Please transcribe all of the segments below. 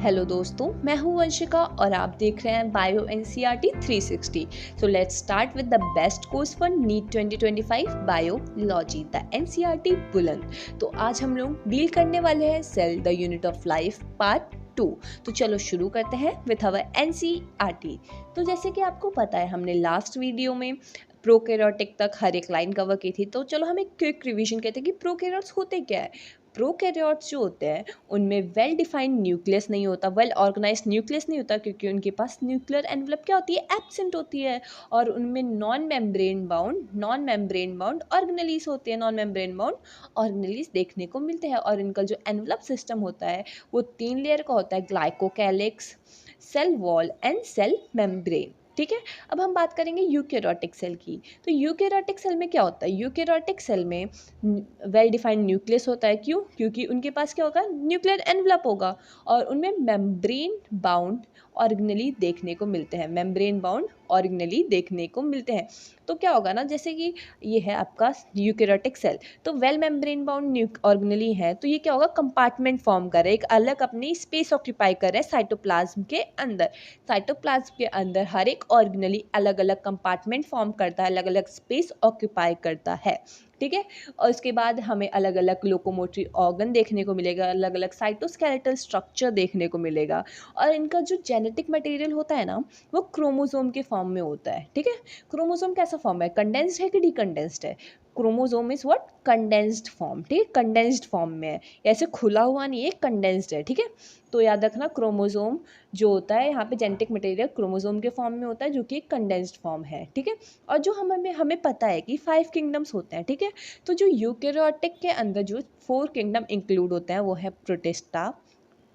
Hello दोस्तों, मैं हूं वंशिका और आप देख रहे हैं bio NCERT 360। So let's start with the best course for NEET 2025 biology the NCERT Buland. तो आज हम लोग डील करने वाले हैं cell the unit of life part 2। तो चलो शुरू करते हैं विथ अवर एनसीईआरटी। तो जैसे कि आपको पता है, हमने लास्ट वीडियो में प्रोकैरियोटिक तक हर एक लाइन कवर की थी। तो चलो हम एक क्विक रिवीजन कहते हैं कि प्रोकैरियोट्स होते क्या है। प्रोकैरियोट्स जो होते हैं उनमें वेल डिफाइंड न्यूक्लियस नहीं होता, वेल ऑर्गेनाइज्ड न्यूक्लियस नहीं होता, क्योंकि उनके पास न्यूक्लियर एनवलप क्या होती है, एब्सेंट होती है। और उनमें नॉन मेम्ब्रेन बाउंड ऑर्गेनेलीज होते हैं। नॉन मेम्ब्रेन बाउंड ऑर्गेनेलीज देखने को मिलते हैं। और इनका जो एनवलप सिस्टम होता है वो 3 लेयर का होता है, glycocalyx, cell wall and cell membrane. ठीक है। अब हम बात करेंगे यूकैरियोटिक सेल की। तो यूकैरियोटिक सेल में क्या होता है, यूकैरियोटिक सेल में वेल डिफाइंड न्यूक्लियस होता है। क्यों? क्योंकि उनके पास क्या होगा, न्यूक्लियर एनवलप होगा। और उनमें मेम्ब्रेन बाउंड ऑर्गेनेली देखने को मिलते हैं, मेम्ब्रेन बाउंड ऑर्गेनेली देखने को मिलते हैं। तो क्या होगा ना, जैसे कि ये है आपका यूकैरियोटिक सेल, तो वेल मेम्ब्रेन बाउंड ऑर्गेनेली है, तो ये क्या होगा, कंपार्टमेंट फॉर्म कर रहा है, एक अलग अपनी स्पेस ऑक्यूपाई कर रहा है साइटोप्लाज्म के अंदर। साइटोप्लाज्म के अंदर हर एक ऑर्गेनेली अलग अलग कंपार्टमेंट फॉर्म करता है, अलग अलग स्पेस ऑक्यूपाई करता है। ठीक है। और उसके बाद हमें अलग अलग लोकोमोटरी ऑर्गन देखने को मिलेगा, अलग अलग साइटोस्केलेटल स्ट्रक्चर देखने को मिलेगा। और इनका जो जेनेटिक मटेरियल होता है ना, वो क्रोमोसोम के फॉर्म में होता है। ठीक है। क्रोमोसोम कैसा फॉर्म है, कंडेंस्ड है कि डीकंडेंस्ड है? Chromosome is what, condensed form. ठीक है, कंडेंस्ड फॉर्म में है, ऐसे खुला हुआ नहीं है, कंडेंस्ड है। ठीक है। तो याद रखना, क्रोमोसोम जो होता है यहाँ पे जेनेटिक मटेरियल क्रोमोसोम के फॉर्म में होता है, जो कि एक कंडेंस्ड फॉर्म है। ठीक है। और जो हमें पता है कि 5 किंगडम्स होते हैं। ठीक है। तो जो यूकैरियोटिक के अंदर जो 4 किंगडम इंक्लूड होते हैं वो है protista,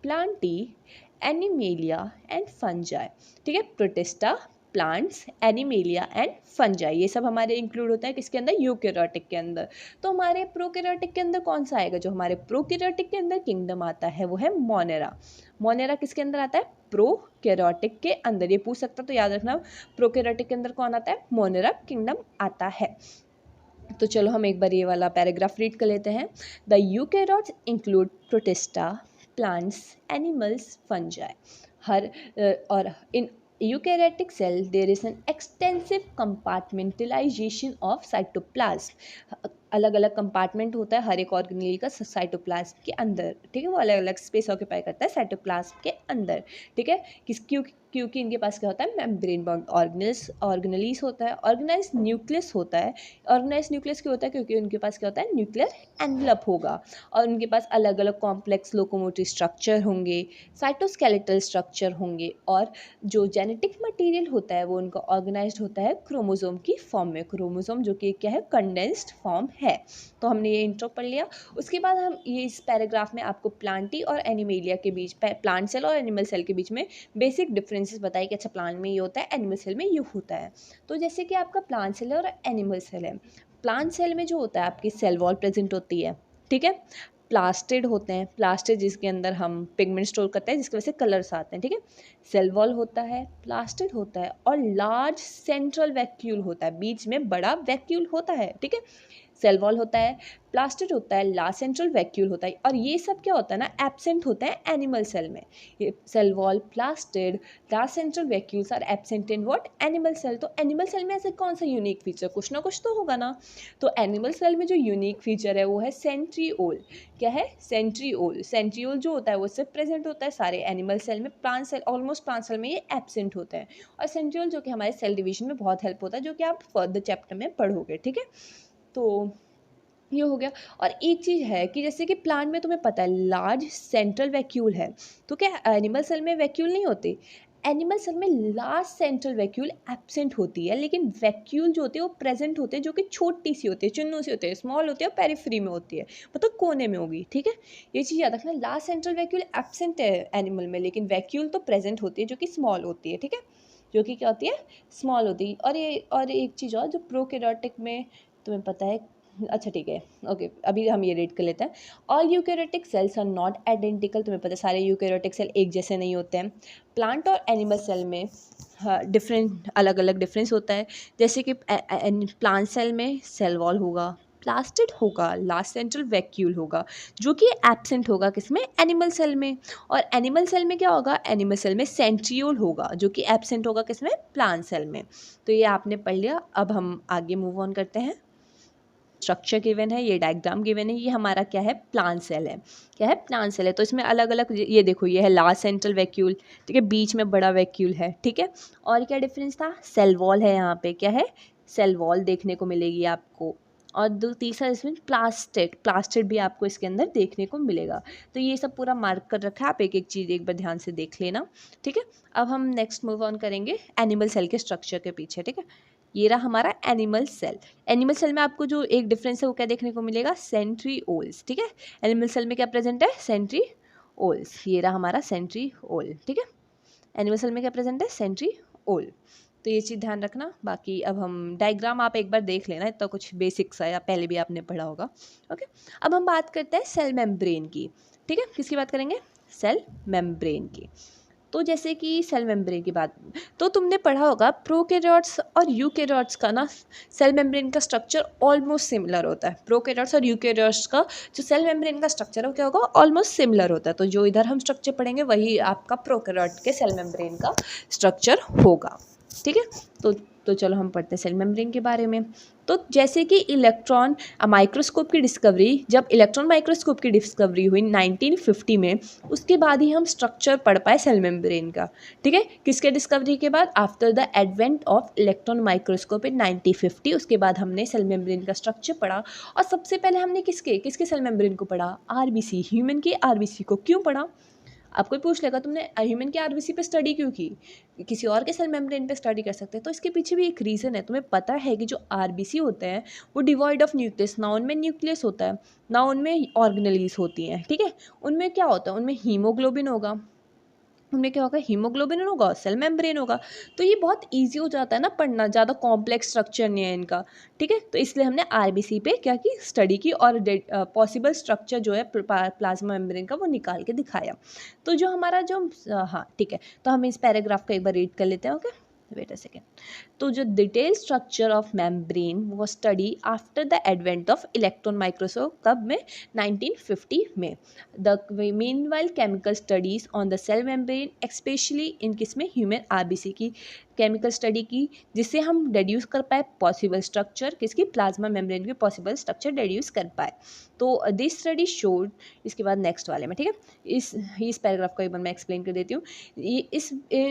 Plantae, animalia and fungi. ठीक है। Protista, plants, animalia and fungi, ये सब हमारे इंक्लूड होता है किसके अंदर, यूकैरियोटिक के अंदर। तो हमारे प्रोकैरियोटिक के अंदर कौन सा आएगा, जो हमारे प्रोकैरियोटिक के अंदर किंगडम आता है वो है मोनेरा। मोनेरा किसके अंदर आता है, प्रोकैरियोटिक के अंदर। ये पूछ सकता, तो याद रखना प्रोकैरियोटिक के अंदर कौन आता है, मोनेरा किंगडम आता है। तो चलो हम एक बार ये वाला पैराग्राफ रीड कर लेते हैं। The eukaryotes include protista, plants, animals, fungi. और इन eukaryotic cell there is an extensive compartmentalization of cytoplasm। अलग अलग कंपार्टमेंट होता है हर एक ऑर्गेनेल का साइटोप्लाज्म के अंदर। ठीक है। वो अलग अलग स्पेस ऑक्यूपाई करता है साइटोप्लाज्म के अंदर। ठीक है। क्योंकि इनके पास क्या होता है, मेम्ब्रेन बाउंड ऑर्गेनेलीज होता है, ऑर्गेनाइज न्यूक्लियस होता है। ऑर्गेनाइज न्यूक्लियस क्यों होता है, क्योंकि उनके पास क्या होता है, न्यूक्लियर एनवलप होगा। और उनके पास अलग अलग कॉम्प्लेक्स लोकोमोटरी स्ट्रक्चर होंगे, साइटोस्केलेटल स्ट्रक्चर होंगे। और जो जेनेटिक मटेरियल होता है वो उनका ऑर्गेनाइज्ड होता है क्रोमोसोम की फॉर्म में। क्रोमोसोम जो कि क्या है, कंडेंस्ड फॉर्म है। तो हमने ये इंट्रो पढ़ लिया। उसके बाद हम ये इस पैराग्राफ में आपको प्लांटी और एनिमेलिया के बीच, प्लांट सेल और एनिमल सेल के बीच में बेसिक डिफरेंसेस बताए कि अच्छा प्लांट में ये होता है, एनिमल सेल में ये होता है। तो जैसे कि आपका प्लांट सेल है और एनिमल सेल है। प्लांट सेल में जो होता है आपकी सेल वॉल प्रेजेंट होती है। ठीक है। प्लास्टिड होते हैं, प्लास्टिड जिसके अंदर हम पिगमेंट स्टोर करते हैं, जिसकी वजह से कलर्स आते हैं। ठीक है। सेल वॉल होता है, प्लास्टिड होता है, और लार्ज सेंट्रल वैक्यूल होता है, बीच में बड़ा वैक्यूल होता है। ठीक है। सेल वॉल होता है, प्लास्टिड होता है, लार्ज सेंट्रल वैक्यूल होता है। और ये सब क्या होता है ना, एब्सेंट होता है एनिमल सेल में। ये cell wall, plastid, large central vacuoles are absent in what, animal cell. तो एनिमल सेल में ऐसे कौन सा यूनिक फीचर, कुछ ना कुछ तो होगा ना। तो एनिमल सेल में जो यूनिक फीचर है वो है सेंट्रियोल। क्या है, सेंट्रियोल। सेंट्रियोल जो होता है वो सिर्फ प्रेजेंट होता है सारे एनिमल सेल में, plant cell, almost plant cell में ये एब्सेंट होता है। और सेंट्रियोल जो कि हमारे सेल डिवीजन में बहुत हेल्प होता है, जो कि आप फर्दर चैप्टर में पढ़ोगे। ठीक है। तो ये हो गया। और एक चीज़ है कि जैसे कि प्लांट में तुम्हें पता है लार्ज सेंट्रल वैक्यूल है, तो क्या एनिमल सेल में वैक्यूल नहीं होते? एनिमल सेल में लार्ज सेंट्रल वैक्यूल एब्सेंट होती है, लेकिन वैक्यूल जो होती है वो प्रेजेंट होते हैं, जो कि छोटी सी होती है, चुन्नू सी होती है, स्मॉल होती है, और पेरिफेरी में होती है, मतलब कोने में होगी। ठीक है। ये चीज़ याद रखना, लार्ज सेंट्रल वैक्यूल एब्सेंट है एनिमल में, लेकिन वैक्यूल तो प्रेजेंट होती है, जो कि स्मॉल होती है। ठीक है। जो कि क्या होती है, स्मॉल होती है। और एक चीज़ और, जो प्रोकैरियोटिक में तुम्हें पता है, अच्छा ठीक है, ओके, अभी हम ये रीड कर लेते हैं। All eukaryotic cells are not identical. तुम्हें पता है सारे यूकैरियोटिक सेल एक जैसे नहीं होते हैं। प्लांट और एनिमल सेल में हाँ डिफरेंट, अलग अलग डिफरेंस होता है। जैसे कि प्लांट सेल में सेल वॉल होगा, प्लास्टिड होगा, लास्ट सेंट्रल वैक्यूल होगा, जो कि एब्सेंट होगा किसमें, एनिमल सेल में। और एनिमल सेल में क्या होगा, एनिमल सेल में सेंट्रियोल होगा, जो कि एब्सेंट होगा किसमें, प्लांट सेल में। तो ये आपने पढ़ लिया। अब हम आगे मूव ऑन करते हैं। स्ट्रक्चर गिवन है, ये डायग्राम गिवन है, ये हमारा क्या है, प्लांट सेल है। क्या है, प्लांट सेल है। तो इसमें अलग अलग, ये देखो, ये है लास्ट सेंट्रल वैक्यूल, ठीक है, बीच में बड़ा वैक्यूल है, ठीक है। और क्या डिफरेंस था, सेल वॉल है यहाँ पे, क्या है, सेल वॉल देखने को मिलेगी आपको। और तीसरा इसमें प्लास्टिड भी आपको इसके अंदर देखने को मिलेगा। तो ये सब पूरा मार्क कर रखा है, आप एक एक चीज़ एक बार ध्यान से देख लेना, ठीक है। अब हम नेक्स्ट मूव ऑन करेंगे एनिमल सेल के स्ट्रक्चर के पीछे, ठीक है। ये रहा हमारा एनिमल सेल। एनिमल सेल में आपको जो एक डिफरेंस है वो क्या देखने को मिलेगा, सेंट्रीओल्स, ठीक है। एनिमल सेल में क्या प्रेजेंट है, सेंट्रीओल्स। ये रहा हमारा सेंट्रीओल, ठीक है। एनिमल सेल में क्या प्रेजेंट है, सेंट्रीओल। तो ये चीज़ ध्यान रखना। बाकी अब हम डायग्राम आप एक बार देख लेना, इतना कुछ बेसिक्स है, या पहले भी आपने पढ़ा होगा, ओके। अब हम बात करते हैं सेल मेम्ब्रेन की, ठीक है। किसकी बात करेंगे, सेल मेम्ब्रेन की। तो जैसे कि सेल मेम्ब्रेन की बात, तो तुमने पढ़ा होगा प्रोकैरियोट्स और यूकैरियोट्स का ना सेल मेम्ब्रेन का स्ट्रक्चर ऑलमोस्ट सिमिलर होता है। प्रोकैरियोट्स और यूकैरियोट्स का जो सेल मेम्ब्रेन का स्ट्रक्चर है वो क्या होगा, ऑलमोस्ट सिमिलर होता है। तो जो इधर हम स्ट्रक्चर पढ़ेंगे वही आपका प्रोकैरियोट के सेल मेम्ब्रेन का स्ट्रक्चर होगा, ठीक है। तो चलो हम पढ़ते हैं सेल मेम्ब्रेन के बारे में। तो जैसे कि इलेक्ट्रॉन माइक्रोस्कोप की डिस्कवरी, जब इलेक्ट्रॉन माइक्रोस्कोप की डिस्कवरी हुई 1950 में, उसके बाद ही हम स्ट्रक्चर पढ़ पाए सेल मेम्ब्रेन का, ठीक है। किसके डिस्कवरी के बाद, after the advent of electron microscope इन 1950, उसके बाद हमने सेल मेम्ब्रेन का स्ट्रक्चर पढ़ा। और सबसे पहले हमने किसके सेल मेम्ब्रेन को पढ़ा, आरबीसी, ह्यूमन की आरबीसी को। क्यों पढ़ा, आपको पूछ लेगा तुमने ह्यूमन के आरबीसी पे स्टडी क्यों की, किसी और के सेल मेम्ब्रेन पे स्टडी कर सकते हैं। तो इसके पीछे भी एक रीज़न है। तुम्हें पता है कि जो आरबीसी होते हैं वो डिवॉइड ऑफ न्यूक्लियस, ना उनमें न्यूक्लियस होता है ना उनमें ऑर्गेनेलीज होती हैं, ठीक है। उनमें क्या होता है, उनमें हीमोग्लोबिन होगा, उनमें क्या होगा, हीमोग्लोबिन होगा, सेल मेम्ब्रेन होगा। तो ये बहुत इजी हो जाता है ना पढ़ना, ज़्यादा कॉम्प्लेक्स स्ट्रक्चर नहीं है इनका, ठीक है। तो इसलिए हमने आरबीसी पे क्या की, स्टडी की, और पॉसिबल स्ट्रक्चर जो है प्लाज्मा मेम्ब्रेन का वो निकाल के दिखाया। तो जो हमारा जो हाँ ठीक है, तो हम इस पैराग्राफ को एक बार रीड कर लेते हैं, ओके, वेट अ सेकेंड। तो जो डिटेल स्ट्रक्चर ऑफ मेम्ब्रेन वो study after the advent of electron microscope, कब में, 1950 में। The meanwhile chemical studies on the cell membrane, especially in किसमें, ह्यूमन आरबीसी की केमिकल स्टडी की, जिससे हम डेड्यूस कर पाए पॉसिबल स्ट्रक्चर, किसकी, प्लाज्मा मेम्ब्रेन के पॉसिबल स्ट्रक्चर डेड्यूस कर पाए। तो दिस स्टडी शोड, इसके बाद नेक्स्ट वाले में, ठीक है। इस पैराग्राफ को एक बार मैं एक्सप्लेन कर देती हूँ।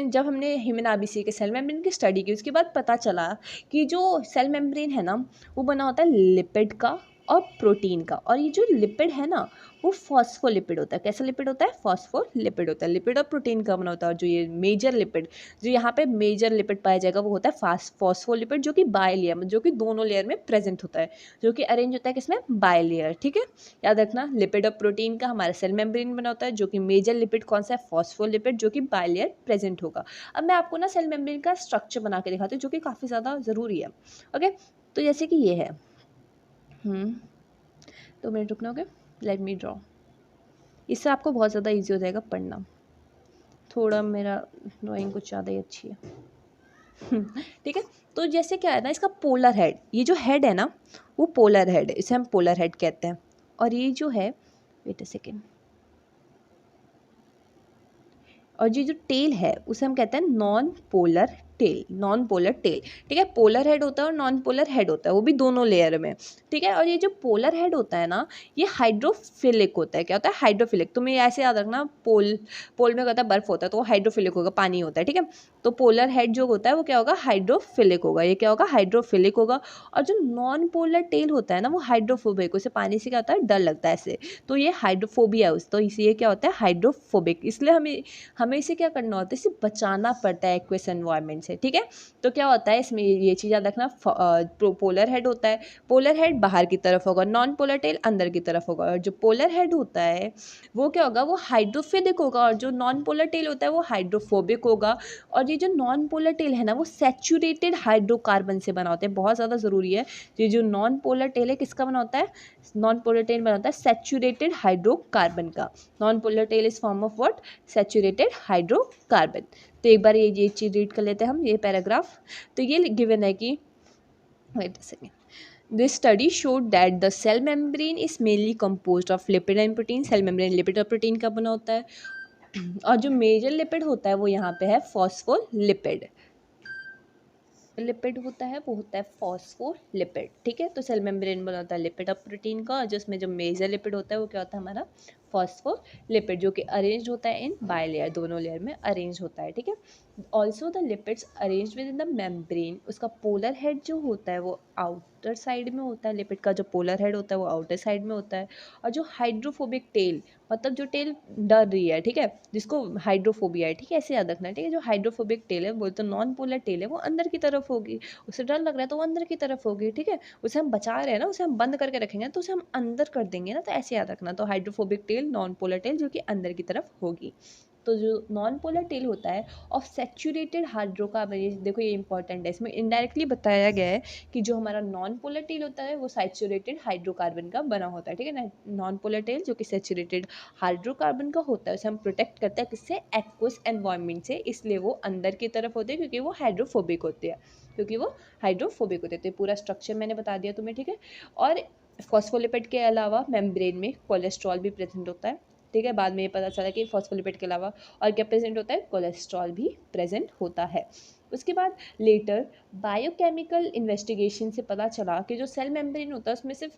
जब हमने ह्यूमन आरबीसी के सेल मेम्ब्रेन की स्टडी की, उसके बाद पता चला कि जो सेल मेम्ब्रेन है ना वो बना होता है लिपिड का और प्रोटीन का। और ये जो लिपिड है ना वो फॉस्फोलिपिड होता है। कैसा लिपिड होता है, फॉस्फोलिपिड होता है। लिपिड और प्रोटीन का बना होता है। और जो ये मेजर लिपिड, जो यहाँ पे मेजर लिपिड पाया जाएगा वो होता है फॉस्फोलिपिड, जो कि बाय लेयर, जो कि दोनों लेयर में प्रेजेंट होता है, जो कि अरेंज होता है किसमें, बाय लेयर, ठीक है। याद रखना, लिपिड और प्रोटीन का हमारा सेल मेम्ब्रेन बना होता है, जो कि मेजर लिपिड कौन सा है, फॉस्फोलिपिड, जो कि बाय लेयर प्रेजेंट होगा। अब मैं आपको ना सेल मेम्ब्रेन का स्ट्रक्चर बना के दिखाती हूँ, जो कि काफ़ी ज़्यादा ज़रूरी है, ओके। तो जैसे कि ये है, 2 मिनट रुकना, ओके, लेट मी ड्रॉ। इससे आपको बहुत ज़्यादा इजी हो जाएगा पढ़ना। थोड़ा मेरा ड्राइंग कुछ ज़्यादा ही अच्छी है, ठीक है। तो जैसे क्या है ना, इसका पोलर हेड, ये जो हेड है ना वो पोलर हेड है, इसे हम पोलर हेड कहते हैं। और ये जो है, वेट अ सेकेंड, और ये जो टेल है उसे हम कहते हैं non polar tail, non polar tail, ठीक है। पोलर हेड होता है और नॉन पोलर हेड होता है, वो भी दोनों लेयर में, ठीक है। और ये जो पोलर हेड होता है ना ये हाइड्रोफिलिक होता है। क्या होता है, हाइड्रोफिलिक। तुम्हें ऐसे याद रखना, पोल में कहता है बर्फ होता है तो वो हाइड्रोफिलिक होगा, पानी होता है, ठीक है। तो पोलर हेड जो होता है वो क्या होगा, हाइड्रोफिलिक होगा। ये क्या होगा, हाइड्रोफिलिक होगा। और जो नॉन पोलर टेल होता है ना वो हाइड्रोफोबिक, उसे पानी से क्या होता है, डर लगता है ऐसे, तो ये हाइड्रोफोबिया है। तो इसे क्या होता है, हाइड्रोफोबिक। इसलिए हमें इसे क्या करना होता है, इसे बचाना पड़ता है एक्वेस एनवायरनमेंट से, ठीक है। तो क्या होता है इसमें, ये चीज़ याद रखना, पोलर हेड होता है, पोलर हेड बाहर की तरफ होगा, नॉन पोलर टेल अंदर की तरफ होगा। और जो पोलर हेड होता है वो क्या होगा, वो हाइड्रोफिलिक होगा। और जो नॉन पोलर टेल होता है वो हाइड्रोफोबिक होगा। और ये जो नॉन पोलर टेल है ना वो सैचुरेटेड हाइड्रोकार्बन से बना होता है, बहुत ज़्यादा ज़रूरी है। ये जो नॉन पोलर टेल है किसका बना होता है, नॉन पोलर टेल बना होता है सैचुरेटेड हाइड्रोकार्बन का। Non polar tail is form of what, saturated hydrocarbon. तो एक बार ये चीज़ रीड कर लेते हैं हम, ये पैराग्राफ। तो ये गिवन है कि, wait a second, this study showed that the cell membrane is mainly composed of lipid and protein. Cell membrane lipid और प्रोटीन का बना होता है, और जो मेजर लिपिड होता है वो यहाँ पे है फॉस्फोलिपिड। लिपिड होता है वो होता है फॉस्फोलिपिड, ठीक है। तो सेल मेम्ब्रेन बना होता है लिपिड और प्रोटीन का, और जिसमें जो मेजर लिपिड होता है वो क्या होता है हमारा फॉस्फोलिपिड, जो कि अरेंज होता है इन बाई लेयर, दोनों लेयर में अरेंज होता है, ठीक है। Also the lipids arrange with in the membrane, उसका पोलर हेड जो होता है वो आउटर साइड में होता है, लिपिड का जो पोलर हेड होता है वो आउटर साइड में होता है, और जो हाइड्रोफोबिक टेल, मतलब जो टेल डर रही है, ठीक है, जिसको हाइड्रोफोबिया है, ठीक है, ऐसे याद रखना है, ठीक है। जो हाइड्रोफोबिक टेल है वो तो नॉन पोलर टेल है, वो अंदर की तरफ होगी, उसे डर लग रहा है तो वो अंदर की तरफ होगी, ठीक है। उसे हम बचा रहे हैं ना, उसे हम बंद करके रखेंगे तो उसे हम अंदर कर देंगे ना, तो ऐसे याद रखना। तो hydrophobic tell non polar tail जो कि अंदर की तरफ होगी। तो जो नॉन पोलर टेल होता है ऑफ सैचुरेटेड हाइड्रोकार्बन, देखो ये इंपॉर्टेंट है, इसमें इनडायरेक्टली बताया गया है कि जो हमारा नॉन पोलर टेल होता है वो सैचुरेटेड हाइड्रोकार्बन का बना होता है, ठीक है ना। नॉन पोलर टेल जो कि सैचुरेटेड हाइड्रोकार्बन का होता है, उसे हम प्रोटेक्ट करते हैं किससे, एक्वस एनवायरनमेंट से, इसलिए वो अंदर की तरफ होते हैं क्योंकि वो हाइड्रोफोबिक होते हैं, क्योंकि वो हाइड्रोफोबिक होते हैं। तो पूरा स्ट्रक्चर मैंने बता दिया तुम्हें, ठीक है। और फॉस्फोलिपिड के अलावा मेम्ब्रेन में कोलेस्ट्रॉल भी प्रेजेंट होता है, ठीक है। बाद में ये पता चला कि फॉस्फोलिपिड के अलावा और क्या प्रेजेंट होता है, कोलेस्ट्रॉल भी प्रेजेंट होता है। उसके बाद लेटर बायोकेमिकल इन्वेस्टिगेशन से पता चला कि जो सेल मेम्ब्रेन होता है उसमें सिर्फ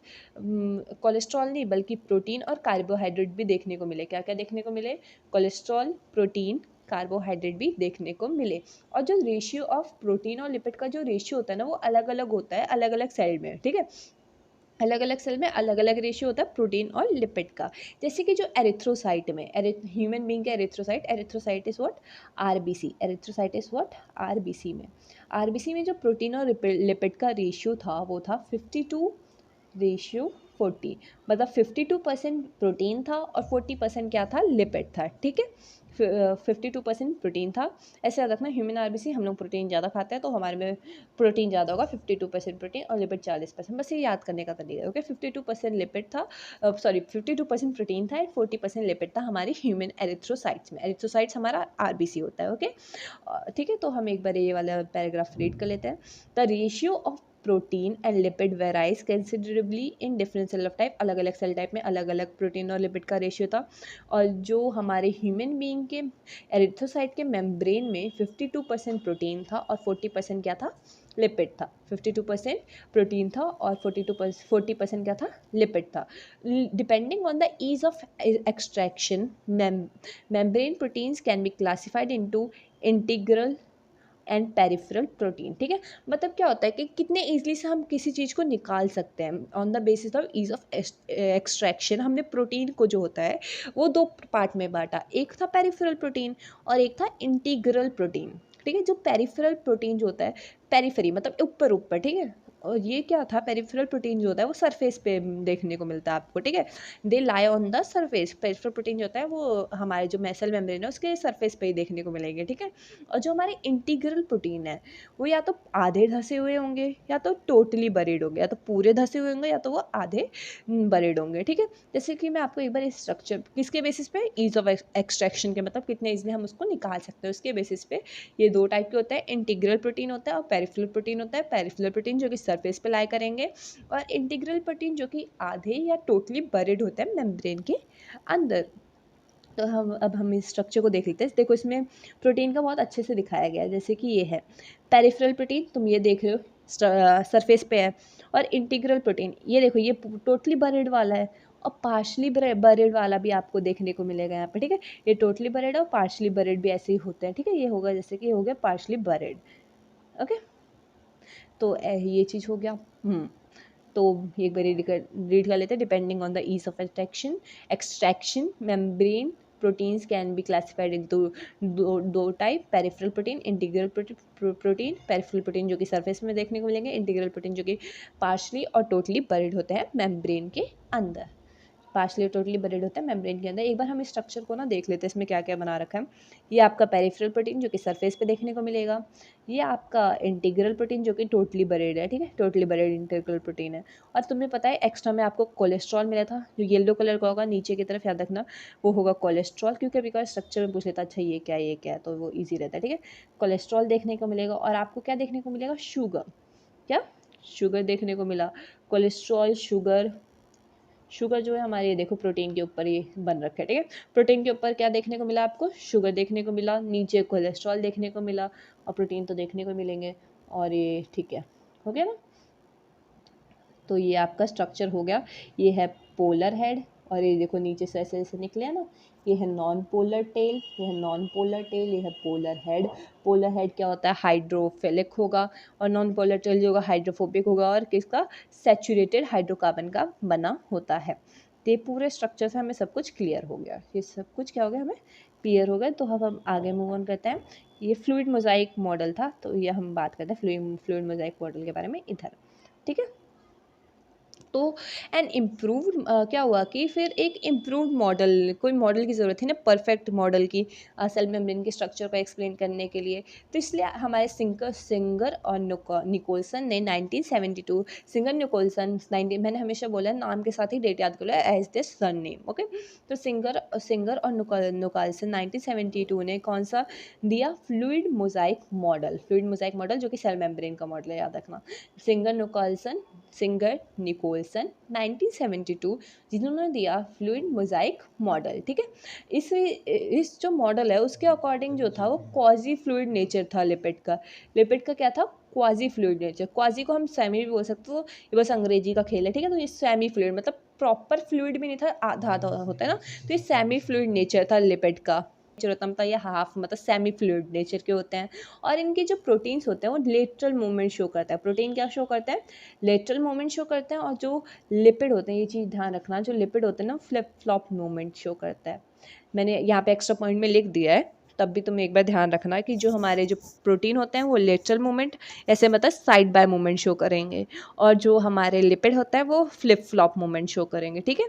कोलेस्ट्रॉल नहीं बल्कि प्रोटीन और कार्बोहाइड्रेट भी देखने को मिले। क्या क्या देखने को मिले, कोलेस्ट्रॉल, प्रोटीन, कार्बोहाइड्रेट भी देखने को मिले। और जो रेशियो ऑफ प्रोटीन और लिपिड का जो रेशियो होता है ना वो अलग अलग होता है अलग अलग सेल में, ठीक है। अलग अलग सेल में अलग अलग रेशियो होता है प्रोटीन और लिपिड का। जैसे कि जो एरिथ्रोसाइट में, ह्यूमन बीइंग का erythrocyte, erythrocyte is what, RBC, erythrocyte is what, RBC में, आरबीसी में जो प्रोटीन और लिपिड का रेशियो था वो था 52:40, मतलब 52% प्रोटीन था और 40% क्या था, लिपिड था, ठीक है। 52% प्रोटीन था, ऐसे याद रखना। ह्यूमन आरबीसी, हम लोग प्रोटीन ज़्यादा खाते हैं तो हमारे में प्रोटीन ज़्यादा होगा, 52% प्रोटीन और लिपिड 40%, बस ये याद करने का तरीका है, ओके। 52% लिपिड था, सॉरी 52% प्रोटीन था एंड 40% लिपिड था हमारे ह्यूमन एरिथ्रोसाइट्स में। एरिथ्रोसाइट्स हमारा आरबीसी होता है, ओके, ठीक है। तो हम एक बार ये वाला पैराग्राफ रीड कर लेते हैं। The ratio of protein and lipid varies considerably in different cell of type, अलग अलग सेल टाइप में अलग अलग प्रोटीन और लिपिड का रेशियो था। और जो हमारे ह्यूमन बीइंग के एरिथ्रोसाइट के मेम्ब्रेन में 52% प्रोटीन था और 40% क्या था, लिपिड था। 52% प्रोटीन था और 40% क्या था, लिपिड था। Depending on the ease of extraction membrane proteins can be classified into integral and peripheral protein, ठीक है। मतलब क्या होता है कि कितने ईजिली से हम किसी चीज़ को निकाल सकते हैं on the basis of ease of extraction. हमने प्रोटीन को जो होता है वो दो पार्ट में बांटा, एक था पेरिफेरल प्रोटीन और एक था इंटीग्रल प्रोटीन, ठीक है। जो पेरिफेरल प्रोटीन जो होता है, पेरिफेरी मतलब ऊपर ऊपर, ठीक है। और ये क्या था, पेरिफेरल प्रोटीन जो होता है वो सरफेस पे देखने को मिलता है आपको, ठीक है। They lie on the surface, peripheral protein जो होता है वो हमारे जो सेल मेम्ब्रेन है उसके सरफेस पे ही देखने को मिलेंगे, ठीक है। और जो हमारे इंटीग्रल प्रोटीन है वो या तो आधे धसे हुए होंगे या तो टोटली बरीड होंगे, या तो पूरे धसे हुए होंगे या तो वो आधे बरीड होंगे, ठीक है। जैसे कि मैं आपको एक बार इस स्ट्रक्चर किसके बेसिस पे, ईज ऑफ एक्सट्रैक्शन के, मतलब कितने ईजिली हम उसको निकाल सकते हैं उसके बेसिस पे ये दो टाइप के होता है, इंटीग्रल प्रोटीन होता है और पेरिफेरल प्रोटीन होता है। पेरिफेरल प्रोटीन जो कि सरफेस पे लाई करेंगे और इंटीग्रल प्रोटीन जो कि आधे या टोटली बरीड होता है मेम्ब्रेन के अंदर। तो हम इस स्ट्रक्चर को देख लेते हैं। देखो इसमें प्रोटीन का बहुत अच्छे से दिखाया गया है, जैसे कि ये है पेरिफेरल प्रोटीन, तुम ये देख रहे हो सरफेस पे है, और इंटीग्रल प्रोटीन ये देखो ये टोटली बरीड वाला है और पार्शली बरीड वाला भी आपको देखने को मिलेगा यहाँ पे, ठीक है। ये टोटली बरीड और पार्शली बरीड भी ऐसे ही होते हैं, ठीक है। ये होगा जैसे कि ये हो गया पार्शली बरीड, ओके। तो ये चीज़ हो गया। तो एक बार रीड कर लेते हैं। Depending on the ease of extraction membrane proteins can be classified in दो type, peripheral protein, integral protein. Peripheral protein जो कि सरफेस में देखने को मिलेंगे, इंटीग्रल प्रोटीन जो कि पार्शली और टोटली बरीड होते हैं मेम्ब्रेन के अंदर, पार्शली टोटली बरीड होता है मेम्ब्रेन के अंदर। एक बार हम इस स्ट्रक्चर को ना देख लेते हैं, इसमें क्या क्या बना रखा है। ये आपका पेरिफेरल प्रोटीन जो कि सरफेस पे देखने को मिलेगा, ये आपका इंटीग्रल प्रोटीन जो कि टोटली बरीड है, ठीक है, टोटली बरीड इंटीग्रल प्रोटीन है। और तुम्हें पता है एक्स्ट्रा में आपको कोलेस्ट्रॉल मिला था जो येलो कलर का होगा नीचे की तरफ, याद रखना वो होगा कोलेस्ट्रॉल, क्योंकि बिकॉज स्ट्रक्चर में पूछ लेता अच्छा ये क्या ये क्या है, तो वो ईजी रहता है, ठीक है। कोलेस्ट्रॉल देखने को मिलेगा और आपको क्या देखने को मिलेगा, शुगर, क्या, शुगर देखने को मिला, कोलेस्ट्रॉल, शुगर, शुगर जो है हमारे, ये देखो प्रोटीन के ऊपर ये बन रखा है, ठीक है। प्रोटीन के ऊपर क्या देखने को मिला आपको, शुगर देखने को मिला, नीचे कोलेस्ट्रॉल देखने को मिला, और प्रोटीन तो देखने को मिलेंगे, और ये ठीक है, हो गया ना। तो ये आपका स्ट्रक्चर हो गया। ये है पोलर हेड, और ये देखो नीचे से ऐसे ऐसे निकले ना, ये है नॉन पोलर टेल, ये है नॉन पोलर टेल, ये है पोलर हेड। पोलर हेड क्या होता है, हाइड्रोफिलिक होगा, और नॉन पोलर टेल जो होगा हाइड्रोफोबिक होगा, और किसका, सैचुरेटेड हाइड्रोकार्बन का बना होता है। तो ये पूरे स्ट्रक्चर से हमें सब कुछ क्लियर हो गया, ये सब कुछ क्या हो गया, हमें क्लियर हो गया। तो हम आगे मूव ऑन करते हैं। ये फ्लूइड मोजाइक मॉडल था, तो ये हम बात करते हैं फ्लूइड मोजाइक मॉडल के बारे में इधर, ठीक है। तो एन इम्प्रूव्ड क्या हुआ कि फिर एक इम्प्रूव्ड मॉडल, कोई मॉडल की ज़रूरत थी ना, परफेक्ट मॉडल की सेल मेम्ब्रेन के स्ट्रक्चर को एक्सप्लेन करने के लिए। तो इसलिए हमारे सिंगर और निकोलसन ने 1972, सिंगर निकोलसन 19, मैंने हमेशा बोला है नाम के साथ ही डेट याद कर लो as the son name, okay. तो सिंगर और निकोलसन 1972 ने कौन सा दिया, फ्लूइड मोजाइक मॉडल जो कि सेल मेम्ब्रेन का मॉडल है, याद रखना। सिंगर निकोलसन 1972 जिन्होंने दिया फ्लूइड मोजाइक मॉडल, ठीक है। इस जो मॉडल है उसके अकॉर्डिंग जो था वो क्वाजी फ्लूइड नेचर था लिपिड का क्या था, क्वाजी फ्लूइड नेचर। क्वाजी को हम सेमी भी बोल सकते, तो ये बस अंग्रेजी का खेल है, ठीक है। तो ये सेमी फ्लूइड मतलब प्रॉपर फ्लूइड भी नहीं था, आधा आधा होता है ना, तो ये सेमी फ्लूइड नेचर था लिपिड का। नेचर ये हाफ मतलब सेमी फ्लूइड नेचर के होते हैं। और इनके जो प्रोटीन्स होते हैं वो लेटरल मूवमेंट शो करता है। प्रोटीन क्या शो करता है, लेटरल मूवमेंट शो करते हैं। और जो लिपिड होते हैं, ये चीज़ ध्यान रखना, जो लिपिड होते हैं ना, फ्लिप फ्लॉप मूवमेंट शो करता है। मैंने यहाँ पे एक्स्ट्रा पॉइंट में लिख दिया है, तब भी तुम्हें एक बार ध्यान रखना कि जो हमारे जो प्रोटीन होते हैं वो लेटरल मूवमेंट, ऐसे मतलब साइड बाय मूवमेंट शो करेंगे, और जो हमारे लिपिड होता है वो फ्लिप फ्लॉप मूवमेंट शो करेंगे, ठीक है।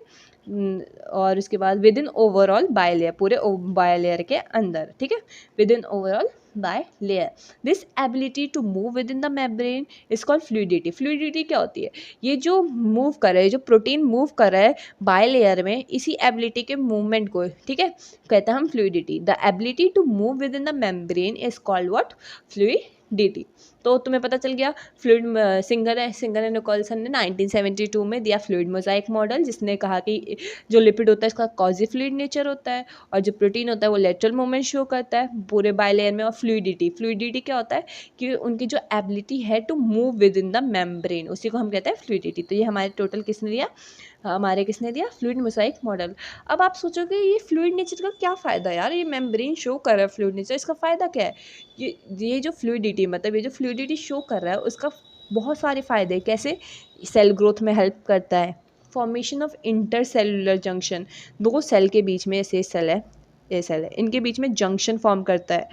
और उसके बाद within overall bilayer, पूरे बाय लेयर के अंदर, ठीक है, within overall bilayer. This ability to move within the membrane is called fluidity. Fluidity क्या होती है, ये जो मूव कर रहा है, जो प्रोटीन मूव कर रहा है बाय लेयर में, इसी एबिलिटी के मूवमेंट को, ठीक है, कहते हैं हम fluidity. The ability to move within the membrane is called what, fluidity. तो तुम्हें पता चल गया, सिंगर एंड निकोलसन ने 1972 में दिया फ्लूइड मोजाइक मॉडल, जिसने कहा कि जो लिपिड होता है इसका कॉजी फ्लूइड नेचर होता है, और जो प्रोटीन होता है वो लेटरल मूवमेंट शो करता है पूरे बायलेयर में। और फ्लूइडिटी क्या होता है कि उनकी जो एबिलिटी है to move within the membrane, उसी को हम कहते हैं फ्लूइडिटी। तो ये हमारे टोटल किसने दिया, फ्लूइड मोजाइक मॉडल। अब आप सोचोगे ये फ्लूइड नेचर का क्या फ़ायदा यार, ये मेम्ब्रेन शो कर रहा है फ्लूइड नेचर, इसका फ़ायदा क्या है। ये जो फ्लूइडिटी मतलब ये जो फ्लूइडिटी शो कर रहा है उसका बहुत सारे फ़ायदे, कैसे, सेल ग्रोथ में हेल्प करता है, फॉर्मेशन ऑफ इंटरसेलुलर जंक्शन, दो सेल के बीच में, ऐसे सेल है, ये सेल है, इनके बीच में जंक्शन फॉर्म करता है,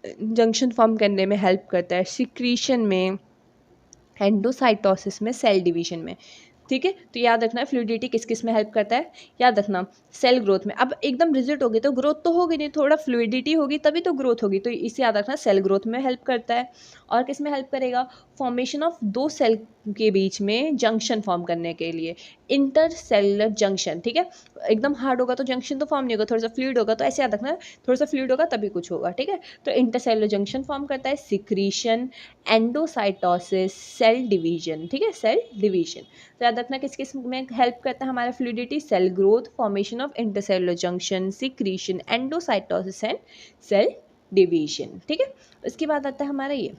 जंक्शन फॉर्म करने में हेल्प करता है, सिक्रीशन में, एंडोसाइटोसिस में, सेल डिवीजन में, ठीक है। तो याद रखना है फ्लूइडिटी किस किस में हेल्प करता है, याद रखना सेल ग्रोथ में। अब एकदम रिजिड होगी तो ग्रोथ तो होगी नहीं, थोड़ा फ्लूइडिटी होगी तभी तो ग्रोथ होगी, तो इसे याद रखना, सेल ग्रोथ में हेल्प करता है। और किस में हेल्प करेगा, फॉर्मेशन ऑफ दो सेल के बीच में जंक्शन फॉर्म करने के लिए, इंटरसेलुलर जंक्शन, ठीक है। एकदम हार्ड होगा तो जंक्शन तो फॉर्म नहीं होगा, थोड़ा सा फ्लूइड होगा, तो ऐसे याद रखना थोड़ा सा फ्लूइड होगा तभी कुछ होगा, ठीक है। तो इंटरसेलुलर जंक्शन फॉर्म करता है, सिक्रीशन, एंडोसाइटोसिस, सेल डिवीजन, ठीक है, सेल डिवीजन। तो याद रखना किस किस में हेल्प करता है हमारा fluidity, cell growth, formation of intercellular junction, secretion, endocytosis and cell division, ठीक है। उसके बाद आता है हमारा ये,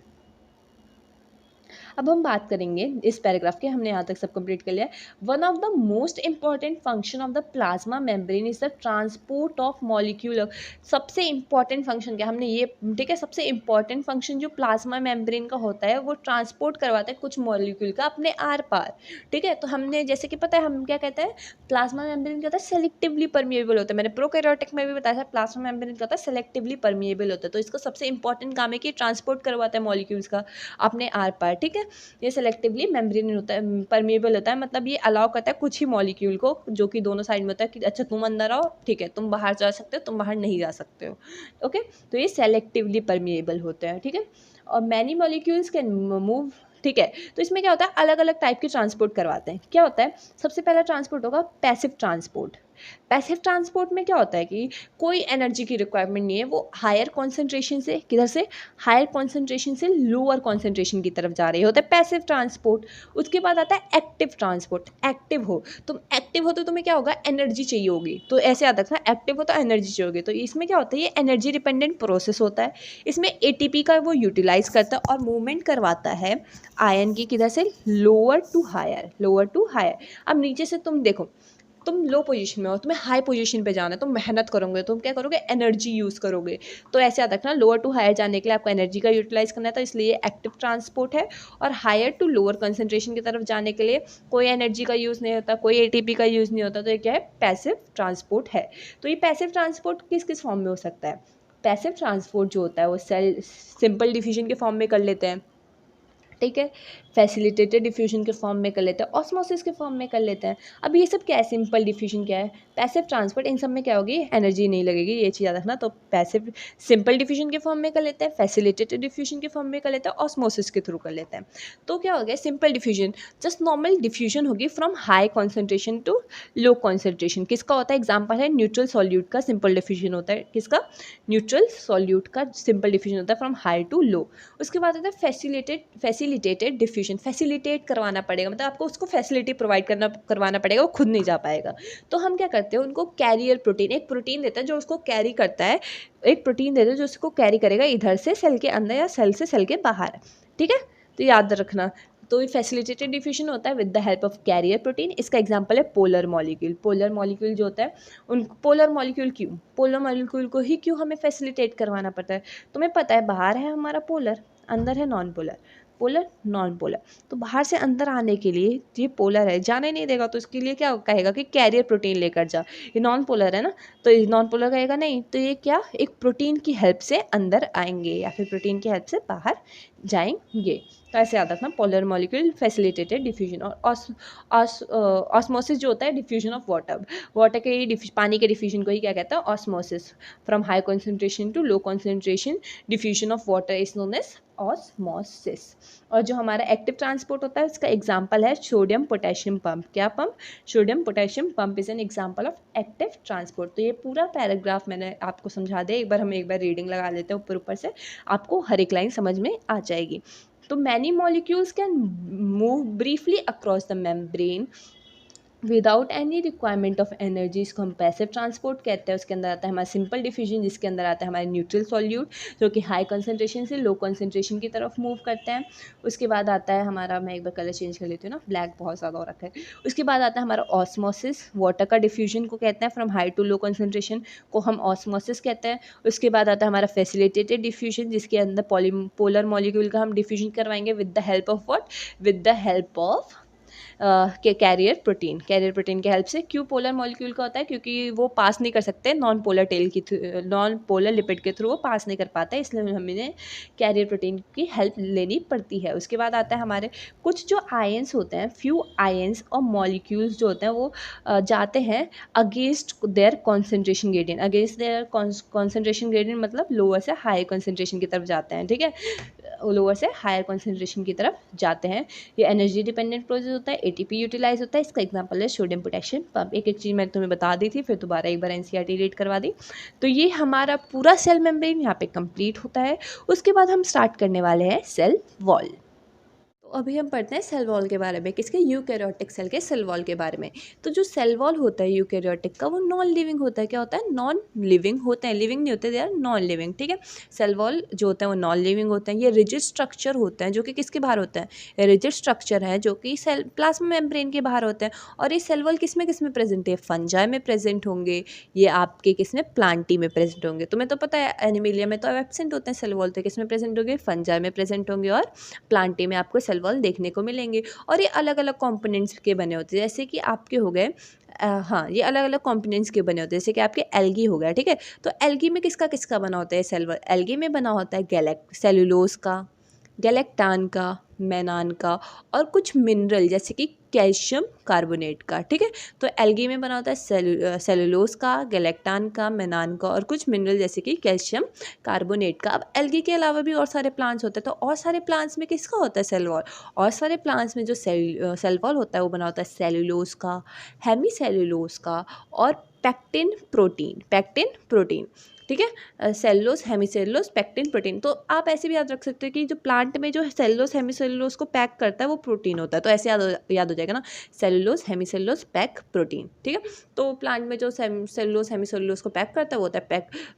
अब हम बात करेंगे इस पैराग्राफ के, हमने यहाँ तक सब कंप्लीट कर लिया है। One of the most important function of the plasma membrane is the transport of molecule. सबसे इंपॉर्टेंट फंक्शन क्या, हमने ये, ठीक है, सबसे इंपॉर्टेंट फंक्शन जो प्लाज्मा मेम्ब्रेन का होता है वो ट्रांसपोर्ट करवाता है कुछ मॉलिक्यूल का अपने आर पार, ठीक है। तो हमने जैसे कि पता है हम क्या कहते हैं, प्लाज्मा मेम्ब्रेन क्या होता है, सेलेक्टिवली परमिएबल होता है। मैंने प्रोकैरियोटिक में भी बताया था प्लाज्मा मेम्ब्रेन क्या होता है, सेलेक्टिवली परमिएबल होता है। तो इसका सबसे इंपॉर्टेंट काम है कि ट्रांसपोर्ट करवाता है मॉलिक्यूल्स का अपने आर पार, ठीक है। ये सेलेक्टिवली मेम्ब्रेन होता है, परमिएबल होता है, मतलब ये अलाउ करता है कुछ ही मॉलिक्यूल को, जो कि दोनों साइड में होता है कि अच्छा तुम अंदर आओ, ठीक है, तुम बाहर जा सकते हो, तुम बाहर नहीं जा सकते हो, ओके। तो ये सेलेक्टिवली परमिएबल होते हैं, ठीक है। और मैनी मॉलिक्यूल्स कैन मूव, ठीक है। तो इसमें क्या होता है, अलग अलग टाइप के ट्रांसपोर्ट करवाते हैं। क्या होता है, सबसे पहला ट्रांसपोर्ट होगा पैसिव ट्रांसपोर्ट, पैसिव ट्रांसपोर्ट में क्या होता है कि कोई एनर्जी की रिक्वायरमेंट नहीं है, वो हायर कॉन्सेंट्रेशन से किधर से, हायर कॉन्सेंट्रेशन से लोअर कॉन्सेंट्रेशन की तरफ जा रही होता है पैसिव ट्रांसपोर्ट। उसके बाद आता है एक्टिव ट्रांसपोर्ट। एक्टिव हो, तुम एक्टिव हो तो तुम्हें क्या होगा, एनर्जी चाहिए होगी, तो ऐसे याद रखना, एक्टिव हो तो एनर्जी चाहिए होगी। तो इसमें क्या होता है, ये एनर्जी डिपेंडेंट प्रोसेस होता है। इसमें एटीपी का वो यूटिलाइज करता है और मूवमेंट करवाता है आयन की किधर से, lower to higher, lower to higher. अब नीचे से तुम देखो, तुम लो पोजीशन में हो, तुम्हें हाई पोजीशन पे जाना है, तुम मेहनत करोगे, तुम क्या करोगे, एनर्जी यूज़ करोगे। तो ऐसे याद रखना, लोअर टू हायर जाने के लिए आपको एनर्जी का यूटिलाइज करना है, तो इसलिए एक्टिव ट्रांसपोर्ट है। और हायर टू लोअर कंसंट्रेशन की तरफ जाने के लिए कोई एनर्जी का यूज़ नहीं होता, कोई एटीपी का यूज़ नहीं होता, तो ये क्या है, पैसिव ट्रांसपोर्ट है। तो ये पैसिव ट्रांसपोर्ट किस किस फॉर्म में हो सकता है, पैसिव ट्रांसपोर्ट जो होता है वो सेल सिंपल डिफ्यूजन के फॉर्म में कर लेते हैं, ठीक है, फैसिलिटेटेड डिफ्यूजन के फॉर्म में कर लेते हैं, ऑस्मोसिस के फॉर्म में कर लेते हैं। अब ये सब क्या है, सिंपल डिफ्यूजन क्या है, पैसिव ट्रांसपोर्ट, इन सब में क्या होगी, एनर्जी नहीं लगेगी, ये चीज़ याद रखना। तो पैसिव सिंपल डिफ्यूजन के फॉर्म में कर लेते हैं, फैसिलिटेटेड डिफ्यूजन के फॉर्म में कर लेते हैं, ऑस्मोसिस के थ्रू कर लेते हैं। तो क्या हो गया, simple diffusion just normal diffusion होगी from high concentration to low concentration. किसका होता है, एग्जाम्पल है न्यूट्रल सॉल्यूट का सिंपल डिफ्यूजन होता है, किसका, न्यूट्रल सॉल्यूट का सिंपल डिफ्यूजन होता है फ्रॉम हाई टू लो। उसके बाद होता है फैसिलिटेटेड डिफ्यूजन, फैसिलिटेट करवाना पड़ेगा, मतलब आपको उसको फैसिलिटी प्रोवाइड करवाना पड़ेगा, वो खुद नहीं जा पाएगा। तो हम क्या करते हैं, उनको कैरियर प्रोटीन, एक प्रोटीन देता है जो उसको कैरी करता है, एक प्रोटीन देता है जो उसको कैरी करेगा इधर से सेल के अंदर या सेल से सेल के बाहर, ठीक है। तो याद रखना, तो ये फैसिलिटेटेड डिफ्यूजन होता है with the help of carrier protein. इसका एग्जांपल है पोलर मॉलिक्यूल। पोलर मॉलिक्यूल जो होता है, उन पोलर मॉलिक्यूल क्यों, पोलर मॉलिक्यूल को ही क्यों हमें फैसिलिटेट करवाना पड़ता है, तुम्हें पता है, बाहर है हमारा पोलर, अंदर है non polar, polar non polar. तो बाहर से अंदर आने के लिए ये पोलर है, जाने नहीं देगा, तो इसके लिए क्या कहेगा कि कैरियर प्रोटीन लेकर जा। ये नॉन पोलर है ना, तो ये नॉन पोलर कहेगा नहीं, तो ये क्या, एक प्रोटीन की हेल्प से अंदर आएंगे या फिर प्रोटीन की हेल्प से बाहर जाएंगे। तो ऐसे याद रखना, पोलर मॉलिक्यूल फैसिलिटेटेड डिफ्यूजन। और ऑस्मोसिस जो होता है, डिफ्यूजन ऑफ वाटर, वाटर के पानी के डिफ्यूजन को ही क्या कहता है, osmosis. From high concentration to low concentration diffusion of water is known as osmosis. और जो हमारा एक्टिव ट्रांसपोर्ट होता है, इसका एग्जांपल है सोडियम पोटेशियम पंप। क्या pump, sodium potassium pump is an example of active transport. तो ये पूरा पैराग्राफ मैंने आपको समझा दिया, एक बार रीडिंग लगा लेते हैं ऊपर ऊपर से, आपको हर एक लाइन समझ में आ जाएगी। तो many molecules can move briefly across the membrane without any requirement of energy, इसको हम पैसिव ट्रांसपोर्ट कहते हैं। उसके अंदर आता है हमारा सिंपल डिफ्यूजन, जिसके अंदर आता है हमारे न्यूट्रल सॉल्यूट, जो कि हाई कंसंट्रेशन से लो कंसंट्रेशन की तरफ मूव करते हैं। उसके बाद आता है हमारा, मैं एक बार कलर चेंज कर लेती हूँ ना, ब्लैक बहुत ज़्यादा हो रखा है। उसके बाद आता है हमारा ऑस्मोसिस, वाटर का डिफ्यूजन को कहते हैं, from high to low concentration को हम ऑस्मोसिस कहते हैं। उसके बाद आता है हमारा फैसिलिटेटेड डिफ्यूजन, जिसके अंदर पोलर मॉलिक्यूल का हम डिफ्यूजन करवाएंगे with the help of what, with the help of के कैरियर प्रोटीन, कैरियर प्रोटीन के हेल्प से। क्यों पोलर मॉलिक्यूल का होता है, क्योंकि वो पास नहीं कर सकते नॉन पोलर टेल की, नॉन पोलर लिपिड के थ्रू वो पास नहीं कर पाता है, इसलिए हमें कैरियर प्रोटीन की हेल्प लेनी पड़ती है। उसके बाद आता है हमारे कुछ जो आयंस होते हैं, फ्यू आयंस और मॉलिक्यूल्स जो होते हैं वो जाते हैं against their concentration gradient, against their concentration gradient मतलब लोअर से हाई कॉन्सेंट्रेशन की तरफ जाते हैं, ठीक है, लोअर से हायर कॉन्सेंट्रेशन की तरफ जाते हैं। ये एनर्जी डिपेंडेंट प्रोसेस होता है, एटीपी यूटिलाइज होता है। इसका एग्जांपल है सोडियम पोटेशियम पंप। एक एक चीज़ मैंने तुम्हें बता दी थी, फिर दोबारा एक बार एनसीईआरटी रीड करवा दी। तो ये हमारा पूरा सेल मेम्ब्रेन यहाँ पे कंप्लीट होता है। उसके बाद हम स्टार्ट करने वाले हैं सेल वॉल। तो अभी हम पढ़ते हैं सेल वॉल के बारे में, किसके, यूकैरियोटिक सेल के सेल वॉल के बारे में। तो जो सेल वॉल होता है यूकैरियोटिक का, वो नॉन लिविंग होता है। क्या होता है, नॉन लिविंग होते हैं, लिविंग नहीं होते, दे आर नॉन लिविंग, ठीक है। सेल वॉल जो होते हैं वो नॉन लिविंग होते हैं। ये रिजिड स्ट्रक्चर होते हैं जो कि किसके बाहर होते हैं, रिजिड स्ट्रक्चर है जो कि सेल प्लाज्मा मेम्ब्रेन के बाहर होते हैं। और ये सेल वॉल किस में प्रेजेंट है, फंजाई में प्रेजेंट होंगे, ये आपके किस में, प्लांटी में प्रेजेंट होंगे। तुम्हें तो पता है एनिमेलिया में तो एब्सेंट होते हैं सेल वॉल, तो किस में प्रेजेंट होंगे, फंजाई में प्रेजेंट होंगे, और प्लांटी में आपको सेल वॉल देखने को मिलेंगे। और ये अलग अलग कंपोनेंट्स के बने होते हैं, जैसे कि आपके हो गए हाँ, ये अलग अलग कंपोनेंट्स के बने होते हैं, जैसे कि आपके एल्गी हो गया, ठीक है। तो एल्गी में किसका किसका बना होता है सेल वॉल, एल्गी में बना होता है सेलुलोज का, गैलेक्टान का, मैनान का और कुछ मिनरल जैसे कि कैल्शियम कार्बोनेट का, ठीक है। तो एल्गी में बना होता है सेलुलोज का, गैलेक्टान का, मैनान का और कुछ मिनरल जैसे कि कैल्शियम कार्बोनेट का। अब एल्गी के अलावा भी और सारे प्लांट्स होते हैं, तो और सारे प्लांट्स में किसका होता है सेल वॉल, और सारे प्लांट्स में जो सेल वॉल होता है वो बना होता है सेलुलोज का, हेमी सेलुलोज का और पैक्टिन प्रोटीन, ठीक है। Cellulose, hemicellulose, pectin, protein. तो आप ऐसे भी याद रख सकते हो कि जो प्लांट में जो सेलुलोज हेमीसेलुलोज को पैक करता है वो प्रोटीन होता है, तो ऐसे याद हो जाएगा ना, सेलुलोज हेमीसेलुलोज पैक प्रोटीन, ठीक है। तो प्लांट में जो सेलुलोज हेमीसेलुलोज को पैक करता है वो होता है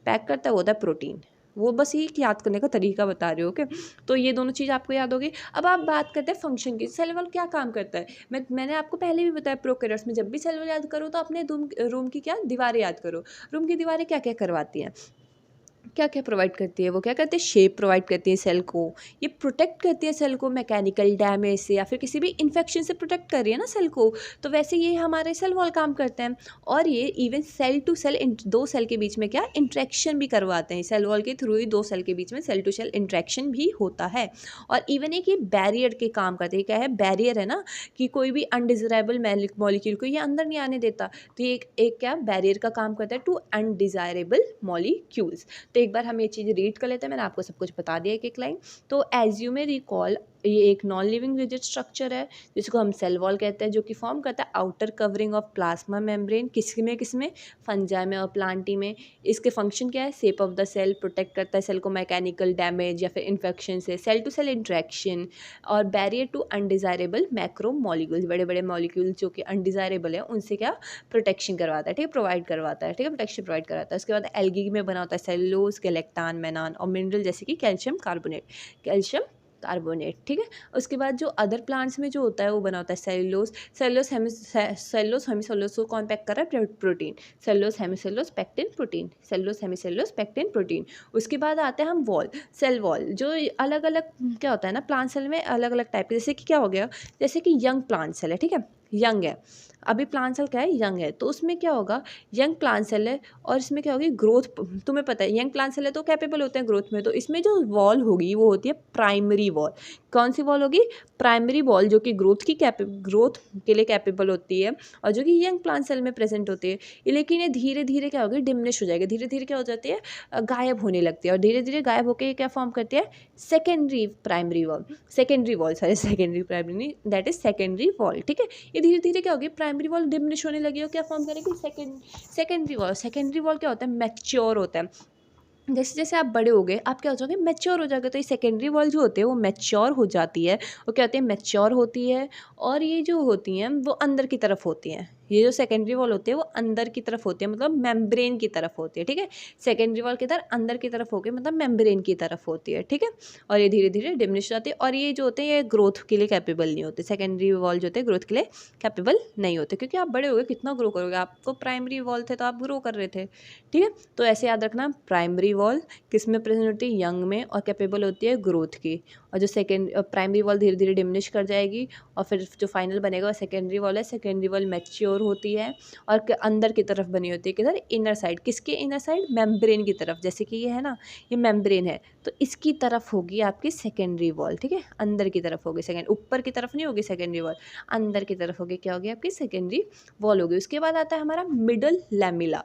पैक करता है वो होता है प्रोटीन। वो बस ये याद करने का तरीका बता रहे हो, ओके। तो ये दोनों चीज़ आपको याद होगी। अब आप बात करते हैं फंक्शन की, सेल वॉल क्या काम करता है। मैंने आपको पहले भी बताया, प्रोकैरियोट्स में जब भी सेल वॉल याद करो तो अपने रूम की क्या दीवारें याद करो। रूम की दीवारें क्या क्या करवाती हैं, क्या क्या प्रोवाइड करती है, वो क्या करती है, शेप प्रोवाइड करती है सेल को, ये प्रोटेक्ट करती है सेल को मैकेनिकल डैमेज से या फिर किसी भी इन्फेक्शन से प्रोटेक्ट कर रही है ना सेल को। तो वैसे ये हमारे सेल वॉल काम करते हैं। और ये इवन सेल टू सेल, दो सेल के बीच में क्या इंट्रैक्शन भी करवाते हैं, सेल वॉल के थ्रू ही दो सेल के बीच में सेल टू सेल इंट्रैक्शन भी होता है। और इवन एक ये बैरियर के काम करते हैं, क्या है बैरियर है ना, कि कोई भी अनडिजायरेबल मॉलिक्यूल को ये अंदर नहीं आने देता। तो ये एक क्या बैरियर का काम करता है टू अनडिजायरेबल मॉलिक्यूल्स। तो एक बार हम ये चीज़ रीड कर लेते हैं, मैंने आपको सब कुछ बता दिया एक लाइन। तो एज यू मे रिकॉल, ये एक नॉन लिविंग रिजिड स्ट्रक्चर है जिसको हम सेल वॉल कहते हैं, जो कि फॉर्म करता है outer covering of plasma membrane, किसमें फंजाई में और प्लांटी में। इसके फंक्शन क्या है, shape of the cell, protect करता है सेल को मैकेनिकल डैमेज या फिर इन्फेक्शन से, सेल टू सेल इंट्रैक्शन और barrier to undesirable macromolecules, बड़े बड़े मॉलिक्यूल जो कि अनडिजायरेबल है उनसे क्या प्रोटेक्शन करवाता है, ठीक है, प्रोवाइड करवाता है, ठीक है, प्रोटेक्शन प्रोवाइड कराता है। उसके बाद एल्गी में बना होता है सेलुलोज, गैलेक्टान, मैनान और मिनरल जैसे कि कैल्शियम कार्बोनेट, ठीक है। उसके बाद जो अदर प्लांट्स में जो होता है वो बना होता है सेलुलोज हेमीसेलुलोज को कौन पैक कर रहा है, protein, cellulose hemicellulose pectin protein. उसके बाद आते हैं हम सेल वॉल, जो अलग अलग क्या होता है ना, प्लांट सेल में अलग अलग टाइप, जैसे कि क्या हो गया, जैसे कि यंग प्लांट सेल है, ठीक है, यंग है, अभी प्लांट सेल क्या है, यंग है, तो उसमें क्या होगा, यंग प्लांट सेल है और इसमें क्या होगी ग्रोथ। तुम्हें पता है यंग प्लांट सेल है तो कैपेबल होते हैं ग्रोथ में, तो इसमें जो वॉल होगी वो होती है प्राइमरी वॉल। कौन सी वॉल होगी, प्राइमरी वॉल, जो कि ग्रोथ के लिए कैपेबल होती है और जो कि यंग प्लांट सेल में प्रेजेंट होती है। लेकिन ये धीरे धीरे क्या होगी, डिमिनिश हो जाएगी, धीरे धीरे क्या हो जाती है, गायब होने लगती है और धीरे धीरे गायब होकर क्या फॉर्म करती है, secondary primary, that is secondary wall, ठीक है। ये धीरे धीरे क्या होगी, प्राइमरी वॉल डिमिनिश होने लगी और क्या फॉर्म करेगी, सेकेंडरी वॉल क्या होता है, मैच्योर होता है। जैसे जैसे आप बड़े हो गए आप क्या हो जाओगे, मैच्योर हो जाओगे, तो ये सेकेंडरी वॉल जो होते हैं वो मैच्योर हो जाती है, वो क्या होती है, मैच्योर होती है। और ये जो होती हैं वो अंदर की तरफ होती हैं, ये जो सेकेंडरी वॉल होती है वो अंदर की तरफ होती है, मतलब मेम्ब्रेन की तरफ होती है, ठीक है। सेकेंडरी वॉल किधर, अंदर की तरफ होकर मतलब मेम्ब्रेन की तरफ होती है, ठीक है। और ये धीरे धीरे डिमिनिश जाती है और ये जो होते हैं ये ग्रोथ के लिए कैपेबल नहीं होते, सेकेंडरी वॉल जो होते हैं ग्रोथ के लिए कैपेबल नहीं होते, क्योंकि आप बड़े हो गए, कितना ग्रो करोगे, आपको प्राइमरी वॉल थे तो आप ग्रो कर रहे थे, ठीक है। तो ऐसे याद रखना, प्राइमरी वॉल किस में प्रेजेंट होती है, यंग में, और कैपेबल होती है ग्रोथ की। और जो प्राइमरी वॉल धीरे धीरे डिमिनिश कर जाएगी और फिर जो फाइनल बनेगा वो सेकेंडरी वॉल है। सेकेंडरी वॉल मैच्योर होती है और अंदर की तरफ बनी होती है, किधर, इनर साइड, किसके इनर साइड, मेम्ब्रेन की तरफ, जैसे कि ये है ना, ये मेम्ब्रेन है तो इसकी तरफ होगी आपकी सेकेंडरी वॉल, ठीक है, अंदर की तरफ होगी, ऊपर की तरफ नहीं होगी सेकेंडरी वॉल, अंदर की तरफ होगी, क्या होगी आपकी सेकेंडरी वॉल होगी। उसके बाद आता है हमारा मिडल लैमिला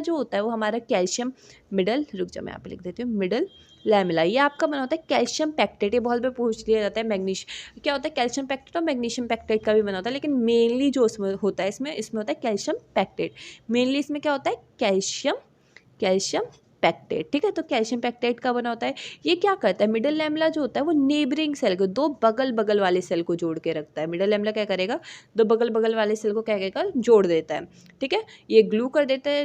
जो होता है वो हमारा कैल्शियम रुक जाओ मैं यहाँ पे लिख देती हूँ, मिडल लैमिला, ये आपका बना होता है कैल्शियम पैक्टेट, ये बहुत बार पूछ लिया जाता है, मैग्नीशियम क्या होता है, कैल्शियम पैक्टेट और मैग्नीशियम पैक्टेट का भी बना होता है, लेकिन मेनली जो उसमें होता है इसमें होता है कैल्शियम पैक्टेट, मेनली इसमें क्या होता है, कैल्शियम पैक्टेट, ठीक है। तो कैल्शियम पैक्टेट का बना होता है, ये क्या करता है, मिडल लैमिला जो होता है वो नेबरिंग सेल को, दो बगल बगल वाले सेल को जोड़ के रखता है। मिडल लैमिला क्या करेगा, दो बगल बगल वाले सेल को क्या करेगा, जोड़ देता है, ठीक है। ये ग्लू कर देता है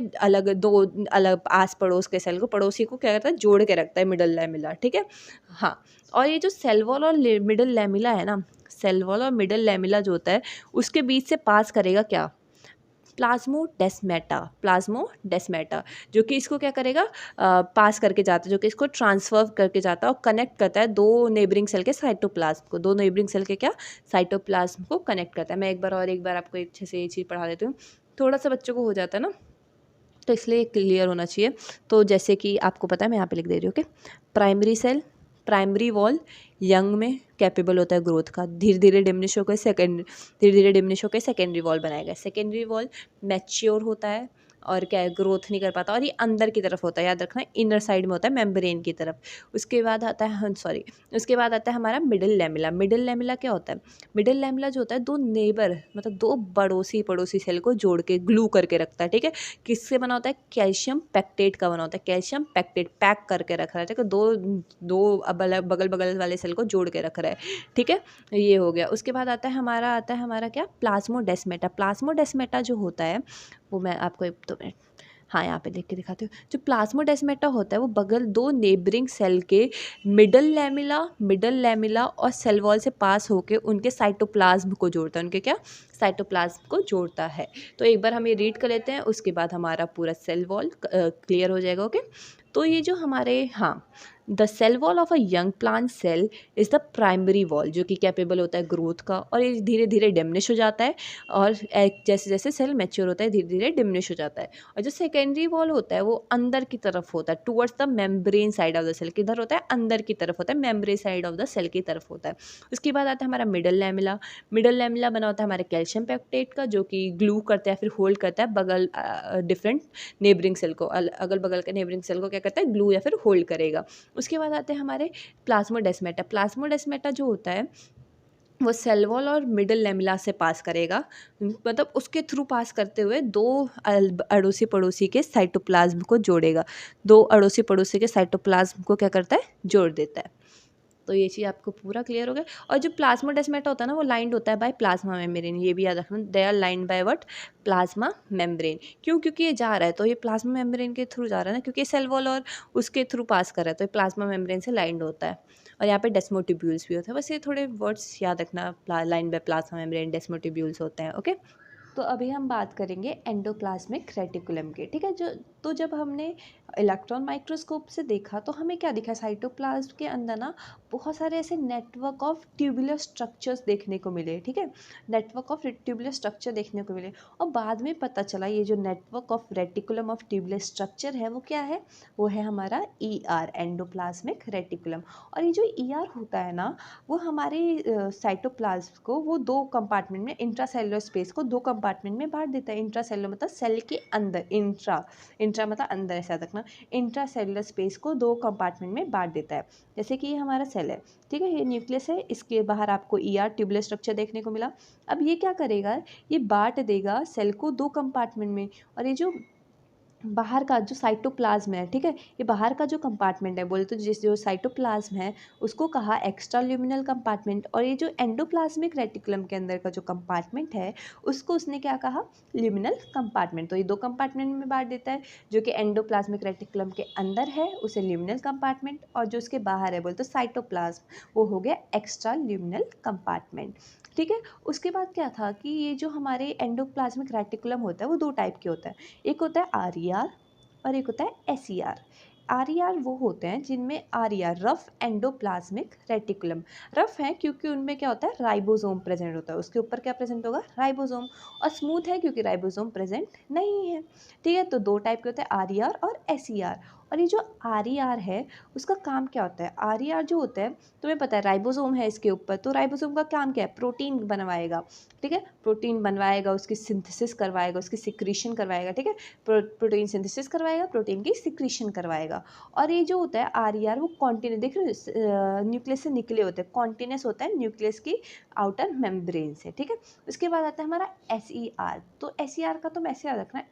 दो अलग आस पड़ोस के सेल को, पड़ोसी को क्या करता है, जोड़ के रखता है मिडल लैमिला, ठीक है। हाँ, और ये जो सेल वॉल और मिडल लैमिला है ना, सेल वॉल और मिडल लैमिला जो होता है उसके बीच से पास करेगा क्या, प्लाज्मोडेस्मेटा, जो कि इसको क्या करेगा, पास करके जाता है, जो कि इसको ट्रांसफर करके जाता है और कनेक्ट करता है दो नेबरिंग सेल के साइटोप्लाज्म को, दो नेबरिंग सेल के क्या साइटोप्लाज्म को कनेक्ट करता है। मैं एक बार आपको अच्छे से ये चीज़ पढ़ा देती हूँ, थोड़ा सा बच्चों को हो जाता है ना, तो इसलिए क्लियर होना चाहिए। तो जैसे कि आपको पता है, मैं यहाँ पे लिख दे रही हूँ, okay, primary cell, primary wall, young में कैपेबल होता है ग्रोथ का, धीरे धीरे डिमिनिश होकर सेकेंडरी वॉल बनाएगा। सेकेंडरी वॉल मैच्योर होता है और क्या है, ग्रोथ नहीं कर पाता, और ये अंदर की तरफ होता है, याद रखना इनर साइड में होता है, मेम्ब्रेन की तरफ। उसके बाद आता है उसके बाद आता है हमारा मिडिल लैमेला। मिडिल लैमेला क्या होता है? मिडिल लैमेला जो होता है दो नेबर मतलब दो पड़ोसी सेल को जोड़ के ग्लू करके रखता है, ठीक है। किससे बना होता है? कैल्शियम पैक्टेट का बना होता है। कैल्शियम पैक्टेट पैक करके रख रहा है, ठीक है, दो दो बगल बगल वाले सेल को जोड़ के रख रहा है, ठीक है। ये हो गया। उसके बाद आता है हमारा क्या, प्लाज्मोडेस्मेटा। प्लाज्मोडेस्मेटा जो होता है वो मैं आपको एक दो मिनट, हाँ यहाँ पे लिख के दिखाती हूँ। जो प्लाज्मोडेस्मेटा होता है वो बगल दो नेबरिंग सेल के मिडल लैमिला और सेल वॉल से पास होके उनके साइटोप्लाज्म को जोड़ता है। उनके क्या, साइटोप्लाज्म को जोड़ता है। तो एक बार हम ये रीड कर लेते हैं, उसके बाद हमारा पूरा सेल वॉल क्लियर हो जाएगा। ओके, तो ये जो हमारे, हाँ, the cell wall of a young plant cell is the primary wall, जो कि कैपेबल होता है ग्रोथ का, और ये धीरे धीरे डिमिनिश हो जाता है, और जैसे जैसे सेल मैच्योर होता है धीरे धीरे डिमिनिश हो जाता है। और जो सेकेंडरी वॉल होता है वो अंदर की तरफ होता है, towards the membrane side of the cell. किधर होता है? अंदर की तरफ होता है, membrane side of the cell की तरफ होता है। उसके बाद आता है हमारा मिडल लैमिला। मिडल लैमिला बना होता है हमारे कैल्शियम पेप्टेट का, जो कि ग्लू करता है, फिर होल्ड करता है बगल डिफरेंट नेबरिंग सेल को, अगल बगल के नेबरिंग सेल को क्या करता है, ग्लू या फिर होल्ड करेगा। उसके बाद आते हैं हमारे प्लाज्मोडेस्मेटा। प्लाज्मोडेस्मेटा जो होता है वो सेल वॉल और मिडल लैमिला से पास करेगा, मतलब उसके थ्रू पास करते हुए दो अड़ोसी पड़ोसी के साइटोप्लाज्म को जोड़ेगा। दो अड़ोसी पड़ोसी के साइटोप्लाज्म को क्या करता है, जोड़ देता है। तो ये चीज़ आपको पूरा क्लियर हो गया। और जो प्लाज्मोडेस्मेटा होता है ना वो लाइंड होता है बाय प्लाज्मा मेम्ब्रेन, ये भी याद रखना, they are lined by what, plasma membrane. क्यों? क्योंकि ये जा रहा है तो ये प्लाज्मा मेम्ब्रेन के थ्रू जा रहा है ना, क्योंकि ये सेल वॉल और उसके थ्रू पास कर रहा है, तो ये प्लाज्मा मेम्ब्रेन से लाइंड होता है। और यहाँ पे डेस्मोटिब्यूल्स भी होता है, बस ये थोड़े वर्ड्स याद रखना, लाइन बाय प्लाज्मा मेम्ब्रेन, डेस्मोटिब्यूल्स होते हैं। ओके, तो अभी हम बात करेंगे एंडोप्लाज्मिक रेटिकुलम के, ठीक है। तो जब हमने इलेक्ट्रॉन माइक्रोस्कोप से देखा तो हमें क्या दिखा, साइटोप्लाज्म के अंदर ना बहुत सारे ऐसे नेटवर्क ऑफ ट्यूबुलर स्ट्रक्चर्स देखने को मिले, ठीक है, नेटवर्क ऑफ ट्यूबुलर स्ट्रक्चर देखने को मिले। और बाद में पता चला ये जो network of reticulum of tubular structure है वो क्या है, वो है हमारा ER, एंडोप्लाज्मिक रेटिकुलम। और ये जो ER होता है ना वो हमारे साइटोप्लाज्म को वो दो कंपार्टमेंट में, इंट्रासेलुलर स्पेस को दो कंपार्टमेंट में बांट देता है। इंट्रासेलुलर मतलब सेल के अंदर, इंट्रा मतलब अंदर, ऐसा रखना, इंट्रासेलुलर स्पेस को दो कंपार्टमेंट में बांट देता है। जैसे कि ये हमारा सेल है, ठीक है, ये न्यूक्लियस है, इसके बाहर आपको ER ट्यूबुलर स्ट्रक्चर देखने को मिला। अब ये क्या करेगा, ये बांट देगा सेल को दो कंपार्टमेंट में। और ये जो बाहर का जो साइटोप्लाज्म है, ठीक है, ये बाहर का जो कंपार्टमेंट है, बोले तो जिस जो साइटोप्लाज्म है उसको कहा एक्स्ट्रा ल्यूमिनल कंपार्टमेंट, और ये जो एंडोप्लाज्मिक रेटिकुलम के अंदर का जो कंपार्टमेंट है उसको उसने क्या कहा, ल्यूमिनल कंपार्टमेंट। तो ये दो कंपार्टमेंट में बांट देता है, जो कि एंडोप्लाज्मिक रेटिकुलम के अंदर है उसे ल्यूमिनल कंपार्टमेंट, और जो उसके बाहर है बोले तो साइटोप्लाज्म, वो हो गया एक्स्ट्रा ल्यूमिनल कंपार्टमेंट, ठीक है। उसके बाद क्या था कि ये जो हमारे एंडोप्लाज्मिक रेटिकुलम होता है वो दो टाइप के होता है, एक होता है RER और एक होता है SER। RER वो होते हैं जिनमें RER, rough endoplasmic reticulum, rough है क्योंकि उनमें क्या होता है, राइबोसोम प्रेजेंट होता है, उसके ऊपर क्या प्रेजेंट होगा, राइबोसोम। और स्मूथ है क्योंकि राइबोसोम प्रेजेंट नहीं है, ठीक है। तो दो टाइप के होते हैं, RER और SER। और ये जो RER है उसका काम क्या होता है, RER जो होता है, तुम्हें पता है राइबोसोम है इसके ऊपर, तो राइबोसोम का काम क्या है, प्रोटीन बनवाएगा, ठीक है, प्रोटीन बनवाएगा, उसकी सिंथेसिस करवाएगा, उसकी सिक्रीशन करवाएगा, ठीक है, प्रोटीन सिंथेसिस करवाएगा, प्रोटीन की सिक्रीशन करवाएगा। और ये जो होता है RER वो कॉन्टिन्यू, देख रहे हो न्यूक्लियस से निकले होते हैं, कॉन्टिन्यूस होता है न्यूक्लियस की आउटर मेम्ब्रेन से, ठीक है। उसके बाद आता है हमारा SER। तो SER का तुम ऐसे याद रखना,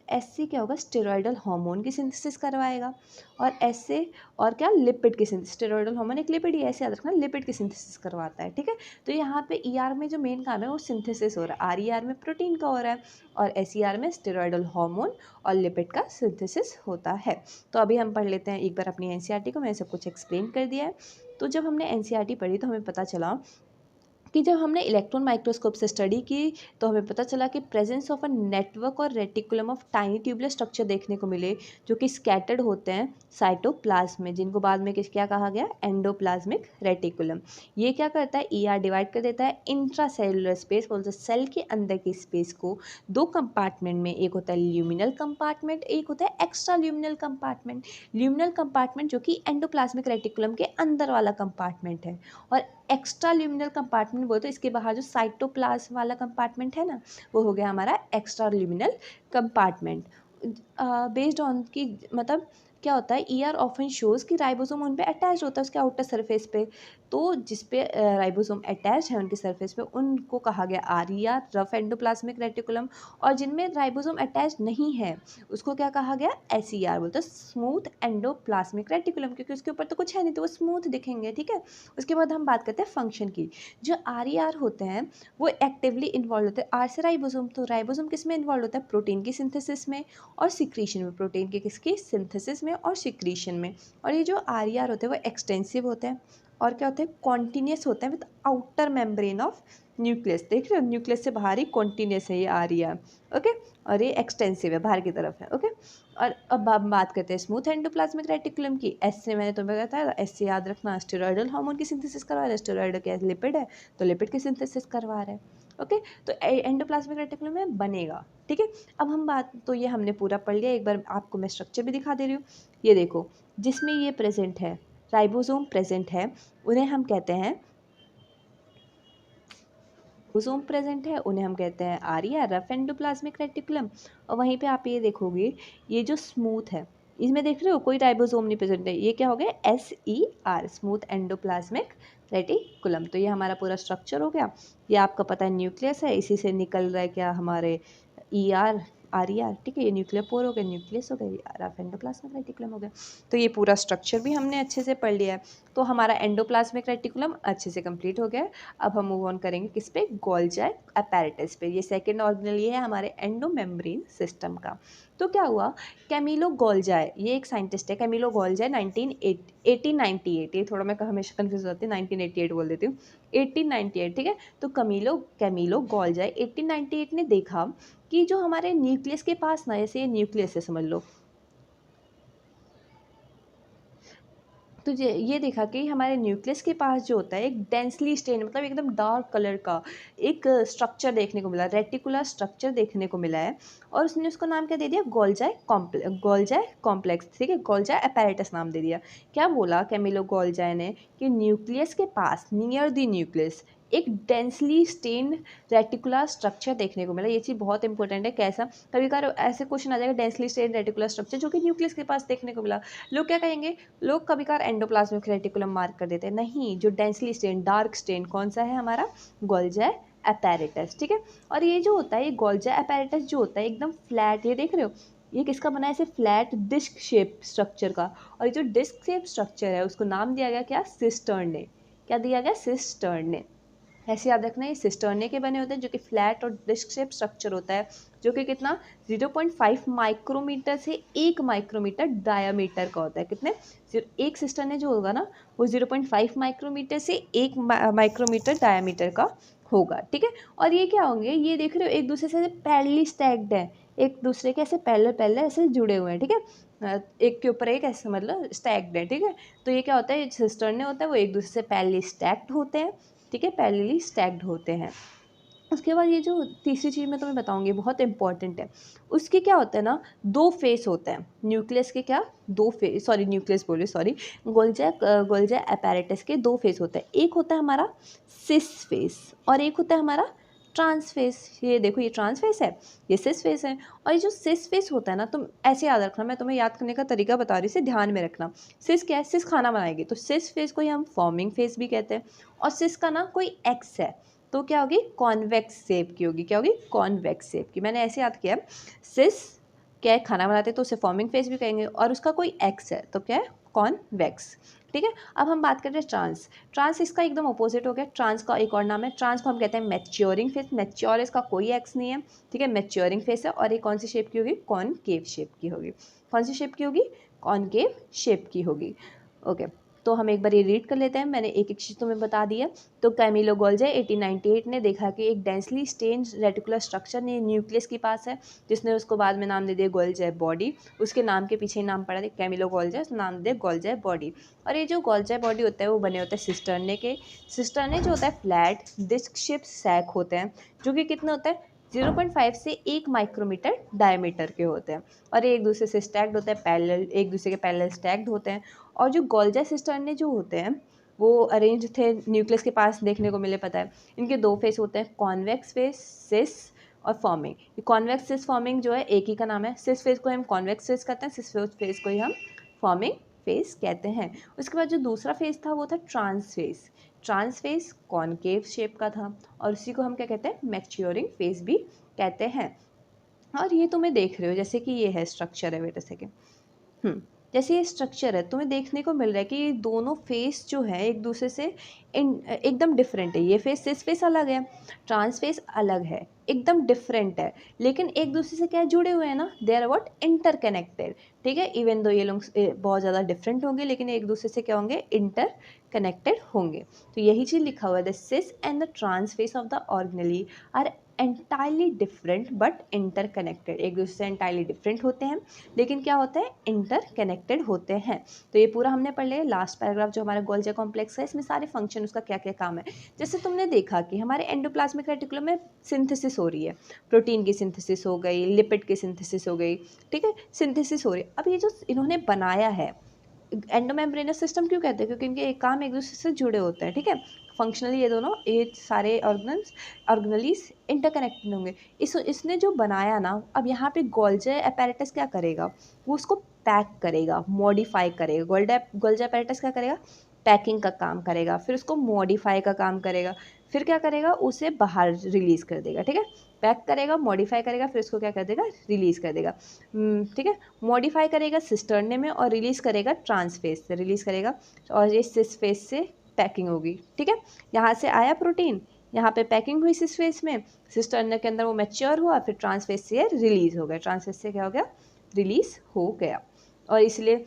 एस से क्या होगा, स्टेरॉयडल हार्मोन की सिंथेसिस करवाएगा, और एस से और क्या, लिपिड की सिंथेसिस, स्टेरॉयडल हार्मोन एक लिपिड ही, ऐसे याद रखना, लिपिड की सिंथेसिस करवाता है, ठीक है। तो यहाँ पे ER में जो मेन काम है वो सिंथेसिस हो रहा है, RER में प्रोटीन का हो रहा है, और SER में स्टेरॉयडल हार्मोन और लिपिड का सिंथेसिस होता है। तो अभी हम पढ़ लेते हैं एक बार अपनी NCERT को, मैंने सब कुछ एक्सप्लेन कर दिया है। तो जब हमने NCERT पढ़ी तो हमें पता चला कि जब हमने इलेक्ट्रॉन माइक्रोस्कोप से स्टडी की तो हमें पता चला कि प्रेजेंस ऑफ अ नेटवर्क और reticulum of tiny tubular structure देखने को मिले, जो कि स्कैटर्ड होते हैं साइटोप्लाज्म में, जिनको बाद में क्या कहा गया, एंडोप्लाज्मिक रेटिकुलम। ये क्या करता है, ईआर डिवाइड कर देता है इंट्रासेलुलर स्पेस, बोलते सेल के अंदर की स्पेस को दो कंपार्टमेंट में, एक होता है ल्यूमिनल कंपार्टमेंट, एक होता है extra luminal compartment. Luminal compartment जो कि एंडोप्लाज्मिक रेटिकुलम के अंदर वाला कंपार्टमेंट है, और एक्स्ट्रा ल्यूमिनल कंपार्टमेंट बोलते हैं इसके बाहर जो साइटोप्लाज्म वाला कंपार्टमेंट है ना, वो हो गया हमारा extra luminal compartment. Based on की मतलब क्या होता है, ईआर ऑफन शोज कि राइबोसोम उन पे अटैच होता है उसके आउटर सरफेस पे, तो जिस पे राइबोसोम अटैच है उनके सरफेस पे उनको कहा गया आरईआर, रफ एंडोप्लाज्मिक रेटिकुलम। और जिनमें राइबोसोम अटैच नहीं है उसको क्या कहा गया, एसईआर, बोलते हैं स्मूथ एंडोप्लाज्मिक रेटिकुलम, क्योंकि उसके ऊपर तो कुछ है नहीं तो वो स्मूथ दिखेंगे, ठीक है। उसके बाद हम बात करते हैं फंक्शन की। जो आरईआर होते हैं वो एक्टिवली इन्वॉल्व होते हैं, आर से राइबोसोम, तो राइबोसोम किस में इन्वॉल्व होता है, प्रोटीन की सिंथेसिस में और सिक्रीशन में, प्रोटीन के किसकी सिंथेसिस में और सिक्रीशन में। और ये जो आरईआर होते हैं वो एक्सटेंसिव होते हैं और क्या होते हैं, कॉन्टिन्यूस होते हैं with outer membrane of nucleus. देख रहे हो, न्यूक्लियस से बाहर ही कॉन्टिन्यूस है ये आरईआर, ओके। और ये एक्सटेंसिव है, बाहर की तरफ है, ओके। और अब हम बात करते हैं स्मूथ एंडोप्लाज्मिक रेटिकुलम की। एस से मैंने तुम्हें बताया, एस से याद रखना, स्टेरॉयडल हार्मोन की सिंथेसिस करवा रहा है, स्टेरॉयड क्या लिपिड है तो लिपिड की सिंथेसिस करवा रहा है, ओके। तो एंडोप्लाज्मिक रेटिकुलम में बनेगा, ठीक है। अब हम बात, तो ये हमने पूरा पढ़ लिया, एक बार आपको मैं स्ट्रक्चर भी दिखा दे रही हूँ। ये देखो, जिसमें ये प्रेजेंट है, राइबोसोम प्रेजेंट है, उन्हें हम कहते हैं राइबोसोम प्रेजेंट है, उन्हें हम कहते हैं आरईआर, रफ एंडोप्लाज्मिक रेटिकुलम। और वहीं पे आप ये देखोगे, ये जो स्मूथ है इसमें देख रहे हो कोई राइबोसोम नहीं प्रेजेंट है, ये क्या हो गया, एसईआर, स्मूथ एंडोप्लाज्मिक रेटिकुलम। तो ये हमारा पूरा स्ट्रक्चर हो गया। ये आपका पता है न्यूक्लियस है, इसी से निकल रहा है क्या, हमारे ईआर आरईआर, ठीक है। ये न्यूक्लियर पोर हो गया, न्यूक्लियस हो गया, रफ एंडोप्लाज्मिक रेटिकुलम हो गया। तो ये पूरा स्ट्रक्चर भी हमने अच्छे से पढ़ लिया है। तो हमारा एंडोप्लाज्मिक रेटिकुलम अच्छे से कंप्लीट हो गया है। अब हम मूव ऑन करेंगे किस पे, गोल्गी अपैरेटस पे। ये सेकंड ऑर्गेनल ये है हमारे एंडोमेम्ब्रेन सिस्टम का। तो क्या हुआ, कैमिलो गोल्गी, ये एक साइंटिस्ट है, कैमिलो गोल्गी, 1898, ये थोड़ा मैं हमेशा कन्फ्यूज हो जाती हूँ, 1988 बोल देती हूँ, 1898, ठीक है। तो कैमिलो गोल्गी 1898 ने देखा कि जो हमारे न्यूक्लियस के पास ना, जैसे ये न्यूक्लियस है समझ लो, तो ये देखा कि हमारे न्यूक्लियस के पास जो होता है एक डेंसली स्टेन, मतलब एकदम डार्क कलर का एक स्ट्रक्चर देखने को मिला, रेटिकुलर स्ट्रक्चर देखने को मिला है। और उसने उसको नाम क्या दे दिया, गोल्गी कॉम्प्लेक्स, ठीक है, गोल्गी अपैरेटस नाम दे दिया। क्या बोला कैमिलो गोल्गी ने कि न्यूक्लियस के पास, नियर द न्यूक्लियस, एक डेंसली स्टेन रेटिकुलर स्ट्रक्चर देखने को मिला। ये चीज़ बहुत इंपॉर्टेंट है। कैसा, कभी कभार ऐसे क्वेश्चन आ जाएगा, डेंसली स्टेन रेटिकुलर स्ट्रक्चर जो कि न्यूक्लियस के पास देखने को मिला, लोग क्या कहेंगे, लोग कभी कभार एंडोप्लाज्मिक रेटिकुलम मार्क कर देते हैं, नहीं, जो डेंसली स्टेन डार्क स्टेन कौन सा है, हमारा गोल्गी अपैरेटस, ठीक है। और ये जो होता है, ये गोल्गी अपैरेटस जो होता है एकदम फ्लैट, ये देख रहे हो, ये किसका बना है, ऐसे फ्लैट डिस्क शेप स्ट्रक्चर का। और ये जो डिस्क शेप स्ट्रक्चर है उसको नाम दिया गया क्या, सिस्टर्न ने। क्या दिया गया, सिस्टर्न ने। ऐसे याद रखना, ये सिस्टर्ने के बने होते हैं जो कि फ्लैट और डिस्क शेप स्ट्रक्चर होता है, जो कि कितना 0.5 माइक्रोमीटर से 1 माइक्रोमीटर डायामीटर का होता है। कितने, एक सिस्टर्ने जो होगा ना वो 0.5 माइक्रोमीटर से 1 माइक्रोमीटर डायामीटर का होगा, ठीक है। और ये क्या होंगे, ये देख रहे हो एक दूसरे से पैरेलली स्टैक्ड है, एक दूसरे के ऐसे पैरेलल ऐसे जुड़े हुए हैं, ठीक है, एक के ऊपर एक ऐसे मतलब स्टैक्ड है, ठीक है। तो ये क्या होता है, सिस्टर्ने होता है वो एक दूसरे से पैरेलली स्टैक्ड होते हैं, ठीक है, पैरेलली स्टैक्ड होते हैं। उसके बाद ये जो तीसरी चीज़ मैं तुम्हें बताऊंगी बहुत इंपॉर्टेंट है, उसके क्या होता है ना, दो फेस होते हैं न्यूक्लियस के, क्या दो फेस, सॉरी न्यूक्लियस बोले, सॉरी, गोल्गी अपैरेटस के दो फेस होते हैं। एक होता है हमारा सिस फेस और एक होता है हमारा ट्रांस फेस। ये देखो, ये ट्रांस फेस है, ये सिस फेस है। और ये जो सिस फेस होता है ना, तुम ऐसे याद रखना, मैं तुम्हें याद करने का तरीका बता रही हूँ, इसे ध्यान में रखना। सिस क्या है, सिस खाना बनाएगी, तो सिस फेस को ही हम फॉर्मिंग फेस भी कहते हैं। और सिस का ना कोई एक्स है तो क्या होगी, कॉन्वेक्स शेप की होगी। क्या होगी, कॉन्वेक्स शेप की। मैंने ऐसे याद किया, सिस क्या है, खाना बनाते तो उसे फॉर्मिंग फेस भी कहेंगे, और उसका कोई एक्स है तो क्या है, कॉन्वेक्स, ठीक है। अब हम बात करते हैं ट्रांस। ट्रांस इसका एकदम अपोजिट हो गया। ट्रांस का एक और नाम है, ट्रांस को हम कहते हैं मैच्योरिंग फेस। मैच्योर इसका कोई एक्स नहीं है, ठीक है, मैच्योरिंग फेस है। और ये कौन सी शेप की होगी, कॉनकेव शेप की होगी। कौन सी शेप की होगी, कॉनकेव शेप की होगी, ओके। तो हम एक बार ये रीड कर लेते हैं, मैंने एक एक चीज़ तुम्हें बता दी है। तो कैमिलो गोल्जी 1898 ने देखा कि एक densely stained reticular structure nucleus के पास है, जिसने उसको बाद में नाम दे दिया गोल्जी बॉडी। उसके नाम के पीछे ही नाम पड़ा था कैमिलो गोल्जी, नाम दे गोल्जी बॉडी। और ये जो गोल्जी बॉडी होता है वो बने होते हैं सिस्टर्ने के। सिस्टर्ने जो होता है फ्लैट डिस्क शेप सैक होते हैं, जो कि कितने होते हैं 0.5 से 1 माइक्रोमीटर डायमीटर के होते हैं, और ये एक दूसरे से स्टैक्ड होते हैं, पैरेलल, एक दूसरे के पैरेलल स्टैक्ड होते हैं। और जो गोल्जी सिस्टर्ने जो होते हैं वो अरेंज थे न्यूक्लियस के पास, देखने को मिले, पता है। इनके 2 फेस होते हैं, कॉन्वेक्स फेस, सिस और फॉर्मिंग। कॉन्वेक्स सिस फॉर्मिंग जो है एक ही का नाम है। सिस फेस को हम कॉन्वेक्स फेस कहते हैं, सिस फेस को ही हम फॉर्मिंग फेस कहते हैं। उसके बाद जो दूसरा फेस था वो था trans face. Trans face concave shape का था, और उसी को हम क्या कहते हैं मैच्योरिंग फेस भी कहते हैं। और ये तुम्हें देख रहे हो जैसे कि ये है स्ट्रक्चर है, वेट अ सेकेंड। जैसे ये स्ट्रक्चर है तुम्हें देखने को मिल रहा है कि ये दोनों फेस जो है एक दूसरे से एकदम डिफरेंट है। ये फेस सिस फेस अलग है, ट्रांस फेस अलग है, एकदम डिफरेंट है, लेकिन एक दूसरे से क्या जुड़े हुए हैं ना, दे आर व्हाट इंटरकनेक्टेड। ठीक है, इवन दो ये लोग बहुत ज़्यादा डिफरेंट होंगे, लेकिन एक दूसरे से क्या होंगे, इंटरकनेक्टेड होंगे। तो यही चीज़ लिखा हुआ है, the cis and the trans face of the organelle are entirely different but interconnected. एक दूसरे से एंटायरली डिफरेंट होते हैं, लेकिन क्या होते हैं, इंटरकनेक्टेड होते हैं। तो ये पूरा हमने पढ़ लिया। लास्ट पैराग्राफ जो हमारा गोल्जी कॉम्प्लेक्स है, इसमें सारे फंक्शन, उसका क्या क्या काम है। जैसे तुमने देखा कि हमारे एंडोप्लाज्मिक रेटिकुलम में सिंथेसिस हो रही है, प्रोटीन की सिंथेसिस हो गई, लिपिड की सिंथेसिस हो गई, ठीक है, सिंथेसिस हो रही है। अब ये जो इन्होंने बनाया है, एंडोमेम्ब्रेनस सिस्टम क्यों कहते हैं, क्योंकि इनके एक काम एक दूसरे से जुड़े होते हैं। ठीक है, फंक्शनली ये दोनों, ये सारे ऑर्गेनलीज इंटरकनेक्टेड होंगे। इसने जो बनाया ना, अब यहाँ पे गोल्जी अपैरेटस क्या करेगा, वो उसको पैक करेगा, मॉडिफाई करेगा। गोल्जी अपैरेटस क्या करेगा, पैकिंग का काम करेगा, फिर उसको मॉडिफाई का काम करेगा, फिर क्या करेगा, उसे बाहर रिलीज़ कर देगा। ठीक है, पैक करेगा, मॉडिफाई करेगा, फिर उसको क्या कर देगा, रिलीज़ कर देगा। ठीक है, मॉडिफाई करेगा सिस्टर्ने में और रिलीज़ करेगा ट्रांस फेस से, रिलीज़ करेगा, और ये सिस फेस से पैकिंग होगी। ठीक है, यहाँ से आया प्रोटीन, यहाँ पे पैकिंग हुई सिस फेस में, सिस्टर्ने के अंदर वो मैच्योर हुआ, फिर ट्रांस फेस से रिलीज़ हो गया, ट्रांस फेस से क्या हो गया, रिलीज़ हो गया। और इसलिए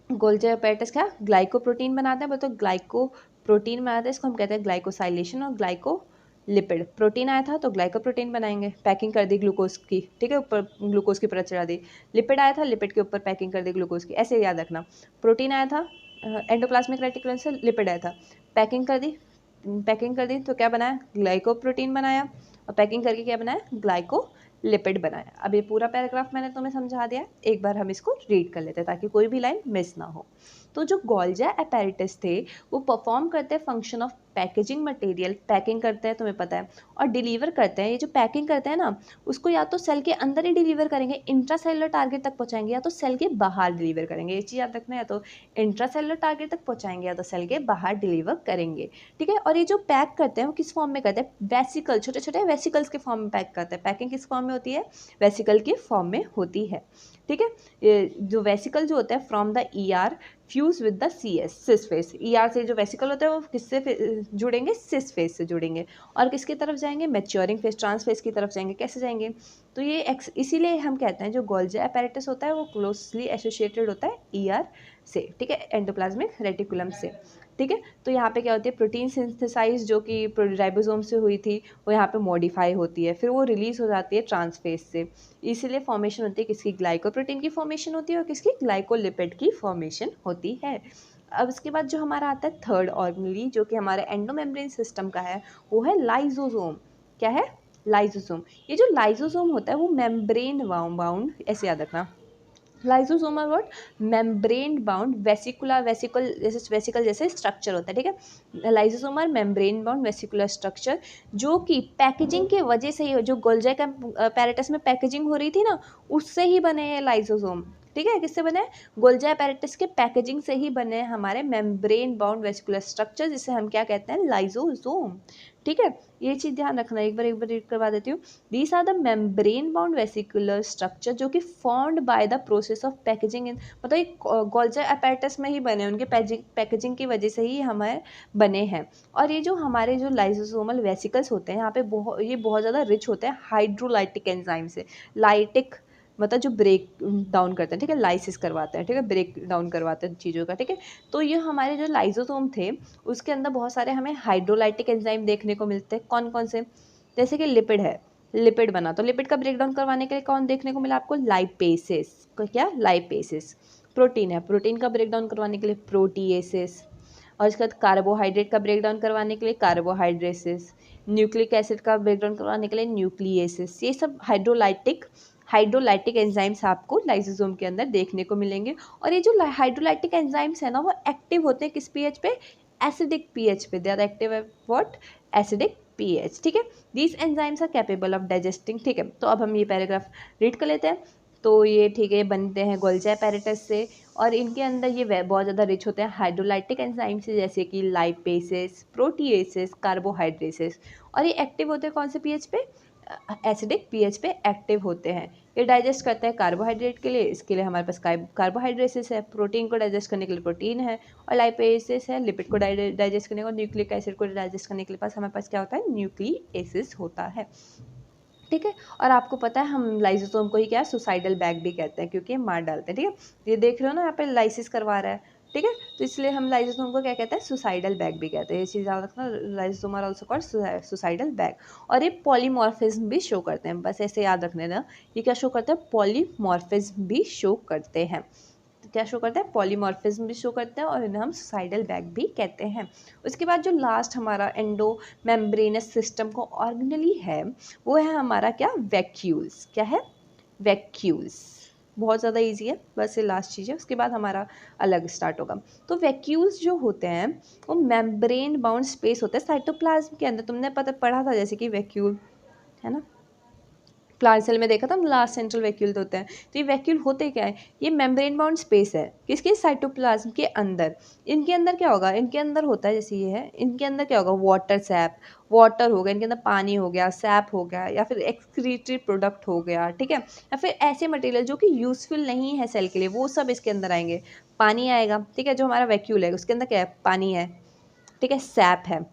गोल्जी अपैरेटस क्या ग्लाइकोप्रोटीन बनाते हैं, बोलते ग्लाइको प्रोटीन बनाते हैं, इसको हम कहते हैं ग्लाइकोसाइलेशन और ग्लाइको लिपिड। प्रोटीन आया था तो ग्लाइकोप्रोटीन बनाएंगे, पैकिंग कर दी ग्लूकोज की, ठीक है, ऊपर ग्लूकोज की परत चढ़ा दी। लिपिड आया था, लिपिड के ऊपर पैकिंग कर दी ग्लूकोज की, ऐसे याद रखना। प्रोटीन आया था एंडोप्लाज्मिक रेटिकुलम से, लिपिड आया था, पैकिंग कर दी तो क्या बनाया, ग्लाइकोप्रोटीन बनाया, और पैकिंग करके क्या बनाया, ग्लाइको लिपिड बनाया। अब ये पूरा पैराग्राफ मैंने तुम्हें समझा दिया, एक बार हम इसको रीड कर लेते हैं ताकि कोई भी लाइन मिस ना हो। तो जो गोल्जी अपैरेटस थे वो परफॉर्म करते हैं function of packaging material, packing करते हैं तुम्हें पता है, और डिलीवर करते हैं। ये जो पैकिंग करते हैं ना, उसको या तो सेल के अंदर ही डिलीवर करेंगे, इंट्रासेलुलर टारगेट तक पहुंचाएंगे, या तो सेल के बाहर डिलीवर करेंगे। ये चीज़ याद रखना, या तो इंट्रासेलुलर टारगेट तक पहुंचाएंगे या तो सेल के बाहर डिलीवर करेंगे। ठीक है, और ये जो पैक करते हैं वो किस फॉर्म में करते हैं, वेसिकल, छोटे छोटे वेसिकल्स के फॉर्म में पैक करते हैं। पैकिंग किस फॉर्म में होती है, वेसिकल के फॉर्म में होती है। ठीक है, ये जो वेसिकल जो होता है from the ER fuse with the CS, cis face. ER से जो वेसिकल होता है वो किससे जुड़ेंगे, सिस फेस से जुड़ेंगे, और किसकी तरफ जाएंगे, मैच्योरिंग फेस, ट्रांस फेस की तरफ जाएंगे। कैसे जाएंगे, तो ये इसीलिए हम कहते हैं जो गोल्जी अपैरेटस होता है वो क्लोजली एसोसिएटेड होता है ER से, ठीक है, एंडोप्लाज्मिक रेटिकुलम से। ठीक है, तो यहाँ पे क्या होती है, प्रोटीन सिंथेसाइज जो कि राइबोसोम से हुई थी वो यहाँ पे मॉडिफाई होती है, फिर वो रिलीज हो जाती है ट्रांसफेज से। इसलिए फॉर्मेशन होती है किसकी, ग्लाइकोप्रोटीन की फॉर्मेशन होती है, और किसकी, ग्लाइकोलिपिड की फॉर्मेशन होती है। अब इसके बाद जो हमारा आता है थर्ड ऑर्गेनेली, जो कि हमारे एंडोमेम्ब्रेन सिस्टम का है, वो है लाइजोसोम। क्या है, लाइजोसोम। ये जो लाइजोसोम होता है वो मेम्ब्रेन बाउंड, ऐसे याद रखना, lysosome are what, membrane bound vesicle जैसे स्ट्रक्चर होता है। ठीक है, lysosome are membrane bound vesicular structure, जो कि पैकेजिंग के वजह से ही, जो गोल्जी अपैरेटस में पैकेजिंग हो रही थी ना, उससे ही बने हैं लाइजोसोम। ठीक है, किससे बने, गोल्जी अपैरेटस के पैकेजिंग से ही बने हैं हमारे मेम्ब्रेन बाउंड वेसिकुलर स्ट्रक्चर, जिसे हम क्या कहते हैं, लाइजोसोम। ठीक है, ये चीज़ ध्यान रखना, एक बार रीड करवा देती हूँ। These are the membrane bound vesicular structure जो कि formed by the process of packaging in, मतलब ये गोल्जी अपैरेटस में ही बने, उनके पैकेजिंग की वजह से ही हमारे बने हैं। और ये जो हमारे जो लाइसोसोमल वेसिकल्स होते हैं यहाँ पे ये बहुत ज़्यादा रिच होते हैं हाइड्रोलाइटिक एंजाइम से। लाइटिक मतलब जो ब्रेक डाउन करते हैं, ठीक है, लाइसिस करवाते हैं, ठीक है, ब्रेक डाउन करवाते हैं चीज़ों का, ठीक है। तो ये हमारे जो लाइसोसोम थे उसके अंदर बहुत सारे हमें हाइड्रोलाइटिक एंजाइम देखने को मिलते हैं। कौन कौन से? जैसे कि लिपिड है, लिपिड बना, तो लिपिड का ब्रेक डाउन करवाने के लिए कौन देखने को मिला आपको? लाइपेसेस। क्या? लाइपेसेस। प्रोटीन है, प्रोटीन का ब्रेक डाउन करवाने के लिए प्रोटीएसेस। और इसके बाद कार्बोहाइड्रेट का ब्रेक डाउन करवाने के लिए कार्बोहाइड्रेसेस। न्यूक्लिक एसिड का ब्रेक डाउन करवाने के लिए न्यूक्लियेसेस। ये सब हाइड्रोलाइटिक एंजाइम्स आपको लाइसोसोम के अंदर देखने को मिलेंगे। और ये जो हाइड्रोलाइटिक एंजाइम्स है ना, वो एक्टिव होते हैं किस पीएच पे? एसिडिक पीएच पे। They are active at what? Acidic pH, ठीक है। These enzymes are capable of digesting, ठीक है। तो अब हम ये पैराग्राफ रीड कर लेते हैं। तो ये ठीक है, बनते हैं गोल्जी एपेरेटस से, और इनके अंदर ये बहुत ज़्यादा रिच होते हैं हाइड्रोलाइटिक एंजाइम से, जैसे कि लाइपेसेस, प्रोटीएसेस, कार्बोहाइड्रेसेस। और ये एक्टिव होते हैं कौन से पीएच पे? एसिडिक पीएच पे एक्टिव होते हैं। ये डाइजेस्ट करते हैं कार्बोहाइड्रेट के लिए, इसके लिए हमारे पास कार्बोहाइड्रेसेस है। प्रोटीन को डाइजेस्ट करने के लिए प्रोटीन है, और लाइपेसेस है लिपिड को डाइजेस्ट करने को, न्यूक्लिक एसिड को डाइजेस्ट करने के लिए पास हमारे पास क्या होता है? न्यूक्लियेसिस होता है, ठीक है। और आपको पता है हम लाइसोसोम को ही क्या है? सुसाइडल बैग भी कहते हैं, क्योंकि ये मार डालते हैं, ठीक है। ये देख रहे हो ना, यहाँ पे लाइसिस करवा रहा है, ठीक है। तो इसलिए हम लाइसोसोम को क्या कहते हैं? सुसाइडल बैग भी कहते हैं। ये चीज़ याद रखना, lysosome are also called suicidal bag. और ये पॉलीमॉर्फिज्म भी शो करते हैं, बस ऐसे याद रखने ना। ये क्या शो करते हैं? पॉलीमॉर्फिज्म भी शो करते हैं। क्या शो करता है? पॉलीमॉर्फिज्म भी शो करते हैं, और इन्हें हम सुसाइडल बैग भी कहते हैं। उसके बाद जो लास्ट हमारा एंडो मेम्ब्रेनस सिस्टम को ऑर्गेनली है, वो है हमारा क्या? वैक्यूल्स। क्या है? वैक्यूल्स। बहुत ज़्यादा इजी है, बस ये लास्ट चीज़ है, उसके बाद हमारा अलग स्टार्ट होगा। तो वैक्यूल्स जो होते हैं वो मेम्ब्रेन बाउंड स्पेस होता है साइटोप्लाज्म के अंदर। तुमने पढ़ा था जैसे कि वैक्यूल, है ना, प्लांट सेल में देखा था, लास्ट सेंट्रल वैक्यूल होते हैं। तो ये वैक्यूल होते क्या है? ये मेम्ब्रेन बाउंड स्पेस है, किसके? साइटोप्लाज्म के अंदर। इनके अंदर क्या होगा? इनके अंदर होता है, जैसे ये है, इनके अंदर क्या होगा? वाटर सैप, वाटर होगा इनके अंदर, पानी हो गया, सैप हो गया, या फिर एक्सक्रीटरी प्रोडक्ट हो गया, ठीक है। या फिर ऐसे मटेरियल जो कि यूजफुल नहीं है सेल के लिए, वो सब इसके अंदर आएंगे। पानी आएगा, ठीक है, जो हमारा वैक्यूल है उसके अंदर क्या है? पानी है, ठीक है, सैप है,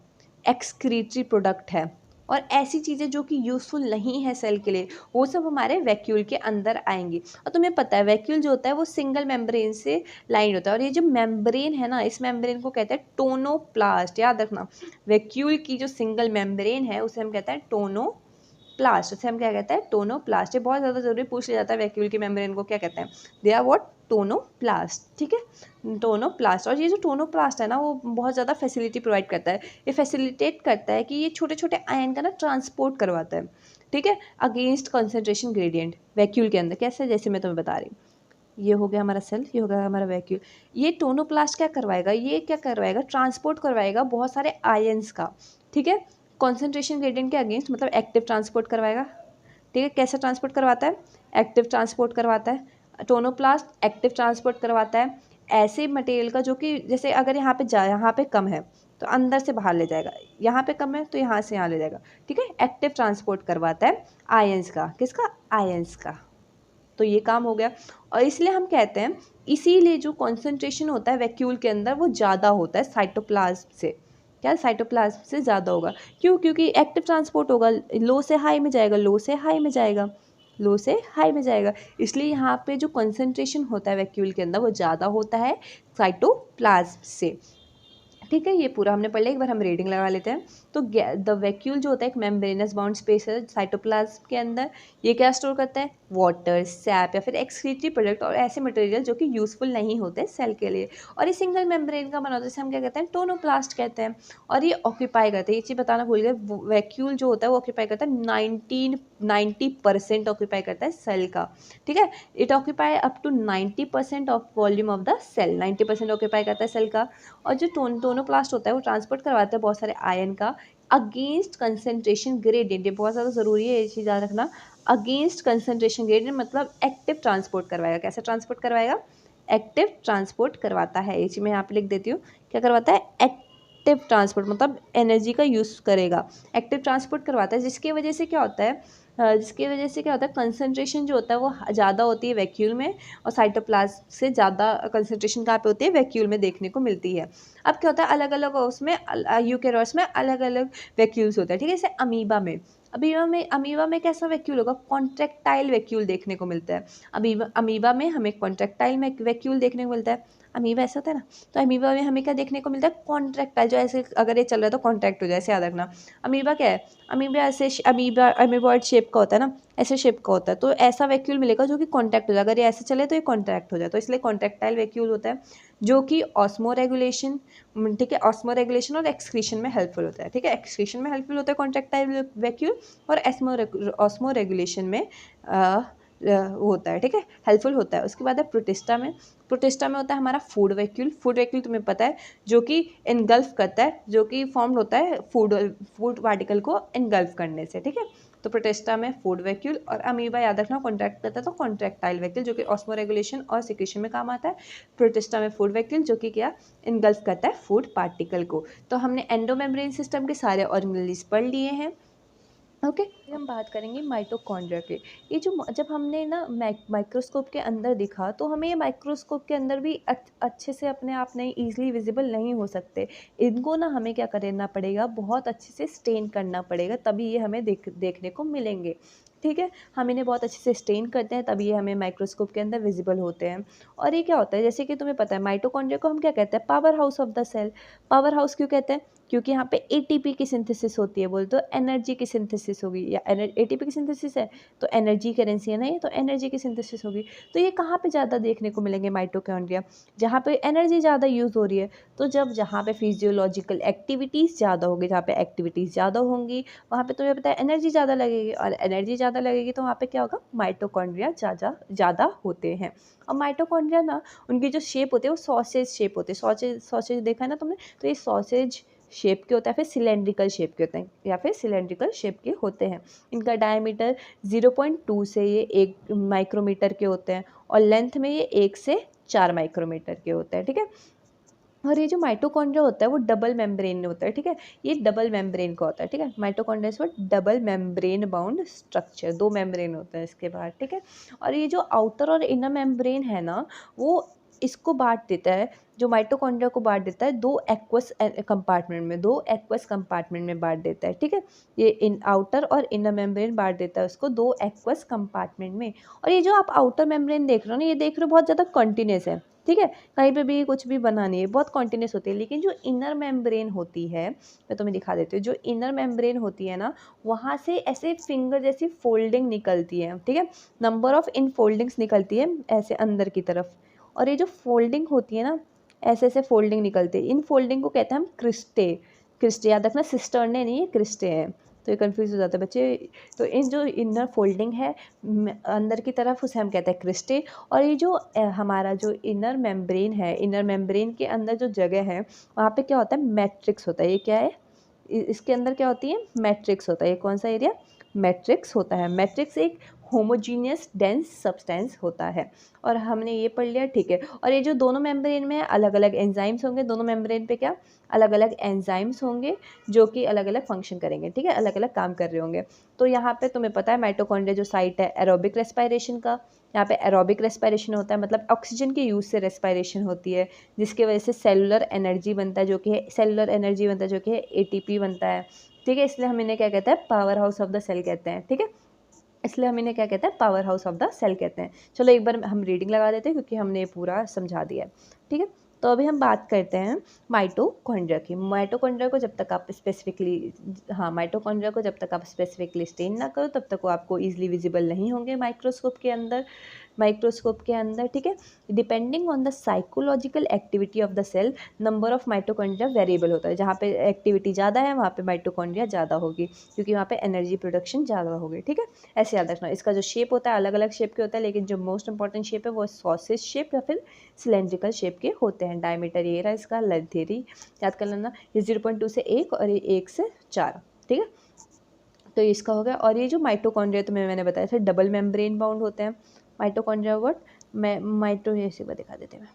एक्सक्रीटरी प्रोडक्ट है, और ऐसी चीज़ें जो कि यूज़फुल नहीं है सेल के लिए, वो सब हमारे वैक्यूल के अंदर आएंगी। और तुम्हें पता है वैक्यूल जो होता है वो सिंगल मेम्ब्रेन से लाइन होता है, और ये जो मेम्ब्रेन है ना, इस मेम्ब्रेन को कहते हैं टोनोप्लास्ट। याद रखना, वैक्यूल की जो सिंगल मेम्ब्रेन है उसे हम कहते हैं टोनोप्लास्ट। उसे हम क्या कहते हैं? टोनोप्लास्ट। ये बहुत ज़्यादा जरूरी पूछ लिया जाता है, वैक्यूल की मेम्ब्रेन को क्या कहते हैं? दे आर व्हाट? टोनोप्लास्ट, ठीक है, टोनोप्लास्ट। और ये जो टोनोप्लास्ट है ना, वो बहुत ज़्यादा फैसिलिटी प्रोवाइड करता है। ये फैसिलिटेट करता है कि ये छोटे छोटे आयन का ना ट्रांसपोर्ट करवाता है, ठीक है, अगेंस्ट कंसंट्रेशन ग्रेडियंट वैक्यूल के अंदर। कैसे? जैसे मैं तुम्हें बता रही हूँ, ये हो गया हमारा सेल, ये हो गया हमारा वैक्यूल। ये टोनोप्लास्ट क्या करवाएगा? ये क्या करवाएगा? ट्रांसपोर्ट करवाएगा बहुत सारे आयंस का, ठीक है, कॉन्सेंट्रेशन ग्रेडियंट के अगेंस्ट, मतलब एक्टिव ट्रांसपोर्ट करवाएगा, ठीक है। कैसे ट्रांसपोर्ट करवाता है? एक्टिव ट्रांसपोर्ट करवाता है। टोनोप्लास्ट एक्टिव ट्रांसपोर्ट करवाता है ऐसे मटेरियल का जो कि, जैसे अगर यहाँ पे कम है तो अंदर से बाहर ले जाएगा, यहाँ पे कम है तो यहाँ से यहाँ ले जाएगा, ठीक है। एक्टिव ट्रांसपोर्ट करवाता है आयंस का, किसका? आयंस का। तो ये काम हो गया। और इसलिए हम कहते हैं, इसीलिए जो कॉन्सेंट्रेशन होता है वैक्यूल के अंदर वो ज़्यादा होता है साइटोप्लाज्म से। क्या? साइटोप्लाज्म से ज़्यादा होगा। क्यों? क्योंकि एक्टिव ट्रांसपोर्ट होगा, लो से हाई में जाएगा, लो से हाई में जाएगा, लो से हाई में जाएगा। इसलिए यहाँ पे जो कंसंट्रेशन होता है वैक्यूल के अंदर वो ज़्यादा होता है साइटोप्लाज्म से, ठीक है। ये पूरा हमने पढ़ लिया, एक बार हम रीडिंग लगा लेते हैं। तो द वैक्यूल जो होता है एक मेम्ब्रेनस बाउंड स्पेस है साइटोप्लाज्म के अंदर। ये क्या स्टोर करता है? वाटर, सैप, या फिर एक्सक्रीटरी प्रोडक्ट, और ऐसे मटेरियल जो कि यूजफुल नहीं होते सेल के लिए। और ये सिंगल मेम्ब्रेन का बना होता है, जिसे हम क्या कहते हैं? टोनोप्लास्ट कहते हैं। और ये ऑक्यूपाई करते हैं, ये चीज़ बताना भूल गए, वैक्यूल जो होता है वो ऑक्यूपाई करता है 90% ऑक्यूपाई करता है सेल का, ठीक है। It occupy up to 90% of volume of the cell, 90% occupy करता है सेल का। और जो टोनोप्लास्ट होता है वो ट्रांसपोर्ट करवाता है बहुत सारे आयन का अगेंस्ट कंसंट्रेशन ग्रेडियंट। ये बहुत ज़्यादा ज़रूरी है, ये चीज़ याद रखना। अगेंस्ट कंसंट्रेशन ग्रेडियंट मतलब एक्टिव ट्रांसपोर्ट करवाएगा। कैसे ट्रांसपोर्ट करवाएगा? एक्टिव ट्रांसपोर्ट करवाता है। ये चीज़ मैं यहाँ पे लिख देती हूँ, क्या करवाता है? एक्टिव ट्रांसपोर्ट, मतलब एनर्जी का यूज़ करेगा, एक्टिव ट्रांसपोर्ट करवाता है। जिसकी वजह से क्या होता है? जिसकी वजह से क्या होता है? कंसंट्रेशन जो होता है वो ज़्यादा होती है वैक्यूल में, और साइटोप्लाज्म से ज़्यादा कंसंट्रेशन कहाँ पे होती है? वैक्यूल में देखने को मिलती है। अब क्या होता है? अलग अलग उसमें यूकेरियोट्स में अलग अलग वैक्यूल्स होते हैं, ठीक है। जैसे अमीबा में, अमीबा में कैसा वैक्यूल होगा, कॉन्ट्रैक्टाइल वैक्यूल देखने को मिलता है। अमीबा में हमें कॉन्ट्रैक्टाइल में वैक्यूल देखने को मिलता है। अमीबा ऐसा होता है ना, तो अमीबा में हमें क्या देखने को मिलता है, कॉन्ट्रैक्टाइल, जो ऐसे अगर ये चल रहा है तो कॉन्ट्रैक्ट हो जाए, ऐसे याद रखना। अमीबा क्या है, अमीबा ऐसे अमीबॉइड शेप का होता है ना, ऐसे शेप का होता है, तो ऐसा वैक्यूल मिलेगा जो कि कॉन्ट्रैक्ट हो जाए, अगर ये ऐसे चले तो ये कॉन्ट्रैक्ट हो जाए, तो इसलिए कॉन्ट्रैक्टाइल वैक्यूल होता है, जो कि ऑस्मो रेगुलेशन, ठीक है, ऑस्मो रेगुलेशन और एक्सक्रीशन में हेल्पफुल होता है। ठीक है, एक्सक्रीशन में हेल्पफुल होता है कॉन्ट्रैक्टाइल वैक्यूल, और ऑस्मो रेगुलेशन में होता है। ठीक है, हेल्पफुल होता है। उसके बाद है प्रोटिस्टा में। प्रोटिस्टा में होता है हमारा फूड वैक्यूल। फूड वैक्यूल तुम्हें पता है, जो कि इनगल्फ करता है, जो कि फॉर्म होता है फूड पार्टिकल को इनगल्फ करने से। ठीक है, तो प्रोटिस्टा में फूड वैक्यूल, और अमीबा याद रखना कॉन्ट्रैक्ट करता है, तो कॉन्ट्रैक्टाइल वैक्यूल जो कि ऑस्मो रेगुलेशन और सिक्रेशन में काम आता है। प्रोटिस्टा में फूड वैक्यूल जो कि क्या इनगल्फ करता है फूड पार्टिकल को। तो हमने एंडोमेम्ब्रेन सिस्टम के सारे ऑर्गेनेल्स पढ़ लिए हैं। ओके, हम बात करेंगे माइटोकॉन्ड्रिया के। ये जो जब हमने ना माइक्रोस्कोप के अंदर दिखा, तो हमें ये माइक्रोस्कोप के अंदर भी अच्छे से अपने आप नहीं ईजिली विजिबल नहीं हो सकते। इनको ना हमें क्या करना पड़ेगा, बहुत अच्छे से स्टेन करना पड़ेगा, तभी ये हमें देखने को मिलेंगे। ठीक है, हम इन्हें बहुत अच्छे से स्टेन करते हैं, तभी ये हमें माइक्रोस्कोप के अंदर विजिबल होते हैं। और ये क्या होता है, जैसे कि तुम्हें पता है माइटोकॉन्ड्रिया को हम क्या कहते हैं, power house of the cell. Power house क्यों कहते हैं, क्योंकि यहाँ पे एटीपी की सिंथेसिस होती है, बोल तो एनर्जी की सिंथेसिस होगी, या एटीपी की सिंथेसिस है तो एनर्जी करेंसी है ना, ये तो एनर्जी की सिंथेसिस होगी। तो ये कहाँ पे ज़्यादा देखने को मिलेंगे माइटोकॉन्ड्रिया, जहाँ पे एनर्जी ज़्यादा यूज़ हो रही है। तो जहाँ पे फिजियोलॉजिकल एक्टिविटीज़ ज़्यादा होगी, जहाँ पे एक्टिविटीज़ ज़्यादा होंगी, वहाँ पे तुम्हें पता है एनर्जी ज़्यादा लगेगी, और एनर्जी ज़्यादा लगेगी तो वहाँ पे क्या होगा, माइटोकॉन्ड्रिया ज़्यादा होते हैं। और माइटोकॉन्ड्रिया ना, उनकी जो शेप होती है वो सॉसेज शेप होते हैं। सॉसेज देखा है ना तुमने, तो ये सॉसेज शेप के होता है, फिर सिलेंड्रिकल शेप के होते हैं, या फिर सिलेंड्रिकल शेप के होते हैं। इनका डायमीटर 0.2 से ये 1 माइक्रोमीटर के होते हैं, और लेंथ में ये 1 से 4 माइक्रोमीटर के होते हैं। ठीक है, और ये जो माइटोकॉन्ड्रिया होता है वो डबल मेम्ब्रेन होता है। ठीक है, ये डबल मेम्ब्रेन का होता है। ठीक है, mitochondria is double membrane bound structure, 2 membrane होता है इसके बाद। ठीक है, और ये जो आउटर और इनर मेम्ब्रेन है ना, वो इसको बांट देता है, जो माइटोकॉन्ड्रिया को बांट देता है 2 एक्वस कंपार्टमेंट में, 2 एक्वस कंपार्टमेंट में बांट देता है। ठीक है, ये इन आउटर और इनर मेम्ब्रेन बांट देता है उसको 2 एक्वस कंपार्टमेंट में। और ये जो आप आउटर मेम्ब्रेन देख रहे हो ना, ये देख रहे हो बहुत ज़्यादा कंटिन्यूस है। ठीक है, कहीं पे भी कुछ भी बना नहीं है, बहुत कॉन्टिन्यूस होती है। लेकिन जो इनर मेम्ब्रेन होती है, मैं तुम्हें दिखा देती हूँ, जो इनर मेम्ब्रेन होती है ना, वहाँ से ऐसे फिंगर जैसी फोल्डिंग निकलती है। ठीक है, नंबर ऑफ इन फोल्डिंग्स निकलती है ऐसे अंदर की तरफ, और ये जो फोल्डिंग होती है ना, ऐसे ऐसे फोल्डिंग निकलती है, इन फोल्डिंग को कहते हैं हम क्रिस्टे। क्रिस्टे याद रखना, सिस्टर्ने नहीं है, क्रिस्टे हैं, तो ये कन्फ्यूज हो जाता है बच्चे। तो इन जो इनर फोल्डिंग है अंदर की तरफ, उसे हम कहते हैं क्रिस्टे। और ये जो हमारा जो इनर मेम्ब्रेन है, इनर मेम्ब्रेन के अंदर जो जगह है, वहाँ पे क्या होता है, मैट्रिक्स होता है। ये क्या है, इसके अंदर क्या होती है, मैट्रिक्स होता है। ये कौन सा एरिया, मैट्रिक्स होता है। मैट्रिक्स एक होमोजीनियस डेंस सब्सटेंस होता है, और हमने ये पढ़ लिया। ठीक है, और ये जो दोनों मेम्ब्रेन में अलग अलग एंजाइम्स होंगे, दोनों मेम्ब्रेन पे क्या अलग अलग एंजाइम्स होंगे, जो कि अलग अलग फंक्शन करेंगे। ठीक है, अलग अलग काम कर रहे होंगे। तो यहाँ पे तुम्हें पता है माइटोकॉन्ड्रिया जो साइट है एरोबिक रेस्पिरेशन का, यहाँ पे एरोबिक रेस्पिरेशन होता है, मतलब ऑक्सीजन के यूज़ से रेस्पिरेशन होती है, जिसकी वजह से सेलुलर एनर्जी बनता है, जो कि है एटीपी बनता है। ठीक है, इसलिए हम इन्हें क्या कहते हैं, power house of the cell कहते हैं। ठीक है, इसलिए हम इन्हें क्या कहते हैं, power house of the cell कहते हैं। चलो एक बार हम रीडिंग लगा देते हैं, क्योंकि हमने पूरा समझा दिया है। ठीक है, तो अभी हम बात करते हैं माइटोकॉन्ड्रिया की। माइटोकॉन्ड्रिया को जब तक आप स्पेसिफिकली माइटोकॉन्ड्रिया को जब तक आप स्पेसिफिकली स्टेन ना करो, तब तक वो आपको ईजिली विजिबल नहीं होंगे माइक्रोस्कोप के अंदर। ठीक है, depending on the psychological activity of the cell, number of mitochondria variable होता है। जहाँ पे एक्टिविटी ज़्यादा है, वहाँ पे माइटोकॉन्ड्रिया ज़्यादा होगी, क्योंकि वहाँ पे एनर्जी प्रोडक्शन ज़्यादा होगी। ठीक है, ऐसे याद रखना। इसका जो शेप होता है अलग अलग शेप के होता है, लेकिन जो मोस्ट इंपॉर्टेंट शेप है वो सॉसेज शेप या फिर सिलेंड्रिकल शेप के होते हैं। डायमीटर ये रहा इसका, लेंथ याद कर लेना, ये 0.2 से 1 और ये 1 से 4। ठीक है, तो इसका हो गया। और ये जो माइटोकॉन्ड्रिया तुम्हें मैंने बताया था डबल मेम्ब्रेन बाउंड होते हैं माइटोकॉन्ड्रिया। वर्ड मैं माइटो ऐसे बता देते हैं।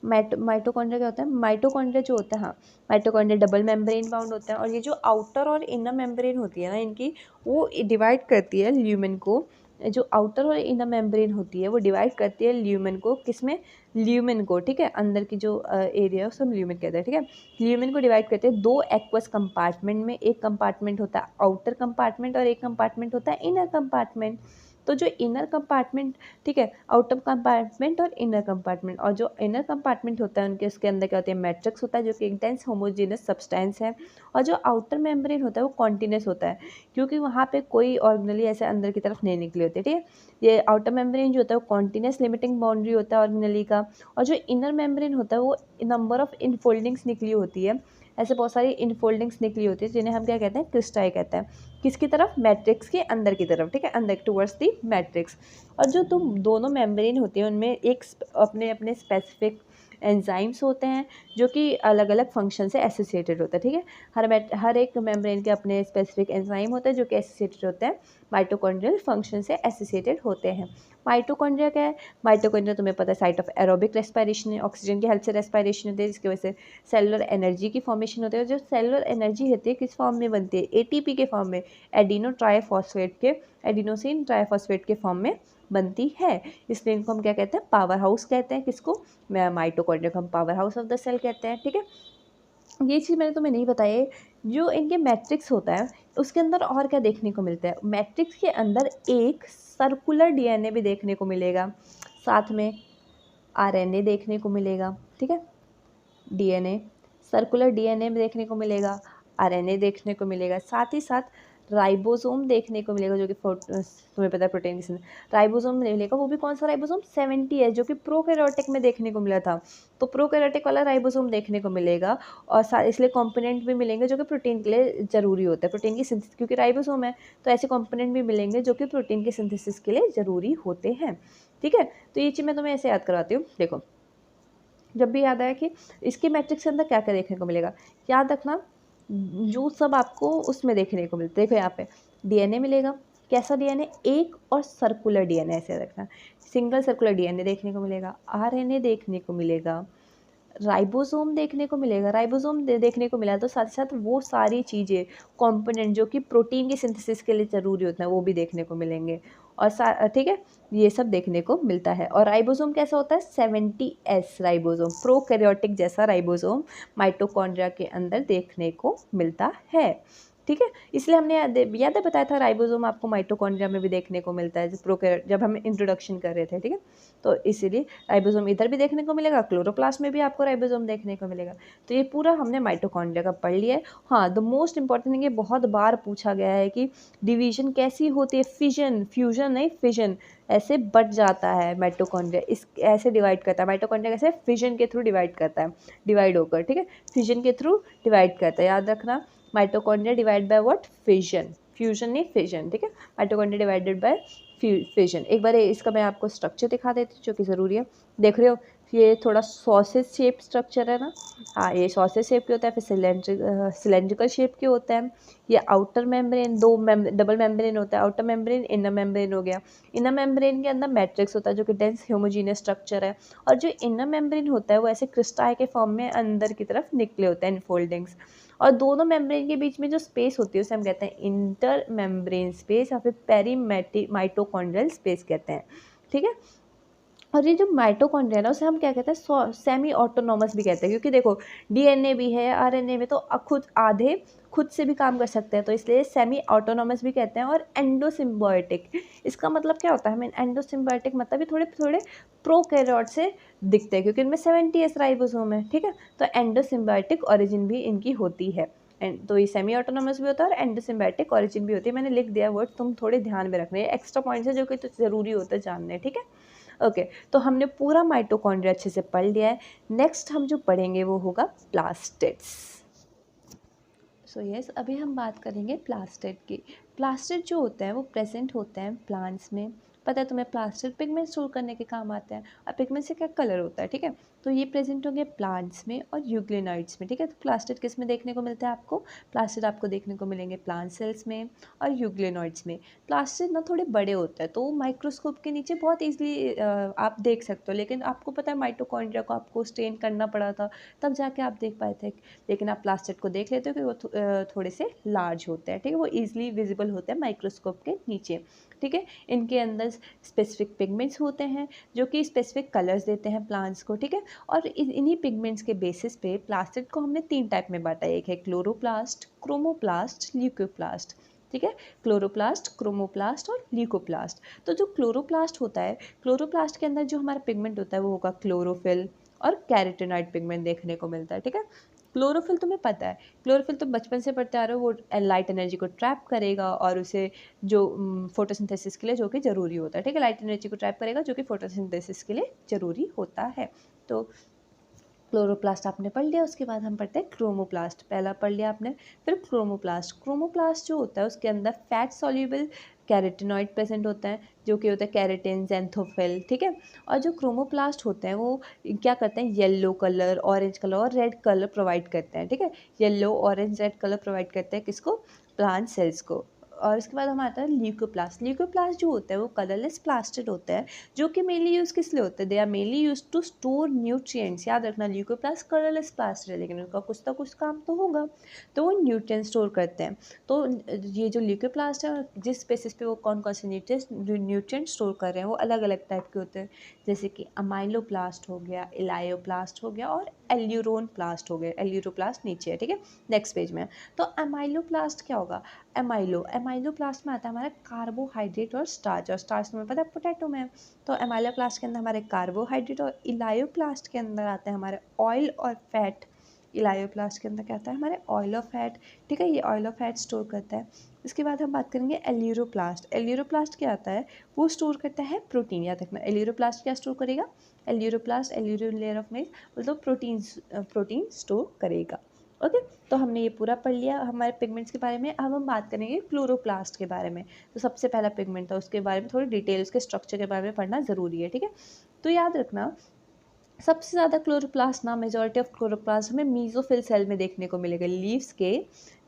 माइटोकॉन्ड्रिया क्या होता है, माइटोकॉन्ड्रिया जो होता है, हाँ, माइटोकॉन्ड्रिया डबल मेम्ब्रेन बाउंड होता है। और ये जो आउटर और इनर मेम्ब्रेन होती है ना इनकी, वो डिवाइड करती है ल्यूमेन को जो आउटर और इनर मेम्ब्रेन होती है वो डिवाइड करती है ल्यूमेन को, किसमें, ल्यूमेन को, ठीक है, अंदर की जो एरिया है उसको हम ल्यूमेन कहते हैं, ठीक है। ल्यूमेन को डिवाइड करते हैं दो एक्वस कंपार्टमेंट में, एक कंपार्टमेंट होता है आउटर कंपार्टमेंट और एक कंपार्टमेंट होता है इनर कंपार्टमेंट। तो जो इनर कंपार्टमेंट, ठीक है, आउटर कंपार्टमेंट और इनर कंपार्टमेंट, और जो इनर कंपार्टमेंट होता है उनके उसके अंदर क्या होता है, मैट्रिक्स होता है जो कि एक डेंस होमोजेनस सब्सटेंस है। और जो आउटर मेम्ब्रेन होता है वो कॉन्टिन्यूस होता है, क्योंकि वहाँ पे कोई ऑर्गेनली ऐसे अंदर की तरफ नहीं निकले होते, ठीक है। ये आउटर मेम्ब्रेन जो होता है वो कॉन्टिन्यूस लिमिटिंग बाउंड्री होता है ऑर्गेनली का। और जो इनर मेम्ब्रेन होता है वो नंबर ऑफ इनफोल्डिंग्स निकली होती है, ऐसे बहुत सारी इनफोल्डिंग्स निकली होती है जिन्हें हम क्या कहते हैं, क्रिस्टाई कहते हैं। किसकी तरफ, मैट्रिक्स के अंदर की तरफ, ठीक है, अंदर टुवर्ड्स दी मैट्रिक्स। और जो तुम दोनों मेम्ब्रेन होती हैं उनमें एक अपने अपने स्पेसिफिक एंजाइम्स होते हैं जो कि अलग अलग फंक्शन से एसोसिएटेड होता है, ठीक है। हर एक मेम्ब्रेन के अपने स्पेसिफिक एंजाइम होते हैं जो कि एसोसिएटेड होते हैं माइटोकॉन्ड्रियल फंक्शन से एसोसिएटेड होते हैं। माइटोकॉन्ड्रिया क्या है, माइटोकॉन्ड्रिया तुम्हें पता है साइट ऑफ एरोबिक रेस्पिरेशन है, ऑक्सीजन की हेल्प से रेस्पिरेशन होती है जिसकी वजह से सेलुलर एनर्जी की फॉर्मेशन होती है। जो सेलुलर एनर्जी होती है किस फॉर्म में बनती है, एटीपी के फॉर्म में, एडिनोसिन ट्राइफॉस्फेट के फॉर्म में बनती है। इसलिए इनको हम क्या कहते हैं, पावर हाउस कहते हैं। किसको, माइटोकॉन्ड्रिया को हम power house of the cell कहते हैं, ठीक है। ये चीज़ मैंने तुम्हें नहीं बताई, जो इनके मैट्रिक्स होता है उसके अंदर और क्या देखने को मिलता है, मैट्रिक्स के अंदर एक सर्कुलर डीएनए भी देखने को मिलेगा, साथ में आरएनए देखने को मिलेगा, ठीक है। डीएनए, सर्कुलर डीएनए भी देखने को मिलेगा, आरएनए देखने को मिलेगा, साथ ही साथ राइबोसोम देखने को मिलेगा जो कि तुम्हें पता है प्रोटीन की राइबोसोम मिलेगा। वो भी कौन सा राइबोसोम, 70 है, जो कि प्रोकैरियोटिक में देखने को मिला था। तो प्रोकैरियोटिक वाला राइबोसोम देखने को मिलेगा, और इसलिए कंपोनेंट भी मिलेंगे जो कि प्रोटीन के लिए ज़रूरी होता है, प्रोटीन की सिंथेसिस, क्योंकि राइबोसोम है तो ऐसे कंपोनेंट भी मिलेंगे जो कि प्रोटीन की सिंथेसिस के लिए ज़रूरी होते हैं, ठीक है। तो ये चीज़ मैं तुम्हें ऐसे याद करवाती हूँ। देखो, जब भी याद आया कि इसके मैट्रिक्स के अंदर क्या क्या देखने को मिलेगा, याद रखना जो सब आपको उसमें देखने को मिलता है। देखो यहाँ पे डीएनए मिलेगा, कैसा डीएनए, एक और सर्कुलर डीएनए, ऐसे रखना, सिंगल सर्कुलर डीएनए देखने को मिलेगा, आरएनए देखने को मिलेगा, राइबोसोम देखने को मिलेगा, राइबोसोम देखने को मिला, तो साथ ही साथ वो सारी चीज़ें कंपोनेंट जो कि प्रोटीन की सिंथेसिस के लिए ज़रूरी होते हैं वो भी देखने को मिलेंगे। और ठीक है, ये सब देखने को मिलता है। और राइबोसोम कैसा होता है, 70S राइबोसोम, प्रोकैरियोटिक जैसा राइबोसोम माइटोकॉन्ड्रिया के अंदर देखने को मिलता है, ठीक है। इसलिए हमने याद है बताया था राइबोसोम आपको माइटोकॉन्ड्रिया में भी देखने को मिलता है, जब हम इंट्रोडक्शन कर रहे थे, ठीक है। तो इसीलिए राइबोसोम इधर भी देखने को मिलेगा, क्लोरोप्लास्ट में भी आपको राइबोसोम देखने को मिलेगा। तो ये पूरा हमने माइटोकॉन्ड्रिया का पढ़ लिया है। हाँ, द मोस्ट इंपॉर्टेंट थिंग, ये बहुत बार पूछा गया है कि डिवीजन कैसी होती है, फिजन, फ्यूजन नहीं फिजन, ऐसे बढ़ जाता है माइटोकॉन्ड्रिया, इस ऐसे डिवाइड करता है माइटोकॉन्ड्रिया, कैसे, फिजन के थ्रू डिवाइड करता है, डिवाइड होकर, ठीक है, फिजन के थ्रू डिवाइड करता है, याद रखना। Mitochondria divide by what, fission, fusion नहीं फिजन, ठीक है। Mitochondria divided by fission. एक बार इसका मैं आपको स्ट्रक्चर दिखा देती हूँ जो कि ज़रूरी है। देख रहे हो, ये थोड़ा सॉसेज शेप स्ट्रक्चर है ना, हाँ, ये सॉसेज शेप के होता है, फिर सिलेंड्रिकल शेप के होता है। ये आउटर मेम्ब्रेन, डबल मेम्ब्रेन होता है, आउटर मेम्ब्रेन, इनर मेम्ब्रेन हो गया। इनर मेम्ब्रेन के अंदर मैट्रिक्स होता है जो कि डेंस होमोजीनियस स्ट्रक्चर है। और जो इनर मेम्ब्रेन होता है वो ऐसे क्रिस्टाई के फॉर्म में अंदर की तरफ निकले होते हैं, इनफोल्डिंग्स। और दोनों मेम्ब्रेन के बीच में जो स्पेस होती है उसे हम कहते हैं इंटर मेम्ब्रेन स्पेस या फिर माइटोकॉन्ड्रियल स्पेस कहते हैं, ठीक है। और ये जो माइटोकॉन्ड्रिया है ना उसे हम क्या कहते हैं, सेमी ऑटोनॉमस भी कहते हैं, क्योंकि देखो डीएनए भी है, आरएनए में, तो खुद आधे खुद से भी काम कर सकते हैं, तो इसलिए सेमी ऑटोनॉमस भी कहते हैं। और एंडोसिम्बायोटिक, इसका मतलब क्या होता है, हमें एंडोसिम्बायोटिक मतलब ये थोड़े थोड़े प्रोकैरियोट से दिखते हैं क्योंकि इनमें 70S राइबोसोम है, ठीक है। तो एंडोसिम्बायोटिक ऑरिजिन भी इनकी होती है, तो ये सेमी ऑटोनॉमस भी होता है और एंडोसिम्बायोटिक ऑरिजिन भी होती है। मैंने लिख दिया वर्ड, तुम थोड़े ध्यान में रखना है, एक्स्ट्रा पॉइंट्स है जो कि तो ज़रूरी होता है जानने, ठीक है। ओके, तो हमने पूरा माइटोकॉन्ड्रिया अच्छे से पढ़ लिया है। नेक्स्ट हम जो पढ़ेंगे वो होगा प्लास्टिड्स। सो यस, अभी हम बात करेंगे प्लास्टिड की। प्लास्टिड जो होते हैं वो प्रेजेंट होते हैं प्लांट्स में। पता है तुम्हें, प्लास्टिड पिगमेंट स्टोर करने के काम आते हैं। और पिगमेंट से क्या कलर होता है, ठीक है। तो ये प्रेजेंट होंगे प्लांट्स में और यूग्लिनॉइड्स में, ठीक है। तो प्लास्टिड किस में देखने को मिलता है आपको? प्लास्टिड आपको देखने को मिलेंगे प्लांट सेल्स में और यूग्लिनॉइड्स में। प्लास्टिड ना थोड़े बड़े होते हैं तो माइक्रोस्कोप के नीचे बहुत ईजिली आप देख सकते हो, लेकिन आपको पता है माइटोकॉन्ड्रिया को आपको स्टेन करना पड़ा था, तब जाके आप देख पाए थे। लेकिन आप प्लास्टिड को देख लेते हो कि वो थोड़े से लार्ज होते हैं, ठीक है, वो ईजिली विजिबल होते हैं माइक्रोस्कोप के नीचे, ठीक है। इनके अंदर स्पेसिफिक पिगमेंट्स होते हैं जो कि स्पेसिफिक कलर्स देते हैं प्लांट्स को, ठीक है। और इन्हीं पिगमेंट्स के बेसिस पे प्लास्टिड को हमने 3 टाइप में बांटा है, एक है क्लोरोप्लास्ट, क्रोमोप्लास्ट, ल्यूकोप्लास्ट, ठीक है। क्लोरोप्लास्ट, क्रोमोप्लास्ट और ल्यूकोप्लास्ट। तो जो क्लोरोप्लास्ट होता है, क्लोरोप्लास्ट के अंदर जो हमारा पिगमेंट होता है वो होगा क्लोरोफिल और कैरोटीनॉइड पिगमेंट देखने को मिलता है, ठीक है। क्लोरोफिल तुम्हें पता है, क्लोरोफिल तो बचपन से पढ़ते आ रहे हो, वो लाइट एनर्जी को ट्रैप करेगा और उसे जो फोटोसिंथेसिस के लिए जो कि ज़रूरी होता है, ठीक है, लाइट एनर्जी को ट्रैप करेगा जो कि फोटोसिंथेसिस के लिए ज़रूरी होता है। तो क्लोरोप्लास्ट आपने पढ़ लिया, उसके बाद हम पढ़ते हैं क्रोमोप्लास्ट। पहला पढ़ लिया आपने, फिर क्रोमोप्लास्ट। क्रोमोप्लास्ट जो होता है उसके अंदर फैट सॉल्युबल कैरेटिनॉइड प्रेजेंट होता है जो कि होता है कैरेटिन, ज़ैंथोफिल, ठीक है। और जो क्रोमोप्लास्ट होते हैं वो क्या करते हैं, येलो कलर, ऑरेंज कलर और रेड कलर प्रोवाइड करते हैं, ठीक है। Yellow, orange, red colour provide करते हैं किसको? प्लांट सेल्स को। और इसके बाद हम आता है ल्यूकोप्लास्ट। ल्यूकोप्लास्ट जो होता है वो कलरलेस प्लास्टिड होता है जो कि मेनली यूज़ किस लिए होता है? They are mainly use to store nutrients. याद रखना, ल्यूकोप्लास्ट कलरलेस प्लास्टिड है लेकिन उनका कुछ ना कुछ काम तो होगा, तो वो न्यूट्रिएंट स्टोर करते हैं। तो ये जो ल्यूकोप्लास्ट है जिस बेसिस पे वो कौन कौन से न्यूट्रिएंट स्टोर कर रहे हैं वो अलग अलग टाइप के होते हैं, जैसे कि अमाइलोप्लास्ट हो गया, इलायोप्लास्ट हो गया और एल्यूरोन प्लास्ट हो गया। एल्यूरोप्लास्ट नीचे है, ठीक है, नेक्स्ट पेज में। तो अमाइलोप्लास्ट क्या होगा? अमाइलोप्लास्ट में आता है हमारा कार्बोहाइड्रेट और स्टार्च, और स्टार्च में पता है पोटैटो में है। तो अमाइलोप्लास्ट के अंदर हमारे कार्बोहाइड्रेट, और इलायोप्लास्ट के अंदर आते हैं हमारे ऑयल और फैट। इलायोप्लास्ट के अंदर क्या आता है? हमारे ऑयल और फैट, ठीक है, ये ऑयल और फैट स्टोर करता है। इसके बाद हम बात करेंगे एल्यूरोप्लास्ट। एल्यूरोप्लास्ट क्या आता है? वो स्टोर करता है प्रोटीन। याद रखना, एल्यूरोप्लास्ट क्या स्टोर करेगा? एल्यूरोप्लास्ट, एल्यूरिन लेयर ऑफ मेज, मतलब प्रोटीन स्टोर करेगा। ओके, तो हमने ये पूरा पढ़ लिया हमारे पिगमेंट्स के बारे में। अब हम बात करेंगे क्लोरोप्लास्ट के बारे में। तो सबसे पहला पिगमेंट था, उसके बारे में थोड़ी डिटेल, उसके स्ट्रक्चर के बारे में पढ़ना ज़रूरी है, ठीक है। तो याद रखना, सबसे ज़्यादा क्लोरोप्लास्ट ना, मेजॉरिटी ऑफ क्लोरोप्लास्ट हमें मीजोफिल सेल में देखने को मिलेगा।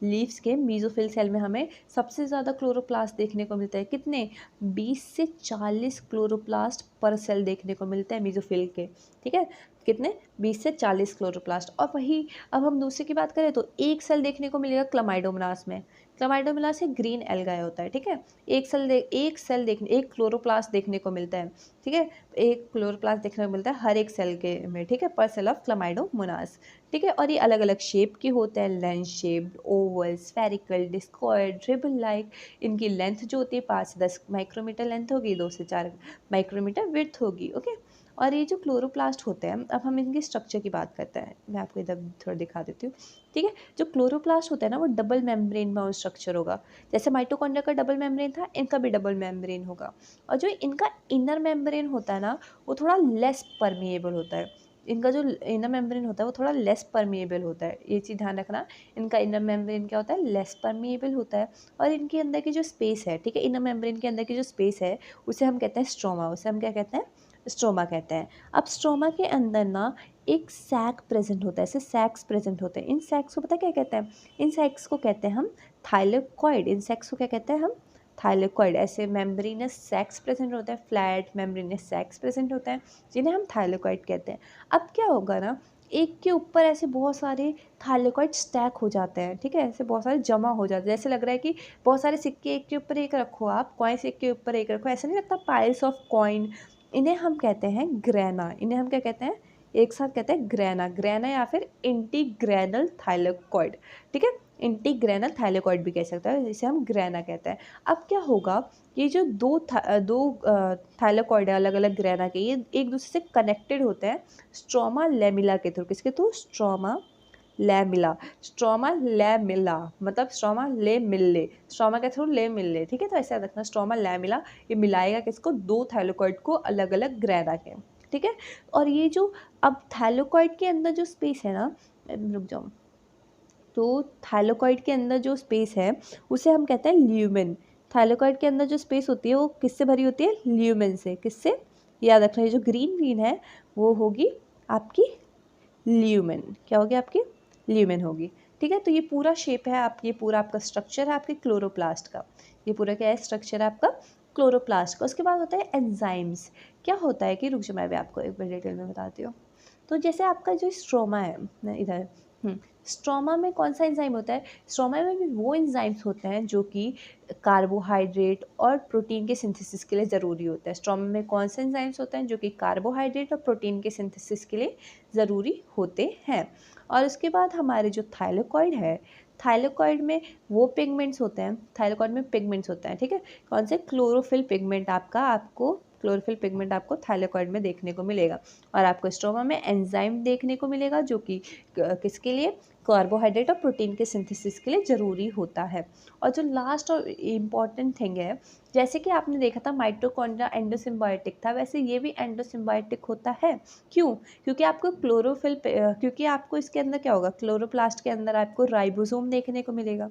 लीव्स के मीजोफिल सेल में हमें सबसे ज़्यादा क्लोरोप्लास्ट देखने को मिलता है। कितने? 20 से 40 क्लोरोप्लास्ट पर सेल देखने को मिलते हैं मीजोफिल के, ठीक है। कितने? 20 से 40 क्लोरोप्लास्ट। और वही अब हम दूसरे की बात करें तो एक सेल देखने को मिलेगा क्लमाइडोमोनास में। क्लमाइडोमोनास एक ग्रीन एल्गाए होता है, ठीक है। एक क्लोरोप्लास्ट देखने को मिलता है, ठीक है। एक क्लोरोप्लास्ट देखने को मिलता है हर एक सेल के में, ठीक है, पर सेल ऑफ क्लमाइडोमोनास, ठीक है। और ये अलग अलग शेप के होते हैं, lens shaped, Oval, spherical, discoid, ribbon like. इनकी लेंथ जो होती है 5 से 10 माइक्रोमीटर लेंथ होगी, 2 से 4 माइक्रोमीटर विड्थ होगी, ओके। और ये जो क्लोरोप्लास्ट होते हैं, अब हम इनके स्ट्रक्चर की बात करते हैं। मैं आपको इधर थोड़ा दिखा देती हूँ, ठीक है। जो क्लोरोप्लास्ट होता है ना वो डबल मेम्ब्रेन बाउंड स्ट्रक्चर होगा। जैसे माइटोकॉन्ड्रिया का डबल मेम्ब्रेन था, इनका भी डबल मेम्ब्रेन होगा। और जो इनका इनर मेम्ब्रेन होता है ना वो थोड़ा लेस परमिएबल होता है। इनका जो इनर मेम्ब्रेन होता है वो थोड़ा लेस परमिएबल होता है, ये चीज़ ध्यान रखना। इनका इनर मेम्ब्रेन क्या होता है? लेस परमिएबल होता है। और इनके अंदर की जो स्पेस है, ठीक है, इनर मेम्ब्रेन के अंदर की जो स्पेस है उसे हम कहते हैं स्ट्रोमा। उसे हम क्या कहते हैं? स्ट्रोमा कहते हैं। अब स्ट्रोमा के अंदर ना एक सैक प्रेजेंट होता है, ऐसे सैक्स प्रेजेंट होते हैं। इन सैक्स को पता है क्या कहते हैं? इन सैक्स को कहते हैं हम थाइलेकॉइड। इन सैक्स को क्या कहते हैं हम? थाइलेकॉइड। ऐसे मेम्ब्रेनस सैक्स प्रेजेंट होता है, फ्लैट मेम्ब्रेनस सैक्स प्रेजेंट होता है जिन्हें हम थाइलेकॉइड कहते हैं। अब क्या होगा ना, एक के ऊपर ऐसे बहुत सारे थाइलेकॉइड स्टैक हो जाते हैं, ठीक है, ऐसे बहुत सारे जमा हो जाते हैं। जैसे लग रहा है कि बहुत सारे सिक्के एक के ऊपर एक रखो, आप कॉइन्स एक के ऊपर एक रखो, ऐसा नहीं लगता? Piles of coin. इन्हें हम कहते हैं ग्रेना। इन्हें हम क्या कहते हैं? एक साथ कहते हैं ग्रेना। ग्रेना या फिर इंटीग्रेनल थाइलेकॉइड, ठीक है, इंटीग्रेनल थाइलेकॉइड भी कह सकते हैं, जिसे हम ग्रेना कहते हैं। अब क्या होगा, ये जो दो थाइलेकॉइड है अलग अलग ग्रेना के, ये एक दूसरे से कनेक्टेड होते हैं स्ट्रोमा लेमिला के थ्रू। किसके through? Stroma lamella. Stroma lamella मतलब स्ट्रोमा ले मिलले, स्ट्रोमा के थ्रू ले मिलले, ठीक है। तो ऐसे याद रखना, स्ट्रोमा लैमिला ये मिलाएगा किसको? दो थाइलेकॉइड को अलग अलग ग्रेना के, ठीक है। और ये जो अब थाइलेकॉइड के अंदर जो स्पेस है ना, रुक जाओ, तो थाइलेकॉइड के अंदर जो स्पेस है उसे हम कहते हैं ल्यूमेन। थाइलेकॉइड के अंदर जो स्पेस होती है वो किससे भरी होती है? ल्यूमेन से। किससे? याद रखना, ये जो ग्रीन है वो होगी आपकी ल्यूमेन, क्या होगी आपकी ल्यूमेन होगी। ठीक है, तो ये पूरा शेप है आप, ये पूरा आपका स्ट्रक्चर है आपके क्लोरोप्लास्ट का, ये पूरा क्या है स्ट्रक्चर है आपका क्लोरोप्लास्ट का। उसके बाद होता है एंजाइम्स। क्या होता है कि रुक जाओ मैं भी आपको एक बार डिटेल में बताती हूँ। तो जैसे आपका जो स्ट्रोमा है इधर, स्ट्रोमा में कौन सा एंजाइम होता है, स्ट्रोमा में भी वो एंजाइम्स होते हैं जो कि कार्बोहाइड्रेट और प्रोटीन के सिंथेसिस के लिए ज़रूरी होता है। स्ट्रोमा में कौन से एंजाइम्स होते हैं जो कि कार्बोहाइड्रेट और प्रोटीन के सिंथेसिस के लिए ज़रूरी होते हैं। और उसके बाद हमारे जो थाइलाकॉइड है, थाइलाकॉइड में वो पिगमेंट्स होते हैं, थाइलाकॉइड में पिगमेंट्स होते हैं। ठीक है, कौन से क्लोरोफिल पिगमेंट आपको क्लोरोफिल पिगमेंट आपको थाइलाकॉइड में देखने को मिलेगा। और आपको स्ट्रोमा में एंजाइम देखने को मिलेगा जो कि किसके लिए, कार्बोहाइड्रेट और प्रोटीन के सिंथेसिस के लिए ज़रूरी होता है। और जो लास्ट और इम्पॉर्टेंट थिंग है, जैसे कि आपने देखा था माइटोकॉन्ड्रिया एंडोसिम्बायोटिक था, वैसे ये भी एंडोसिम्बायोटिक होता है। क्यों, क्योंकि आपको क्योंकि आपको इसके अंदर क्या होगा, क्लोरोप्लास्ट के अंदर आपको राइबोसोम देखने को मिलेगा।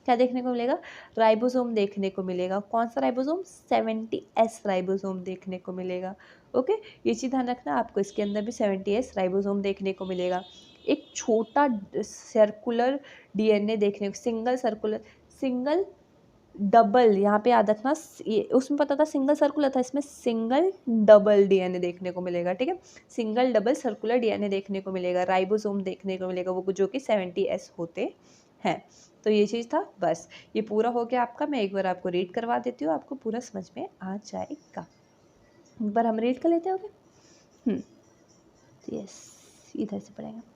क्या देखने को मिलेगा, राइबोसोम देखने को मिलेगा। कौन सा राइबोसोम, 70S राइबोसोम देखने को मिलेगा। ओके, ये चीज़ ध्यान रखना, आपको इसके अंदर भी 70S राइबोसोम देखने को मिलेगा। एक छोटा सर्कुलर डीएनए देखने को, सिंगल डबल, यहाँ पे याद रखना, उसमें पता था सिंगल सर्कुलर था, इसमें सिंगल डबल डीएनए देखने को मिलेगा। ठीक है, सिंगल डबल सर्कुलर डीएनए देखने को मिलेगा, राइबोसोम देखने को मिलेगा, वो जो कि 70S होते हैं। तो ये चीज़ था, बस ये पूरा हो गया आपका। मैं एक बार आपको रीड करवा देती हूँ, आपको पूरा समझ में आ जाएगा। एक बार हम रीड कर लेते हो क्या। यस, इधर से पढ़ेंगे।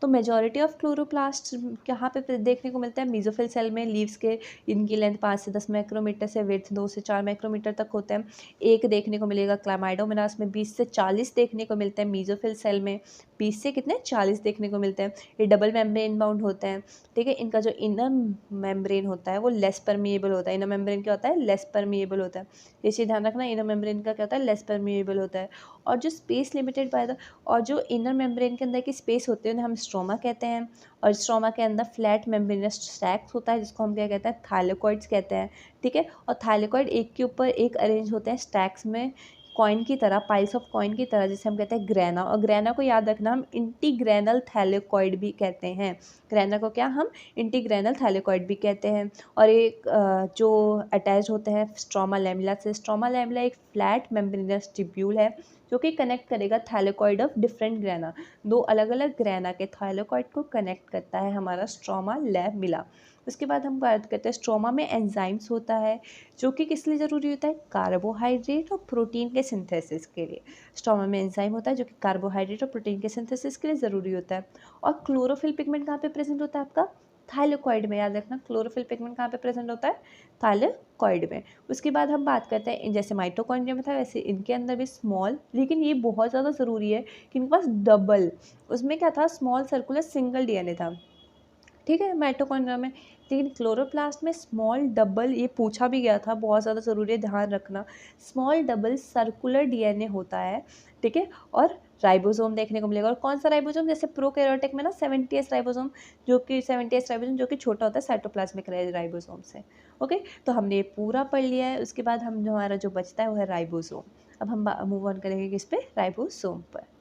तो मेजॉरिटी ऑफ क्लोरोप्लास्ट कहाँ पे देखने को मिलता है, मीजोफिल सेल में। लीव्स के इनकी लेंथ 5 से 10 माइक्रोमीटर से विड्थ 2 से 4 माइक्रोमीटर तक होते हैं। एक देखने को मिलेगा क्लामाइडोमोनास में 20 से 40 देखने को मिलते हैं। मीजोफिल सेल में 20 से कितने 40 देखने को मिलते हैं। ये डबल मेम्ब्रेन बाउंड होते हैं। ठीक है, इनका जो इनर मेम्ब्रेन होता है वो लेस परमिएबल होता है। इनर मेम्ब्रेन क्या होता है, लेस परमिएबल होता है। ये चीज़ ध्यान रखना, इनर मेम्ब्रेन का क्या होता है, लेस परमिएबल होता है। और जो स्पेस लिमिटेड बाय द, और जो इनर मेम्ब्रेन के अंदर की स्पेस होती है उन्हें हम स्ट्रोमा कहते हैं। और स्ट्रोमा के अंदर फ्लैट मेम्ब्रेनस स्टैक्स होता है जिसको हम क्या कहते हैं, थाइलाकॉइड्स कहते हैं। ठीक है, और थाइलाकॉइड एक के ऊपर एक अरेंज होते हैं स्टैक्स में, कॉइन की तरह, पाइल्स ऑफ कॉइन की तरह, जिसे हम कहते हैं ग्रेना। और ग्रेना को याद रखना हम इंटीग्रेनल थैलेकॉइड भी कहते हैं। ग्रेना को क्या हम इंटीग्रेनल थैलेकॉइड भी कहते हैं। और एक जो अटैच होते हैं स्ट्रोमा लैमेला से। स्ट्रोमा लैमेला एक फ्लैट मेम्ब्रेनस ट्यूब्यूल है जो कि कनेक्ट करेगा थैलेकॉइड ऑफ डिफरेंट ग्रेना, दो अलग अलग ग्रेना के थैलेकॉइड को कनेक्ट करता है हमारा स्ट्रोमा लैमेला। उसके बाद हम बात करते हैं स्ट्रोमा में एंजाइम्स होता है जो कि किस लिए ज़रूरी होता है, कार्बोहाइड्रेट और प्रोटीन के सिंथेसिस के लिए। स्ट्रोमा में एंजाइम होता है जो कि कार्बोहाइड्रेट और प्रोटीन के सिंथेसिस के लिए ज़रूरी होता है। और क्लोरोफिल पिगमेंट कहाँ पे प्रेजेंट होता है आपका, थाइलाकॉइड में। याद रखना, क्लोरोफिल पिगमेंट कहाँ पे प्रेजेंट होता है, थाइलाकॉइड में। उसके बाद हम बात करते हैं, जैसे माइटोकॉन्ड्रिया में था वैसे इनके अंदर भी स्मॉल, लेकिन ये बहुत ज़्यादा ज़रूरी है कि इनके पास डबल, उसमें क्या था, स्मॉल सर्कुलर सिंगल डीएनए था। ठीक है, माइटोकॉन्ड्रिया में। लेकिन क्लोरोप्लास्ट में स्मॉल डबल, ये पूछा भी गया था, बहुत ज़्यादा ज़रूरी है, ध्यान रखना। स्मॉल डबल सर्कुलर डीएनए होता है। ठीक है, और राइबोसोम देखने को मिलेगा। और कौन सा राइबोसोम, जैसे प्रोकैरियोटिक में ना 70S राइबोसोम, जो कि 70S राइबोसोम जो कि छोटा होता है साइटोप्लाज्मिक राइबोसोम से। ओके, तो हमने ये पूरा पढ़ लिया है। उसके बाद हम हमारा जो बचता है वो है राइबोसोम। अब हम मूव ऑन करेंगे किस पे, राइबोसोम पर।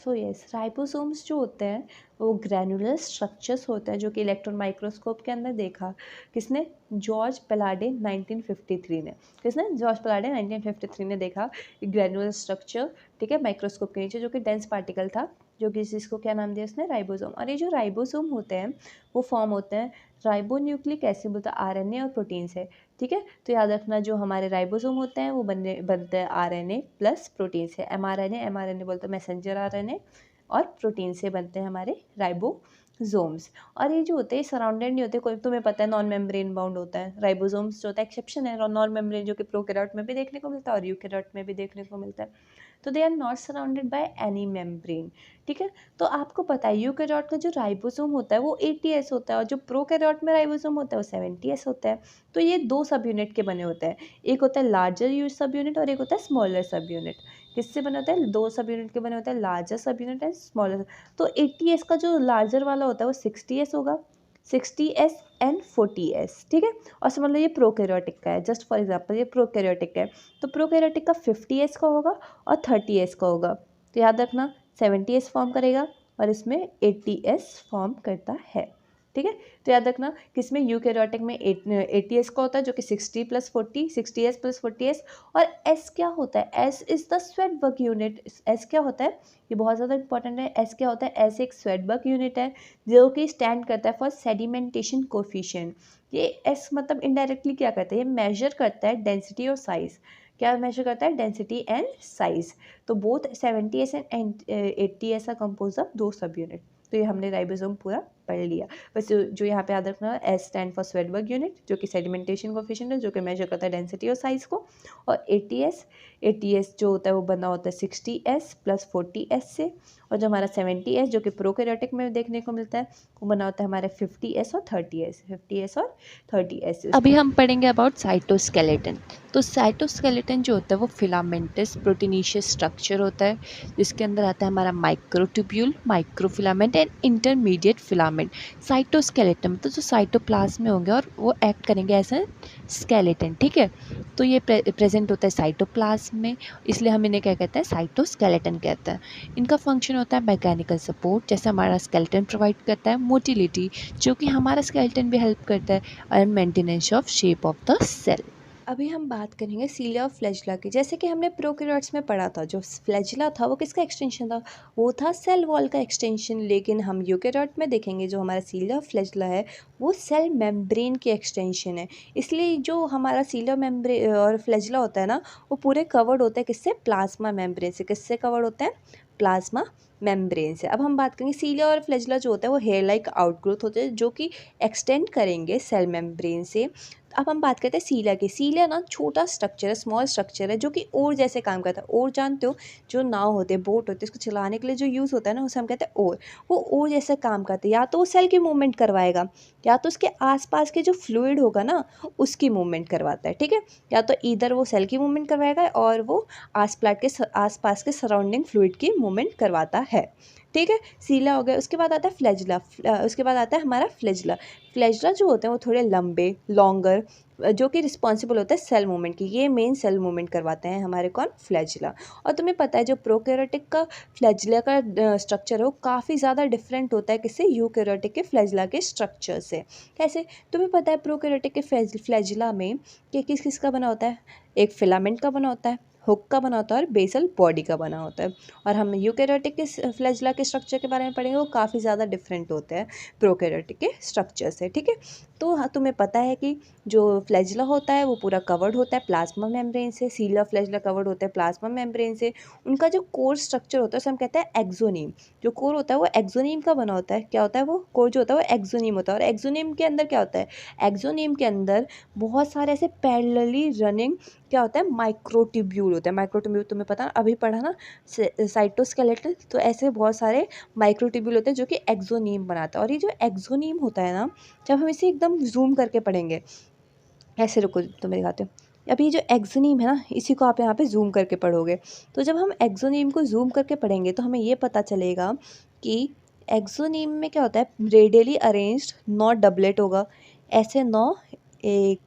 सो यस, राइबोसोम्स जो होते हैं वो ग्रैनुलर स्ट्रक्चर्स होते हैं जो कि इलेक्ट्रॉन माइक्रोस्कोप के अंदर देखा किसने, जॉर्ज पेलाडे 1953 ने। किसने, जॉर्ज पेलाडे 1953 ने देखा ग्रैनुलर स्ट्रक्चर। ठीक है, माइक्रोस्कोप के नीचे, जो कि डेंस पार्टिकल था, जो कि जिसको क्या नाम दिया उसने, राइबोसोम। और ये जो राइबोसोम होते हैं वो फॉर्म होते हैं राइबोन्यूक्लिक एसिड बोलते हैं, आरएनए और प्रोटीन से। ठीक है, तो याद रखना जो हमारे राइबोसोम होते हैं वो बनते हैं आरएनए प्लस प्रोटीन से। एमआरएनए बोलते हैं मैसेंजर आरएनए, और प्रोटीन से बनते हैं हमारे राइबोसोम्स। और ये जो होते हैं सराउंडेड नहीं होते, कोई तुम्हें पता है नॉन मेम्ब्रेन बाउंड होता है। राइबोसोम्स जो होता है एक्सेप्शन है, नॉन मेम्ब्रेन, जो कि प्रोकैरियोट में भी देखने को मिलता है और यूकैरियोट में भी देखने को मिलता है। तो they are not surrounded by any membrane. ठीक है, तो आपको पता है यूकैरियोट का जो राइबोसोम होता है वो 80S होता है, और जो प्रोकैरियोट में राइबोसोम होता है वो 70S होता है। तो ये दो सब यूनिट के बने होते हैं, एक होता है लार्जर सब यूनिट और एक होता है स्मॉलर सब यूनिट। किससे बने होते हैं, दो सब यूनिट के बने होते हैं, लार्जर सब यूनिट एंड स्मॉलर। तो 80S का जो लार्जर वाला होता है वो 60S होगा, 60s एंड 40s, ठीक है। और समझ लो ये प्रोकैरियोटिक का है, जस्ट फॉर एग्जांपल ये प्रोकैरियोटिक का है, तो प्रोकैरियोटिक का 50s का होगा और 30s का होगा। तो याद रखना 70s फॉर्म करेगा और इसमें 80s फॉर्म करता है, ठीक है। तो याद रखना किसमें यूकैरियोटिक में 80s का होता है जो कि 60 + 40, 60s + 40s। और एस क्या होता है, S is the Svedberg unit. S क्या होता है, ये बहुत ज़्यादा इंपॉर्टेंट है। एस क्या होता है, एस एक स्वेडबर्ग यूनिट है जो कि स्टैंड करता है फॉर सेडिमेंटेशन कोफिशिएंट। ये एस मतलब इनडायरेक्टली क्या करता है, ये मेजर करता है डेंसिटी और साइज़। क्या मेजर करता है, डेंसिटी एंड साइज़। तो both 70s and 80s are compose of दो सब यूनिट। तो ये हमने राइबोसोम पूरा पढ़ लिया। बस जो यहाँ पे याद रखना है, S stand for Svedberg unit जो कि सेडिमेंटेशन कोफिशिएंट है, जो कि मेजर करता है डेंसिटी और साइज़ को। और 80s जो होता है वो बना होता है 60s + 40s से। और जो हमारा 70s जो कि प्रोकैरियोटिक में देखने को मिलता है वो बना होता है हमारे 50s और 30s। अभी हम पढ़ेंगे अबाउट साइटोस्केलेटन। तो साइटोस्केलेटन जो होता है वो फिलामेंटस प्रोटीनेशियस स्ट्रक्चर होता है, जिसके अंदर आता है हमारा microtubule, microfilament and intermediate filament. Cytoskeleton मतलब जो साइटोप्लाज्म में होंगे और वो एक्ट करेंगे एज ए स्केलेटन, ठीक है। तो ये प्रेजेंट होता है साइटोप्लाज्म में, इसलिए हम इन्हें क्या कहते हैं, साइटोस्केलेटन कहते हैं। इनका फंक्शन होता है मैकेनिकल सपोर्ट, जैसे हमारा स्केलेटन प्रोवाइड करता है, मोटिलिटी जो कि हमारा स्केलेटन भी हेल्प करता है, and maintenance of shape of the cell. अभी हम बात करेंगे सीलिया और फ्लैजिला की। जैसे कि हमने प्रोकैरियोट्स में पढ़ा था, जो फ्लैजिला था वो किसका एक्सटेंशन था, वो था सेल वॉल का एक्सटेंशन। लेकिन हम यूकैरियोट में देखेंगे जो हमारा सीलिया और फ्लैजिला है वो सेल मेम्ब्रेन की एक्सटेंशन है। इसलिए जो हमारा सीलिया मेम्ब्रेन और फ्लैजिला होता है ना, वो पूरे कवर्ड होता है किससे, प्लाज्मा मेम्ब्रेन से। किससे कवर्ड होते हैं, प्लाज्मा मेम्ब्रेन से। अब हम बात करेंगे सीलिया और फ्लैजिला जो होता है वो हेयर लाइक आउटग्रोथ होते हैं जो कि एक्सटेंड करेंगे सेल मेम्ब्रेन से। अब हम बात करते हैं सीलिया की। सीलिया ना छोटा स्ट्रक्चर है, स्मॉल स्ट्रक्चर है जो कि ओर जैसे काम करता है। ओर जानते हो, जो नाव होते हैं, बोट होते हैं, इसको चलाने के लिए जो यूज़ होता है ना, उसे हम कहते हैं ओर। वो ओर जैसे काम करते हैं, या तो वो सेल की मूवमेंट करवाएगा या तो उसके आसपास के जो फ्लूइड होगा ना उसकी मूवमेंट करवाता है, ठीक है। या तो इधर वो सेल की मूवमेंट करवाएगा और वो आसपास के सराउंडिंग फ्लूइड की मूवमेंट करवाता है, ठीक है। सीला हो गया। उसके बाद आता है फ्लैजिला। उसके बाद आता है हमारा फ्लैजिला। फ्लैजिला जो होते हैं वो थोड़े लंबे, लॉन्गर, जो कि रिस्पॉन्सिबल होता है सेल मूवमेंट की। ये मेन सेल मूवमेंट करवाते हैं हमारे कौन, फ्लैजिला। और तुम्हें पता है जो प्रोकैरियोटिक का फ्लैजिला का स्ट्रक्चर है वो काफ़ी ज़्यादा डिफरेंट होता है किससे, यूकैरियोटिक के फ्लैजिला के स्ट्रक्चर से। कैसे, तुम्हें पता है प्रोकैरियोटिक के फ्लैजिला में कि किस किस का बना होता है, एक फिलामेंट का बना होता है, हुक का बना होता है और बेसल बॉडी का बना होता है। और हम यूकैरियोटिक के फ्लैजिला के स्ट्रक्चर के बारे में पढ़ेंगे, वो काफ़ी ज़्यादा डिफरेंट होते हैं प्रोकैरियोटिक के स्ट्रक्चर से, ठीक है। तो हाँ, तुम्हें पता है कि जो फ्लैजिला होता है वो पूरा कवर्ड होता है प्लाज्मा मेम्ब्रेन से। सीलिया फ्लैजिला कवर्ड होता है प्लाज्मा मेम्ब्रेन से। उनका जो कोर स्ट्रक्चर होता है उसे हम कहते हैं एक्सोनीम। जो कोर होता है वो एक्सोनीम का बना होता है। क्या होता है, वो कोर जो होता है वो एक्सोनीम होता है। और एक्सोनीम के अंदर क्या होता है, एक्सोनीम के अंदर बहुत सारे ऐसे पैरेलली रनिंग क्या होता है, माइक्रोट्यूब्यूल होता है। माइक्रोट्यूब्यूल तुम्हें पता, अभी पढ़ा ना साइटोस्केलेटन, तो ऐसे बहुत सारे माइक्रोट्यूब्यूल होते हैं जो कि एक्सोनीम बनाता है। और ये जो एक्सोनीम होता है ना, जब हम इसे एकदम जूम करके पढ़ेंगे, ऐसे रुको तो मैं दिखाती हूँ। अब ये जो एक्सोनीम है ना, इसी को आप यहाँ पे जूम करके पढ़ोगे। तो जब हम एक्सोनीम को जूम करके पढ़ेंगे तो हमें ये पता चलेगा कि एक्सोनीम में क्या होता है, रेडियली अरेंज्ड 9 डबलेट होगा, ऐसे 9, एक,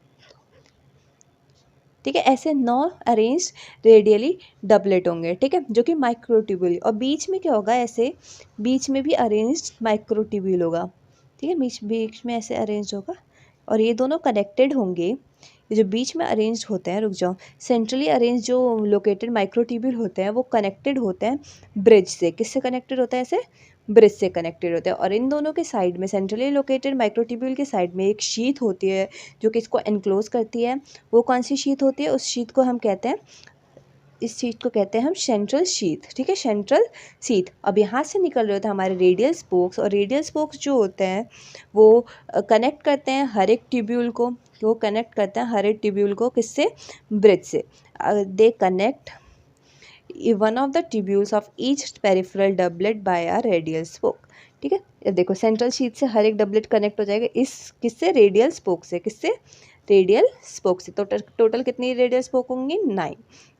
ठीक है, ऐसे 9 अरेंज रेडियली डबलेट होंगे, ठीक है, जो कि माइक्रोट्यूब्यूल। और बीच में क्या होगा, ऐसे बीच में भी अरेंज्ड माइक्रोट्यूब्यूल होगा, ठीक है, बीच बीच में ऐसे अरेंज होगा। और ये दोनों कनेक्टेड होंगे। ये जो बीच में अरेंज्ड होते हैं, रुक जाओ, सेंट्रली अरेंज जो लोकेटेड माइक्रोट्यूब्यूल होते हैं वो कनेक्टेड होते हैं ब्रिज से। किससे कनेक्टेड होते हैं, ऐसे ब्रिज से कनेक्टेड होते हैं। और इन दोनों के साइड में, सेंट्रली लोकेटेड माइक्रोट्यूब्यूल के साइड में एक शीथ होती है जो कि इसको एनक्लोज करती है। वो कौन सी शीथ होती है, उस शीथ को हम कहते हैं, इस चीज़ को कहते हैं हम सेंट्रल शीथ, ठीक है, सेंट्रल शीथ। अब यहाँ से निकल रहे होते हैं हमारे रेडियल स्पोक्स। और रेडियल स्पोक्स जो होते हैं वो कनेक्ट करते हैं हर एक ट्यूब्यूल को। वो कनेक्ट करते हैं हर एक ट्यूब्यूल को किससे, ब्रिज से। They connect one of the tubules of each peripheral doublet by a radial spoke, ठीक है। ये देखो, सेंट्रल शीथ से हर एक डबलेट कनेक्ट हो जाएगा इस किससे, रेडियल स्पोक से। किससे, रेडियल स्पोक से। तो टोटल कितनी रेडियल स्पोक होंगी, 9।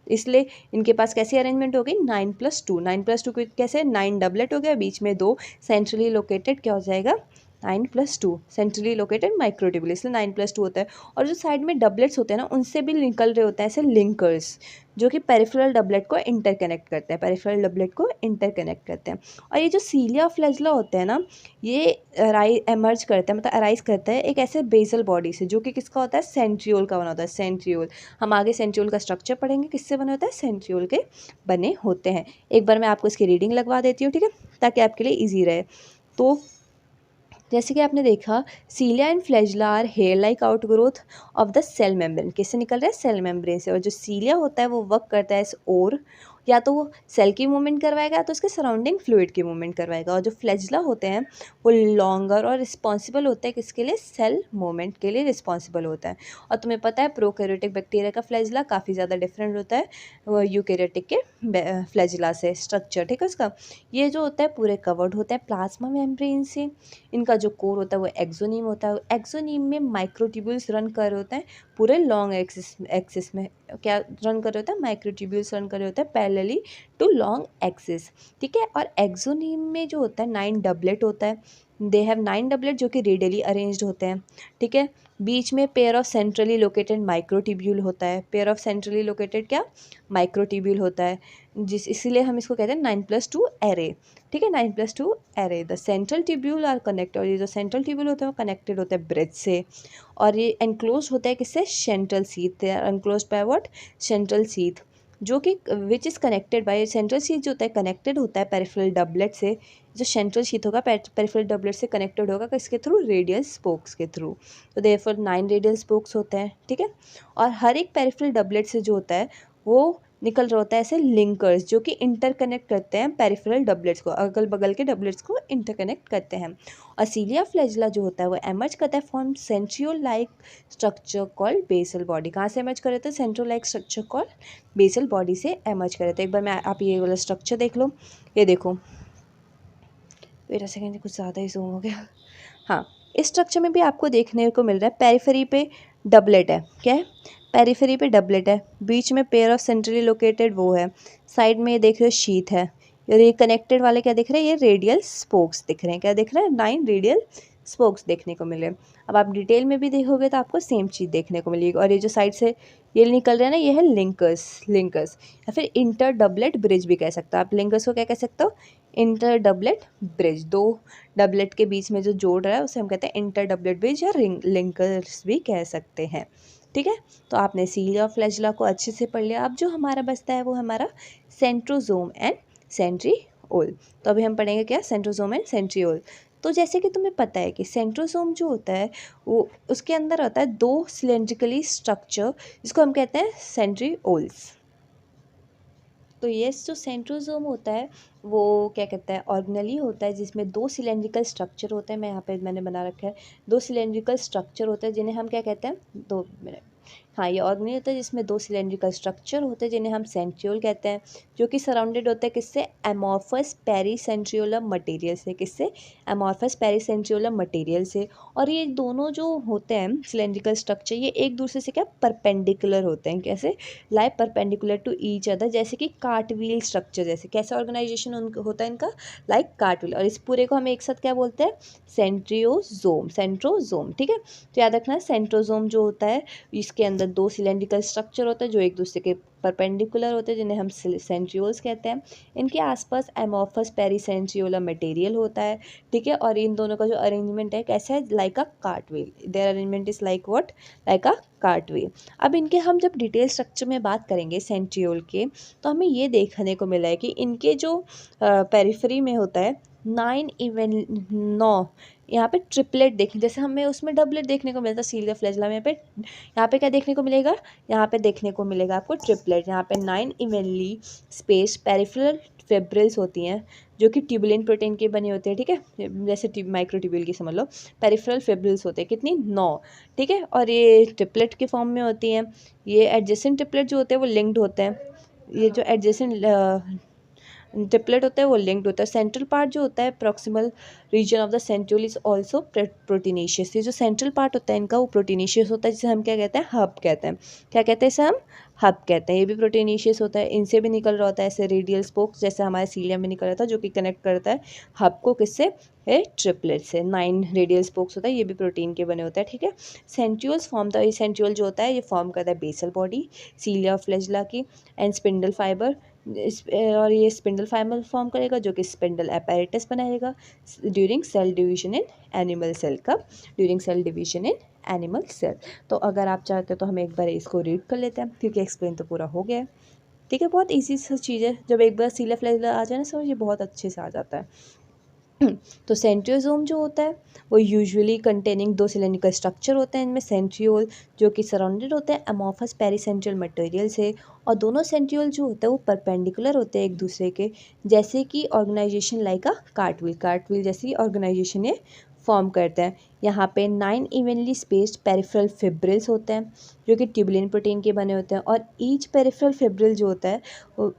इसलिए इनके पास कैसी अरेंजमेंट होगी, 9+2। 9+2 कैसे, 9 डबलेट हो गया, बीच में 2 सेंट्रली लोकेटेड क्या हो जाएगा, 9+2 सेंट्रली लोकेटेड माइक्रोट्यूब्यूल, इसलिए 9+2 होता है। और जो साइड में डबलेट्स होते हैं ना, उनसे भी निकल रहे होते हैं ऐसे लिंकर्स, जो कि पेरिफेरल डबलेट को इंटरकनेक्ट करते हैं, पेरिफेरल डबलेट को इंटरकनेक्ट करते हैं। और ये जो सीलिया फ्लैजिला होते हैं ना, ये एमर्ज करता है, मतलब अराइज करता है एक ऐसे बेसल बॉडी से, जो कि किसका होता है, सेंट्रियोल का बना होता है, सेंट्रियोल। हम आगे सेंट्रियोल का स्ट्रक्चर पढ़ेंगे, किससे बने होता है, सेंट्रियोल के बने होते हैं। एक बार मैं आपको इसकी रीडिंग लगवा देती हूँ, ठीक है, ताकि आपके लिए ईजी रहे। तो जैसे कि आपने देखा, cilia and flagella are hair like outgrowth of the cell membrane, किससे निकल रहा है, सेल मेम्ब्रेन से। और जो सीलिया होता है वो वर्क करता है इस ओर, या तो वो सेल की मूवमेंट करवाएगा, या तो उसके सराउंडिंग फ्लूइड की मूवमेंट करवाएगा। और जो फ्लैजिला होते हैं वो लॉन्गर और रिस्पॉन्सिबल होता है किसके लिए, सेल मूवमेंट के लिए रिस्पॉन्सिबल होता है। और तुम्हें पता है प्रोकैरियोटिक बैक्टीरिया का फ्लैजिला काफ़ी ज़्यादा डिफरेंट होता है यूकैरियोटिक के फ्लैजिला से, स्ट्रक्चर, ठीक है उसका। ये जो होता है पूरे कवर्ड होता है प्लाज्मा मेम्ब्रेन से। इनका जो कोर होता है वो एक्सोनीम होता है। एक्सोनीम में माइक्रोट्यूब्यूल्स रन कर रहे होते हैं पूरे लॉन्ग एक्सिस में। क्या रन कर रहे होते हैं, माइक्रोट्यूब्यूल्स रन कर रहे होते हैं पैरेलली टू लॉन्ग एक्सिस, ठीक है। और एक्सोनीम में जो होता है 9 डबलेट होता है, दे हैव 9 डबलेट जो कि रेडियली अरेंज्ड होते हैं, ठीक है। बीच में pair of centrally located microtubule होता है, पेयर ऑफ सेंट्रली लोकेटेड क्या, माइक्रोट्यूब्यूल होता है, इसीलिए हम इसको कहते हैं 9+2 एरे, ठीक है, 9+2 array. The central tubule are connected, और ये जो सेंट्रल ट्यूब्यूल होते हैं वो कनेक्टेड होते हैं ब्रिज से। और ये एनक्लोज होता है किससे, central sheath, they are enclose by what, central sheath, जो कि which is connected by, central sheath जो होता है कनेक्टेड होता है पेरिफेरल डबलेट से। जो सेंट्रल शीथ होगा पेरिफेरल डबलेट से कनेक्टेड होगा किसके थ्रू, रेडियल स्पोक्स के थ्रू। तो देयरफॉर 9 रेडियल स्पोक्स होते हैं, ठीक है। और हर एक पेरिफेरल डबलेट से जो होता है वो निकल रहा होता है ऐसे लिंकर्स, जो कि इंटरकनेक्ट करते हैं पेरिफेरल डबलेट्स को, अगल बगल के डबलेट्स को इंटरकनेक्ट करते हैं। और सीलिया फ्लैजिला जो होता है वो एमर्ज करता है form centriole like structure called basal body. कहाँ से एमर्ज कर रहे थे, centriole like structure called basal body से एमर्ज कर रहे थे। एक बार मैं आप ये वाला स्ट्रक्चर देख लो, ये देखो, वेट अ सेकेंड, कुछ ज़्यादा ही जूम हो गया। हाँ, इस स्ट्रक्चर में भी आपको देखने को मिल रहा है पेरिफेरी पे डबलेट है, क्या है, पेरिफेरी पे डबलेट है, बीच में पेयर ऑफ सेंट्रली लोकेटेड वो है, साइड में ये देख रहे हो शीथ है, ये कनेक्टेड वाले क्या दिख रहे हैं, ये रेडियल स्पोक्स दिख रहे हैं, क्या दिख रहा है, 9 रेडियल स्पोक्स देखने को मिले। अब आप डिटेल में भी देखोगे तो आपको सेम चीज़ देखने को मिलेगी। और ये जो साइड से ये निकल रहा है ना, ये है लिंकर्स या फिर इंटर डबलेट ब्रिज भी कह सकते हो आप। लिंकर्स को क्या कह सकते हो, इंटर डबलेट ब्रिज, दो डबलेट के बीच में जो जोड़ रहा है उसे हम कहते हैं इंटर डबलेट ब्रिज या लिंकर्स भी कह सकते हैं, ठीक है। तो आपने सीलिया और फ्लैजिला को अच्छे से पढ़ लिया। अब जो हमारा बचता है वो हमारा सेंट्रोजोम एंड सेंट्रियोल। तो अभी हम पढ़ेंगे क्या, सेंट्रोजोम एंड सेंट्रियोल। तो जैसे कि तुम्हें पता है कि सेंट्रोजोम जो होता है वो उसके अंदर होता है 2 सिलेंड्रिकली स्ट्रक्चर, जिसको हम कहते हैं सेंट्रियोल्स। तो ये जो सेंट्रोजोम होता है वो क्या कहता है, ऑर्गेनली होता है, जिसमें 2 सिलेंड्रिकल स्ट्रक्चर होते हैं। मैं यहाँ पे मैंने बना रखा है 2 सिलेंड्रिकल स्ट्रक्चर होते हैं, जिन्हें हम क्या कहते हैं, 2 मिनट, हाँ, ये ऑर्गेनल होता है जिसमें 2 सिलेंड्रिकल स्ट्रक्चर होते हैं, जिन्हें हम सेंट्रियोल कहते हैं, जो कि सराउंडेड होते हैं किससे, एमॉर्फस पेरीसेंट्रियोलम मटेरियल से, किससे, एमॉर्फस पेरीसेंट्रियोलम मटेरियल से। और ये दोनों जो होते हैं सिलेंड्रिकल स्ट्रक्चर, ये एक दूसरे से क्या परपेंडिकुलर होते हैं, कैसे, लाई परपेंडिकुलर टू ईच अदर, जैसे कि कार्टव्हील स्ट्रक्चर, जैसे कैसा ऑर्गेनाइजेशन होता है इनका, लाइक कार्टव्हील। और इस पूरे को हम एक साथ क्या बोलते हैं, सेंट्रोजोम, ठीक है। तो याद रखना, सेंट्रोजोम जो होता है इसके अंदर 2 सिलेंड्रिकल स्ट्रक्चर होते हैं जो एक दूसरे के परपेंडिकुलर होते हैं, जिन्हें हम सेंट्रियोल्स कहते हैं। इनके आसपास एमॉर्फस पेरीसेंट्रियोलम मटेरियल होता है, ठीक है। और इन दोनों का जो अरेंजमेंट है कैसा है, like a cartwheel, their arrangement is like what, like a cartwheel. अब इनके हम जब डिटेल स्ट्रक्चर में बात करेंगे सेंट्रियोल के, तो हमें ये देखने को मिला है कि इनके जो पेरिफेरी में होता है 9 यहाँ पे ट्रिपलेट देखें, जैसे हमें उसमें डबलेट देखने को मिलता है सीलिया फ्लैजिला में, यहाँ पे क्या देखने को मिलेगा, यहाँ पे देखने को मिलेगा आपको ट्रिपलेट। यहाँ पे 9 इवनली स्पेस पेरिफेरल फिब्रिल्स होती हैं, जो कि ट्यूबुलिन प्रोटीन के बने होते हैं, ठीक है, जैसे माइक्रोट्यूब्यूल की समझ लो। पेरिफेरल फिब्रिल्स होते हैं कितनी, 9, ठीक है। और ये ट्रिपलेट के फॉर्म में होती हैं। ये एडजेसेंट ट्रिपलेट जो होते हैं वो लिंक्ड होते हैं। ये जो एडजेसेंट ट्रिपलेट होता है वो लिंक्ड होता है। सेंट्रल पार्ट जो होता है proximal region of the centriole is also proteinaceous. ये जो सेंट्रल पार्ट होता है इनका वो प्रोटीनेशियस होता है, जिसे हम क्या कहते हैं, हब कहते हैं। क्या कहते हैं इसे हम, हब कहते हैं। ये भी प्रोटीनेशियस होता है, इनसे भी निकल रहा होता है ऐसे रेडियल स्पोक्स, जैसे हमारे सीलियम में निकल रहा था, जो कि कनेक्ट करता है हब को किससे, है ट्रिपलेट से। 9 रेडियल स्पोक्स होता है, ये भी प्रोटीन के बने होते हैं, ठीक है। सेंट्रियोल्स फॉर्म द, सेंट्रियोल जो होता है ये फॉर्म करता है बेसल बॉडी सीलिया फ्लैजिला की एंड स्पिंडल फाइबर। और ये स्पिंडल फाइबर फॉर्म करेगा जो कि स्पिंडल apparatus बनाएगा during cell division in animal cell. कब, during cell division in animal cell. तो अगर आप चाहते हो तो हम एक बार इसको रीड कर लेते हैं, क्योंकि एक्सप्लेन तो पूरा हो गया है, ठीक है। बहुत ईजी सा चीज़ है, जब एक बार सीलिया फ्लैजिला आ जाए ना समझ, ये बहुत अच्छे से आ जाता है। तो सेंट्रियोसोम जो होता है वो यूजुअली कंटेनिंग 2 सिलेंड्रिकल स्ट्रक्चर होते हैं। इनमें सेंट्रियोल जो कि सराउंडेड होते हैं अमॉर्फस पेरीसेंट्रियल मटेरियल से, और दोनों सेंट्रियोल जो होते हैं वो परपेंडिकुलर होते हैं एक दूसरे के, जैसे कि ऑर्गेनाइजेशन लाइक अ कार्टविल, कार्टविल जैसी ऑर्गेनाइजेशन ये फॉर्म करते हैं। यहाँ पे 9 इवनली स्पेस्ड पेरिफेरल फिब्रिल्स होते हैं जो कि ट्यूबुलिन प्रोटीन के बने होते हैं, और ईच पेरिफेरल फिब्रिल जो होता है वो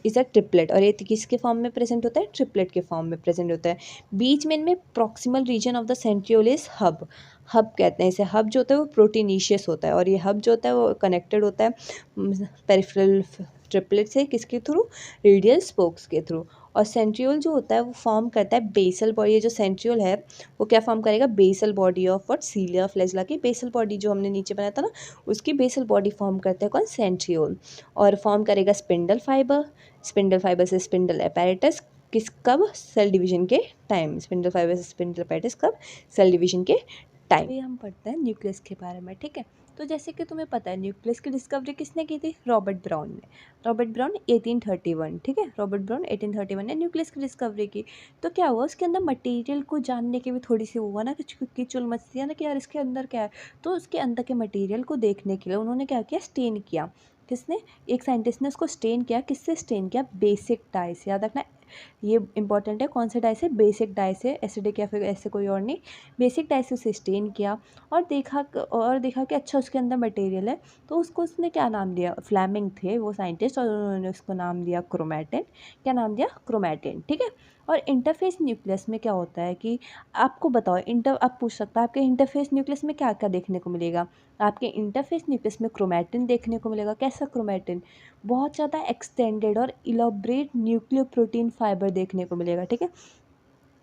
इज़ अ ट्रिपलेट, और ये किसके फॉर्म में प्रेजेंट होता है, ट्रिपलेट के फॉर्म में प्रेजेंट होता है। बीच में इनमें proximal region of the centriole is hub, hub कहते हैं इसे। हब जो होता है वो प्रोटीनीशियस होता है, और ये हब जो होता है वो कनेक्टेड होता है पेरिफेरल ट्रिपलेट से, किसके थ्रू, रेडियल स्पोक्स के थ्रू। और सेंट्रियोल जो होता है वो फॉर्म करता है बेसल बॉडी। ये जो सेंट्रियोल है वो क्या फॉर्म करेगा, basal body of what, cilia flagella की बेसल बॉडी जो हमने नीचे बनाया था ना, उसकी बेसल बॉडी फॉर्म करता है कौन, सेंट्रियोल। और फॉर्म करेगा स्पिंडल फाइबर, स्पिंडल फाइबर से स्पिंडल apparatus, किस, कब, सेल डिवीजन के टाइम। स्पिंडल फाइबर से स्पिंडल apparatus कब, सेल डिवीजन के टाइम। ये हम पढ़ते हैं न्यूक्लियस के बारे में, ठीक है। तो जैसे कि तुम्हें पता है न्यूक्लियस की डिस्कवरी किसने की थी, रॉबर्ट ब्राउन ने। रॉबर्ट ब्राउन 1831, ठीक है, रॉबर्ट ब्राउन 1831 ने न्यूक्लियस की डिस्कवरी की। तो क्या हुआ, उसके अंदर मटेरियल को जानने की भी थोड़ी सी हुआ ना कि चुल मचती है ना कि यार इसके अंदर क्या है। तो उसके अंदर के मटेरियल को देखने के लिए उन्होंने क्या किया, स्टेन किया। किसने, एक साइंटिस्ट ने उसको स्टेन किया। किससे स्टेन किया, बेसिक डाई से, याद रखना ये इंपॉर्टेंट है। कौन से डाई से, बेसिक डाई से, एसिडिक या फिर ऐसे कोई और नहीं, बेसिक डाई से उसे स्टेन किया। और देखा कि अच्छा उसके अंदर मटेरियल है। तो उसको उसने क्या नाम दिया, फ्लेमिंग थे वो साइंटिस्ट, और उन्होंने उसको नाम दिया क्रोमैटिन। क्या नाम दिया, क्रोमैटिन, ठीक है। और इंटरफेस न्यूक्लियस में क्या होता है कि आपको बताओ, आप पूछ सकता है आपके इंटरफेस न्यूक्लियस में क्या क्या देखने को मिलेगा। आपके इंटरफेस न्यूक्लियस में क्रोमैटिन देखने को मिलेगा। कैसा क्रोमैटिन, बहुत ज़्यादा एक्सटेंडेड और इलाबरेट न्यूक्लियो प्रोटीन फाइबर देखने को मिलेगा, ठीक है।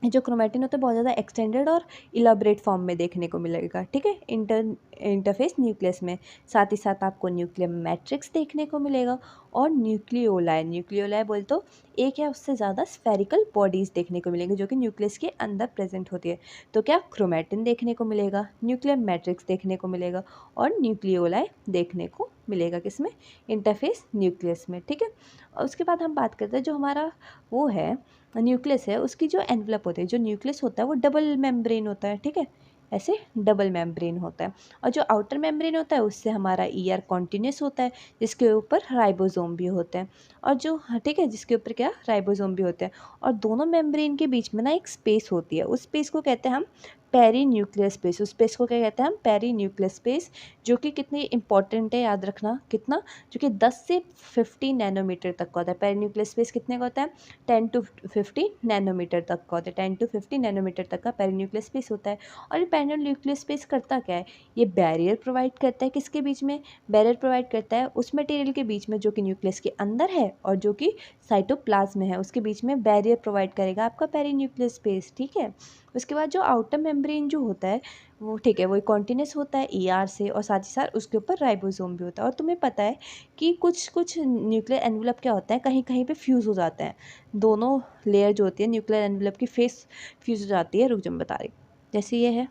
जो क्रोमैटिन होता है बहुत ज़्यादा एक्सटेंडेड और इलाबरेट फॉर्म में देखने को मिलेगा, ठीक है, इंटरफेस न्यूक्लियस में। साथ ही साथ आपको न्यूक्लियर मैट्रिक्स देखने को मिलेगा, और न्यूक्लियोलाई, न्यूक्लियोलाई बोल तो एक या उससे ज़्यादा स्फेरिकल बॉडीज़ देखने को मिलेंगी जो कि न्यूक्लियस के अंदर प्रेजेंट होती है। तो क्या, क्रोमैटिन देखने को मिलेगा, न्यूक्लियर मैट्रिक्स देखने को मिलेगा, और न्यूक्लियोलाई देखने को मिलेगा, किसमें, इंटरफेस न्यूक्लियस में, ठीक है। और उसके बाद हम बात करते हैं जो हमारा वो है न्यूक्लियस है, उसकी जो एनवलप होती है, जो न्यूक्लियस होता है वो डबल मेम्ब्रेन होता है, ठीक है, ऐसे डबल मेम्ब्रेन होता है। और जो आउटर मेम्ब्रेन होता है उससे हमारा ईआर कॉन्टिन्यूस होता है, जिसके ऊपर राइबोसोम भी होते हैं। और जो, हाँ ठीक है, जिसके ऊपर क्या, राइबोसोम भी होते हैं। और दोनों मेम्ब्रेन के बीच में ना एक स्पेस होती है, उस स्पेस को कहते हैं हम पेरी न्यूक्लियर स्पेस। उस स्पेस को क्या कहते हैं हम, पेरी न्यूक्लियर स्पेस, जो कि कितनी इंपॉर्टेंट है, याद रखना कितना, जो कि 10 से 50 नैनोमीटर तक का होता है। पेरी न्यूक्लियर स्पेस कितने का होता है, 10 to 50 नैनोमीटर तक का होता है। 10 to 50 नैनोमीटर तक का पेरी न्यूक्लियर स्पेस होता है। और ये पेरी न्यूक्लियर स्पेस करता क्या है, ये बैरियर प्रोवाइड करता है, किसके बीच में, बैरियर प्रोवाइड करता है उस मटेरियल के बीच में जो कि न्यूक्लियस के अंदर है और जो कि साइटोप्लाज्म में है, उसके बीच में बैरियर प्रोवाइड करेगा आपका पेरी न्यूक्लियर स्पेस, ठीक है। उसके बाद जो आउटर मेम्ब्रेन जो होता है वो, ठीक है, वो कॉन्टिन्यूस होता है ईआर से, और साथ ही साथ उसके ऊपर राइबोसोम भी होता है। और तुम्हें पता है कि कुछ कुछ न्यूक्लियर एनवलप क्या होता है, कहीं कहीं पे फ्यूज़ हो जाते हैं, दोनों लेयर जो होती है न्यूक्लियर एनवलप की फेस फ्यूज़ हो जाती है। रुक जा, मैं बता रही, जैसे ये है,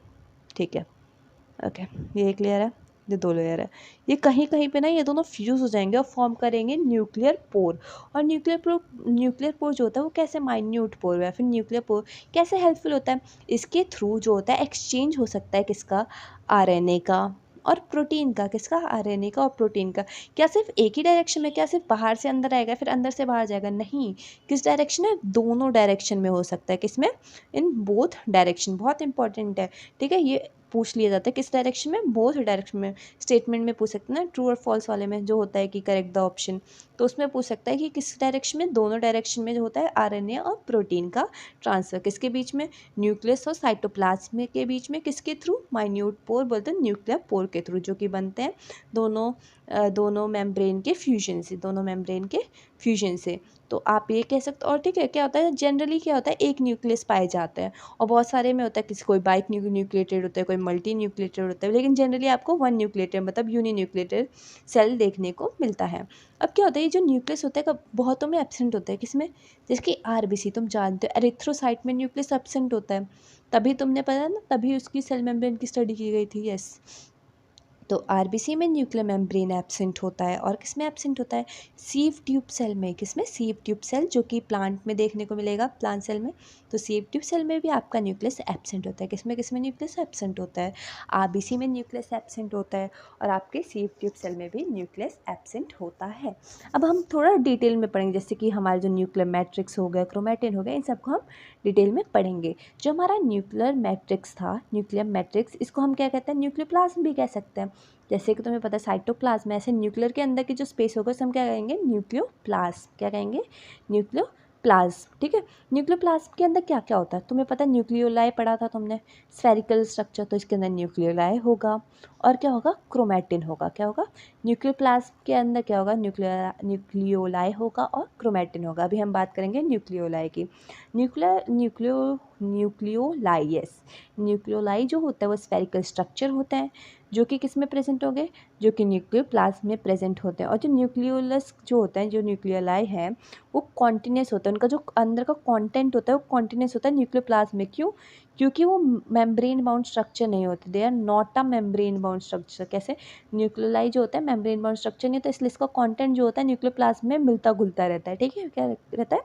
ठीक है, ओके, ये एक लेयर है, ये 2 लेयर है। ये कहीं कहीं पे ना ये दोनों फ्यूज़ हो जाएंगे और फॉर्म करेंगे न्यूक्लियर पोर। और न्यूक्लियर पोर जो होता है वो कैसे, माइन्यूट पोर या फिर न्यूक्लियर पोर कैसे हेल्पफुल होता है, इसके थ्रू जो होता है एक्सचेंज हो सकता है किसका, आरएनए का और प्रोटीन का। किसका, आरएनए का और प्रोटीन का। क्या सिर्फ एक ही डायरेक्शन में, क्या सिर्फ बाहर से अंदर आएगा फिर अंदर से बाहर जाएगा, नहीं, किस डायरेक्शन है, दोनों डायरेक्शन में हो सकता है, किसमें, इन बोथ डायरेक्शन, बहुत इंपॉर्टेंट है, ठीक है। ये पूछ लिया जाता है किस डायरेक्शन में, बोथ डायरेक्शन में। स्टेटमेंट में पूछ सकते हैं ना, ट्रू और फॉल्स वाले में जो होता है कि करेक्ट द ऑप्शन, तो उसमें पूछ सकता है कि किस डायरेक्शन में, दोनों डायरेक्शन में जो होता है आरएनए और प्रोटीन का ट्रांसफर, किसके बीच में, न्यूक्लियस और साइटोप्लाज्म के बीच में, किसके थ्रू, माइन्यूट पोर बोलते हैं, न्यूक्लियर पोर के थ्रू, जो कि बनते हैं दोनों मेम्ब्रेन के फ्यूजन से, दोनों मेम्ब्रेन के फ्यूजन से। तो आप ये कह सकते हो। और ठीक है, क्या होता है जनरली, क्या होता है एक न्यूक्लियस पाए जाते हैं और बहुत सारे में होता है, किसी कोई बाइक न्यूक्लिएटेड होता है, कोई मल्टी न्यूक्लिएटेड होता है, लेकिन जनरली आपको वन न्यूक्लिएटेड मतलब यूनी न्यूक्लिएटेड सेल देखने को मिलता है। अब क्या होता है, ये जो न्यूक्लियस होता है कब बहुतों में एब्सेंट होता है, किसमें, जैसे कि आरबीसी, तुम जानते हो एरिथ्रोसाइट में न्यूक्लियस एब्सेंट होता है, तभी तुमने पता ना, तभी उसकी सेल मेम्ब्रेन की स्टडी की गई थी। यस, तो आरबीसी में न्यूक्लियर मेम्ब्रेन एब्सेंट होता है। और किस में एब्सेंट होता है, सीव ट्यूब सेल में। किसमें, सीव ट्यूब सेल, जो कि प्लांट में देखने को मिलेगा, प्लांट सेल में। तो सीव ट्यूब सेल में भी आपका न्यूक्लियस एब्सेंट होता है। किसमें न्यूक्लियस एब्सेंट होता है, आरबीसी में न्यूक्लियस एब्सेंट होता है और आपके सीव ट्यूब सेल में भी न्यूक्लियस एब्सेंट होता है। अब हम थोड़ा डिटेल में पढ़ेंगे, जैसे कि हमारे जो न्यूक्लियर मैट्रिक्स हो गया, क्रोमैटिन हो गया, इन सबको हम डिटेल में पढ़ेंगे। जो हमारा न्यूक्लियर मैट्रिक्स था, न्यूक्लियर मैट्रिक्स, इसको हम क्या कहते हैं, न्यूक्लियोप्लाज्म भी कह सकते हैं। जैसे कि तुम्हें पता है साइटोप्लाज्म, ऐसे न्यूक्लियर के अंदर की जो स्पेस होगा उसे हम क्या कहेंगे, न्यूक्लियोप्लाज्म। क्या कहेंगे, न्यूक्लियोप्लाज्म। ठीक है, न्यूक्लियोप्लाज्म के अंदर क्या क्या होता है, तुम्हें पता है न्यूक्लियोलाई पढ़ा था तुमने, स्फेरिकल स्ट्रक्चर, तो इसके अंदर न्यूक्लियोलाई होगा और क्या होगा, क्रोमैटिन होगा। क्या होगा, न्यूक्लियोप्लाज्म के अंदर क्या होगा, न्यूक्लियोलाई होगा और क्रोमैटिन होगा। अभी हम बात करेंगे न्यूक्लियोलाई की। न्यूक्लियोलाई, यस, न्यूक्लियोलाई जो होता है वो स्फेरिकल स्ट्रक्चर होता है, जो कि किस में प्रेजेंट होंगे, जो कि न्यूक्लियोप्लाज्म में प्रेजेंट होते हैं। और जो न्यूक्लियोलस जो होता है, जो न्यूक्लियोलाई है, वो कॉन्टिन्यूस होता है, उनका जो अंदर का कंटेंट होता है वो कॉन्टिन्यूस होता है न्यूक्लियोप्लाज्म में। क्यों, क्योंकि वो मेम्ब्रेन बाउंड स्ट्रक्चर नहीं होते, they are not a membrane bound structure. कैसे, न्यूक्लियोलाई जो होता है मेम्ब्रेन बाउंड स्ट्रक्चर नहीं होता, इसलिए इसका कॉन्टेंट जो होता है न्यूक्लियोप्लाज्म में मिलता जुलता रहता है। ठीक है, क्या रहता है,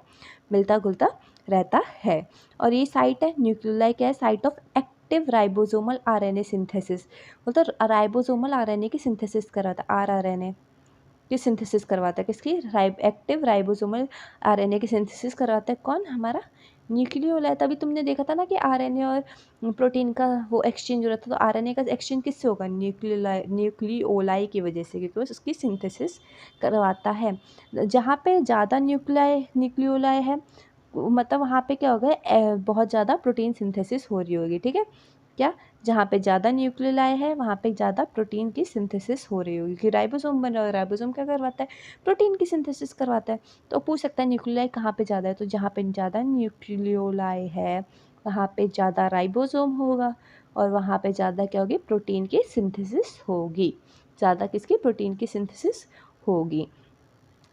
मिलता जुलता रहता है। और ये साइट है न्यूक्लियोलाई, क्या है, site of active ribosomal RNA synthesis, मतलब राइबोसोमल आरएनए की सिंथेसिस करवाता है, आरआरएनए की सिंथेसिस करवाता है, किसकी, एक्टिव राइबोसोमल आरएनए की सिंथेसिस करवाता है कौन, हमारा न्यूक्लियोलाई। तभी तुमने देखा था ना कि आरएनए और प्रोटीन का वो एक्सचेंज हो रहा था, तो आरएनए का एक्सचेंज किससे होगा, न्यूक्लियोलाई की वजह से, क्योंकि उसकी सिंथेसिस करवाता है। जहाँ पे ज़्यादा न्यूक्लियोलाई है, मतलब वहाँ पे क्या होगा, बहुत ज़्यादा प्रोटीन सिंथेसिस हो रही होगी। ठीक है, क्या, जहाँ पे ज़्यादा न्यूक्लियोलाई है वहाँ पे ज़्यादा प्रोटीन की सिंथेसिस हो रही होगी, कि राइबोसोम बन रहा है, राइबोसोम क्या करवाता है, प्रोटीन की सिंथेसिस करवाता है। तो पूछ सकता है न्यूक्लियोलाई कहाँ पे ज़्यादा है, तो जहाँ पे ज़्यादा न्यूक्लियोलाई है वहाँ पे ज़्यादा राइबोसोम होगा और वहाँ पे ज़्यादा क्या होगी, प्रोटीन की सिंथेसिस होगी, ज़्यादा किसकी, प्रोटीन की सिंथेसिस होगी।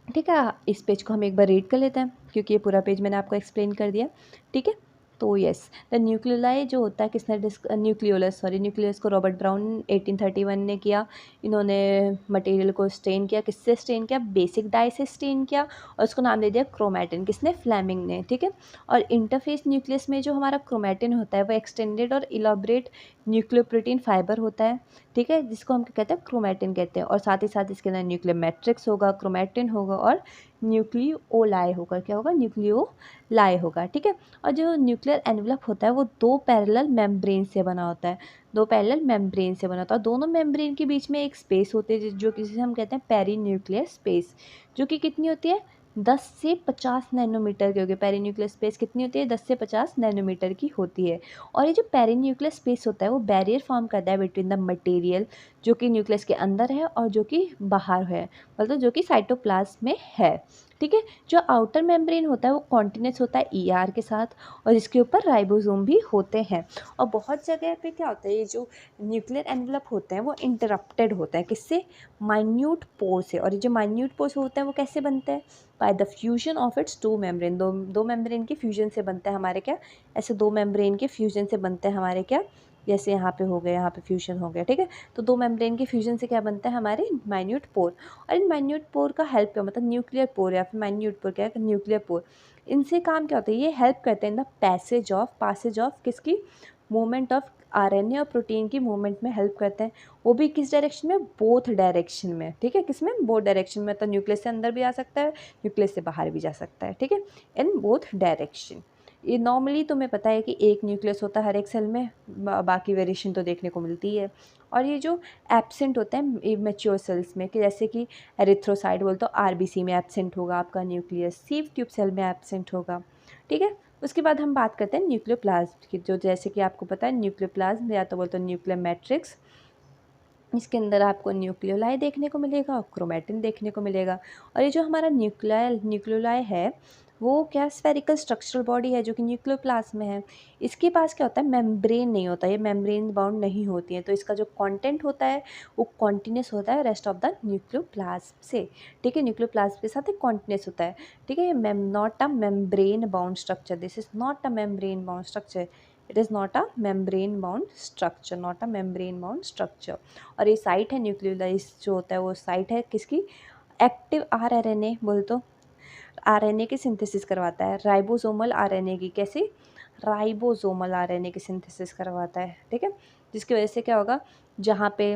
ठीक है, इस पेज को हम एक बार रीड कर लेते हैं, क्योंकि ये पूरा पेज मैंने आपको एक्सप्लेन कर दिया। ठीक है, तो यस, द न्यूक्लियोलाई जो होता है, किसने न्यूक्लियस को रॉबर्ट ब्राउन 1831 ने किया। इन्होंने मटेरियल को स्टेन किया, किससे स्टेन किया, बेसिक डाई से स्टेन किया और उसको नाम दे दिया क्रोमैटिन, किसने, फ्लेमिंग ने। ठीक है, और इंटरफेस न्यूक्लियस में जो हमारा क्रोमैटिन होता है वो एक्सटेंडेड और इलाबरेट न्यूक्लियोप्रोटीन फाइबर होता है। ठीक है, जिसको हम क्या कहते हैं, क्रोमैटिन कहते हैं। और साथ ही साथ इसके अंदर न्यूक्लियर मैट्रिक्स होगा, क्रोमैटिन होगा और न्यूक्लियोलाई होगा। क्या होगा, न्यूक्लियोलाई होगा। ठीक है, और जो न्यूक्लियर एनवलप होता है वो दो पैरेलल मेम्ब्रेन से बना होता है, दो पैरेलल मेम्ब्रेन से बना होता है। दोनों मेम्ब्रेन के बीच में एक स्पेस होती है जो किसी हम कहते हैं पेरी न्यूक्लियर स्पेस, जो कि कितनी होती है, 10 से 50 नैनोमीटर की होगी। पेरी न्यूक्लियर स्पेस कितनी होती है, 10 से 50 नैनोमीटर की होती है। और ये जो पेरी न्यूक्लियर स्पेस होता है वो बैरियर फॉर्म करता है बिटवीन द मटेरियल जो कि न्यूक्लियस के अंदर है और जो कि बाहर है, मतलब जो कि साइटोप्लाज्म में है। ठीक है, जो आउटर मेम्ब्रेन होता है वो कॉन्टिन्यूस होता है ईआर के साथ और इसके ऊपर राइबोसोम भी होते हैं। और बहुत जगह पे क्या होता है, ये जो न्यूक्लियर एनवलप होते हैं वो इंटरप्टेड होता है, किससे, माइन्यूट पोर से। और ये जो माइन्यूट पोर्स होते हैं वो कैसे बनते हैं, by the fusion of its two membrane, दो मेम्ब्रेन के फ्यूजन से बनता है हमारे क्या, ऐसे दो मेम्ब्रेन के फ्यूजन से बनते हैं हमारे क्या, जैसे यहाँ पे हो गया, यहाँ पे फ्यूजन हो गया। ठीक है, तो दो मेम्ब्रेन के फ्यूजन से क्या बनता है, हमारे माइन्यूट पोर। और इन माइन्यूट पोर का हेल्प क्या, मतलब न्यूक्लियर पोर या फिर माइन्यूट पोर, क्या है, न्यूक्लियर पोर, इनसे काम क्या होता है, ये हेल्प करते हैं इन द पासेज ऑफ किसकी, मूवमेंट ऑफ आरएनए और प्रोटीन की मूवमेंट में हेल्प करते हैं। वो भी किस डायरेक्शन में, बोथ डायरेक्शन में। ठीक है, किस में, बोथ डायरेक्शन में, तो न्यूक्लियस से अंदर भी आ सकता है, न्यूक्लियस से बाहर भी जा सकता है। ठीक है, इन बोथ डायरेक्शन। ये नॉर्मली तुम्हें पता है कि एक न्यूक्लियस होता है हर एक सेल में, बाकी वेरिएशन तो देखने को मिलती है। और ये जो एब्सेंट होता है मैच्योर सेल्स में, कि जैसे कि एरिथ्रोसाइट बोल तो आरबीसी में एब्सेंट होगा आपका न्यूक्लियस, सीव ट्यूब सेल में एब्सेंट होगा, ठीक है। उसके बाद हम बात करते हैं न्यूक्लियोप्लाज्म की, जो जैसे कि आपको पता है न्यूक्लियोप्लाज्म या तो बोलते हैं न्यूक्लियर मैट्रिक्स, इसके अंदर आपको न्यूक्लियोलाई देखने को मिलेगा और क्रोमैटिन देखने को मिलेगा। और ये जो हमारा न्यूक्लियोलाई है वो क्या स्फेरिकल स्ट्रक्चरल बॉडी है जो कि न्यूक्लियोप्लाज्म में है। इसके पास क्या होता है, मेम्ब्रेन नहीं होता, ये मेम्ब्रेन बाउंड नहीं होती है, तो इसका जो कंटेंट होता है वो कॉन्टिन्यूस होता है रेस्ट ऑफ द न्यूक्लियोप्लाज्म से, ठीक है। न्यूक्लियोप्लाज्म के साथ एक कॉन्टिन्यूस होता है, ठीक है। ये not a membrane bound structure, this is not a membrane bound structure, it is not a membrane bound structure, not a membrane bound structure. और ये साइट है न्यूक्लियोलाइज जो होता है वो साइट है किसकी, एक्टिव आरएनए बोल तो आरएनए की सिंथेसिस करवाता है, राइबोसोमल आरएनए की, कैसी, राइबोसोमल आरएनए की सिंथेसिस करवाता है, ठीक है। जिसकी वजह से क्या होगा, जहाँ पे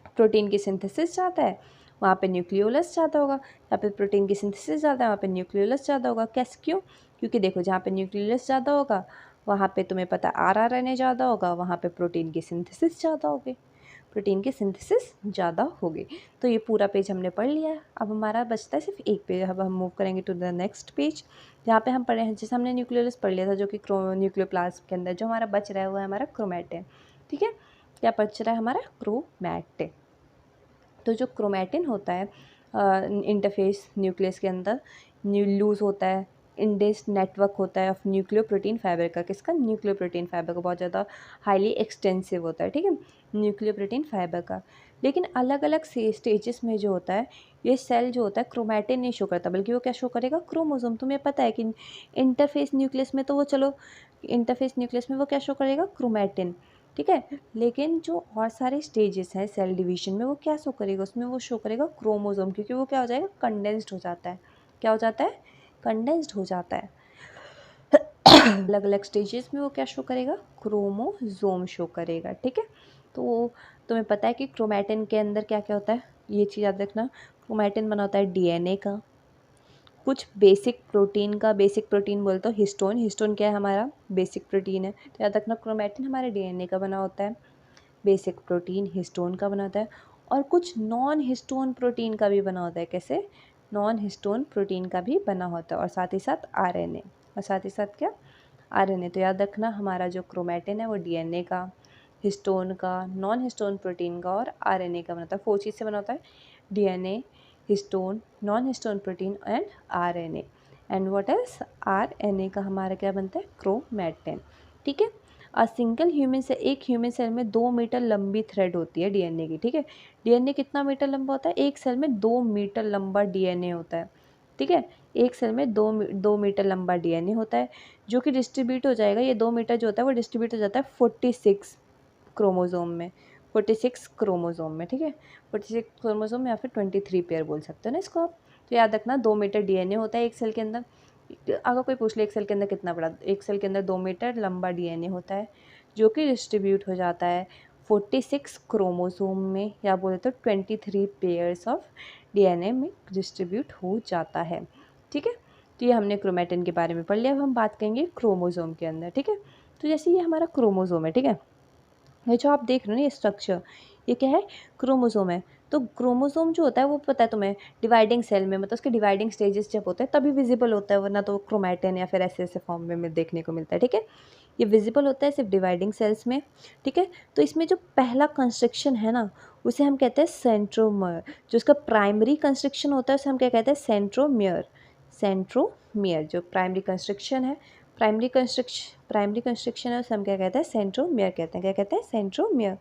प्रोटीन की सिंथेसिस ज़्यादा है वहाँ पे न्यूक्लियोलस ज़्यादा होगा, जहाँ पे प्रोटीन की सिंथेसिस ज़्यादा है वहाँ पे न्यूक्लियोलस ज़्यादा होगा। कैसे, क्यों, क्योंकि देखो जहाँ पे न्यूक्लियोलस ज़्यादा होगा वहाँ पे तुम्हें पता आरआरएनए ज़्यादा होगा, वहाँ पे प्रोटीन की सिंथेसिस ज़्यादा होगी, प्रोटीन की सिंथेसिस ज़्यादा होगी। तो ये पूरा पेज हमने पढ़ लिया है। अब हमारा बचता है सिर्फ एक पेज, अब हम मूव करेंगे टू द नेक्स्ट पेज जहाँ पे हम पढ़े हैं, जैसे हमने न्यूक्लियोलस पढ़ लिया था जो कि न्यूक्लियोप्लाज्म के अंदर जो हमारा बच रहा है वो है हमारा क्रोमैटिन, ठीक है। क्या बच रहा है हमारा, क्रोमैटिन। तो जो क्रोमैटिन होता है इंटरफेस न्यूक्लियस के अंदर लूज होता है, इंडेक्स नेटवर्क होता है ऑफ न्यूक्लियो प्रोटीन फाइबर का, किसका, न्यूक्लियो प्रोटीन फाइबर का, बहुत ज़्यादा हाईली एक्सटेंसिव होता है, ठीक है, न्यूक्लियो प्रोटीन फाइबर का। लेकिन अलग अलग स्टेजेस में जो होता है ये सेल जो होता है क्रोमैटिन नहीं शो करता, बल्कि वो क्या शो करेगा, क्रोमोसोम। तुम्हें पता है कि इंटरफेस न्यूक्लियस में तो वो, चलो इंटरफेस न्यूक्लियस में वो क्या शो करेगा, क्रोमैटिन, ठीक है। लेकिन जो और सारे स्टेजेस हैं सेल डिवीजन में वो क्या शो करेगा, उसमें वो शो करेगा क्रोमोसोम, क्योंकि वो क्या हो जाएगा, कंडेंस्ड हो जाता है, क्या हो जाता है, कंडेंस्ड हो जाता है। अलग अलग स्टेजेस में वो क्या शो करेगा, क्रोमोसोम शो करेगा, ठीक है। तो तुम्हें पता है कि क्रोमैटिन के अंदर क्या क्या होता है, ये चीज़ याद रखना, क्रोमैटिन बना होता है डीएनए का, कुछ बेसिक प्रोटीन का, बेसिक प्रोटीन बोलते हो हिस्टोन, हिस्टोन क्या है हमारा, बेसिक प्रोटीन है, तो याद रखना क्रोमैटिन हमारे डीएनए का बना होता है, बेसिक प्रोटीन हिस्टोन का बना होता है। और कुछ नॉन हिस्टोन प्रोटीन का भी बना होता है, कैसे, नॉन हिस्टोन प्रोटीन का भी बना होता है, और साथ ही साथ आरएनए, और साथ ही साथ क्या, आरएनए। तो याद रखना हमारा जो क्रोमैटिन है वो डीएनए का, हिस्टोन का, नॉन हिस्टोन प्रोटीन का और आरएनए का बनता है, 4 चीज़ से बना होता है, DNA, histone, non histone protein and RNA. And what is, RNA का हमारा क्या बनता है, क्रोमैटिन, ठीक है। सिंगल ह्यूमन से, एक ह्यूमन सेल में 2 मीटर लंबी थ्रेड होती है डीएनए की, ठीक है। डीएनए कितना मीटर लंबा होता है, एक सेल में 2 मीटर लंबा डीएनए होता है, ठीक है। एक सेल में 2 मीटर लंबा डीएनए होता है जो कि डिस्ट्रीब्यूट हो जाएगा, ये 2 मीटर जो होता है वो डिस्ट्रीब्यूट हो जाता है 46 क्रोमोसोम में, 46 क्रोमोसोम में, ठीक है, 46 क्रोमोसोम में, या फिर 23 पेयर बोल सकते हो ना इसको आप। तो याद रखना 2 मीटर डीएनए होता है एक सेल के अंदर। अगर कोई पूछ ले एक सेल के अंदर कितना बड़ा, एक सेल के अंदर 2 मीटर लंबा डीएनए होता है जो कि डिस्ट्रीब्यूट हो जाता है 46 क्रोमोसोम में, या बोले तो 23 पेयर्स ऑफ डीएनए में डिस्ट्रीब्यूट हो जाता है, ठीक है। तो ये हमने क्रोमैटिन के बारे में पढ़ लिया। अब हम बात करेंगे क्रोमोसोम के अंदर, ठीक है। तो जैसे ये हमारा क्रोमोसोम है, ठीक है, ये जो आप देख रहे हो ना ये स्ट्रक्चर, ये क्या है, क्रोमोसोम है। तो क्रोमोसोम जो होता है वो पता है तुम्हें, डिवाइडिंग सेल में, मतलब उसके डिवाइडिंग स्टेजेस जब होते हैं तभी विजिबल होता है, वरना तो क्रोमैटिन या फिर ऐसे ऐसे फॉर्म में देखने को मिलता है, ठीक है। ये विजिबल होता है सिर्फ डिवाइडिंग सेल्स में, ठीक है। तो इसमें जो पहला कंस्ट्रक्शन है ना उसे हम कहते हैं सेंट्रोमर, जो उसका प्राइमरी कंस्ट्रक्शन होता है उसे हम क्या कहते हैं, सेंट्रोमियर, सेंट्रोमियर जो प्राइमरी कंस्ट्रक्शन है, प्राइमरी कंस्ट्रक्शन है उसे हम क्या कहते हैं, सेंट्रोमियर कहते हैं, क्या कहते हैं, सेंट्रोमियर।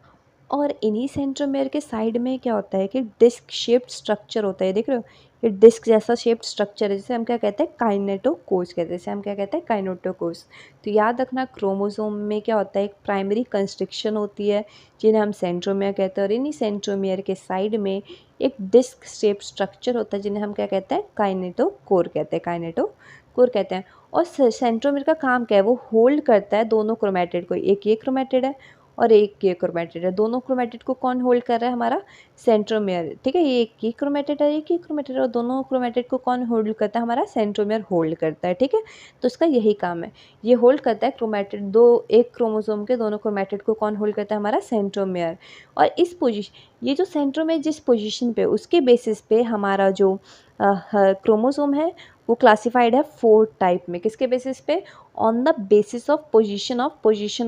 और इन्हीं सेंट्रोमियर के साइड में क्या होता है कि डिस्क शेप्ड स्ट्रक्चर होता है, देख रहे हो, ये डिस्क जैसा शेप्ड स्ट्रक्चर है जिसे हम क्या कहते हैं, काइनेटोकोर्स कहते हैं, जिसे हम क्या कहते हैं, काइनेटोकोर्स। तो याद रखना क्रोमोसोम में क्या होता है, एक प्राइमरी कंस्ट्रक्शन होती है जिन्हें हम सेंट्रोमियर कहते हैं, और इन्हीं सेंट्रोमियर के साइड में एक डिस्क शेप्ड स्ट्रक्चर होता है जिन्हें हम क्या कहते हैं, काइनेटोकोर कहते हैं, काइनेटोकोर कहते हैं। और सेंट्रोमियर का काम क्या है, वो होल्ड करता है दोनों क्रोमैटिड को, एक ये क्रोमैटिड है और एक ये क्रोमेटिड है। दोनों क्रोमेटिड को कौन होल्ड कर रहा है? हमारा सेंट्रोमियर, ठीक है। ये एक ही क्रोमेटिड है, एक ही क्रोमेटिड, और दोनों क्रोमेटिड को कौन होल्ड करता है? हमारा सेंट्रोमियर होल्ड करता है, ठीक है। तो इसका यही काम है, ये होल्ड करता है क्रोमेटिड, एक क्रोमोसोम के दोनों क्रोमेटिड को कौन होल्ड करता है? हमारा सेंट्रोमियर। और इस पोजीशन, ये जो सेंट्रोमियर जिस पोजीशन पे, उसके बेसिस पे हमारा जो क्रोमोसोम है वो क्लासिफाइड है 4 टाइप में। किसके बेसिस पे? On the basis of position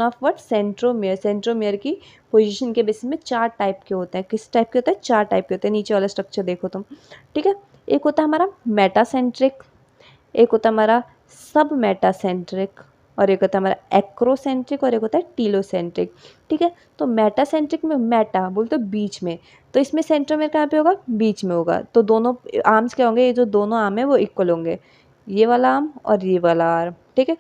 of what? Centromere. Centromere की पोजीशन के बेसिस में 4 टाइप के होते हैं। किस टाइप के होते हैं? 4 टाइप के होते हैं। नीचे वाला स्ट्रक्चर देखो तुम, ठीक है। एक होता है हमारा मेटासेंट्रिक, एक होता है हमारा सब मेटासेंट्रिक, और एक होता है हमारा एक्रोसेंट्रिक, और एक होता है टीलोसेंट्रिक, ठीक है। तो मेटासेंट्रिक में, मेटा बोल तो बीच में, तो इसमें सेंट्रोमियर कहाँ पे होगा? बीच में होगा। तो दोनों आर्म्स क्या होंगे? ये जो दोनों आर्म है वो इक्वल होंगे, ये वाला आर्म और ये वाला आर्म, ठीक है,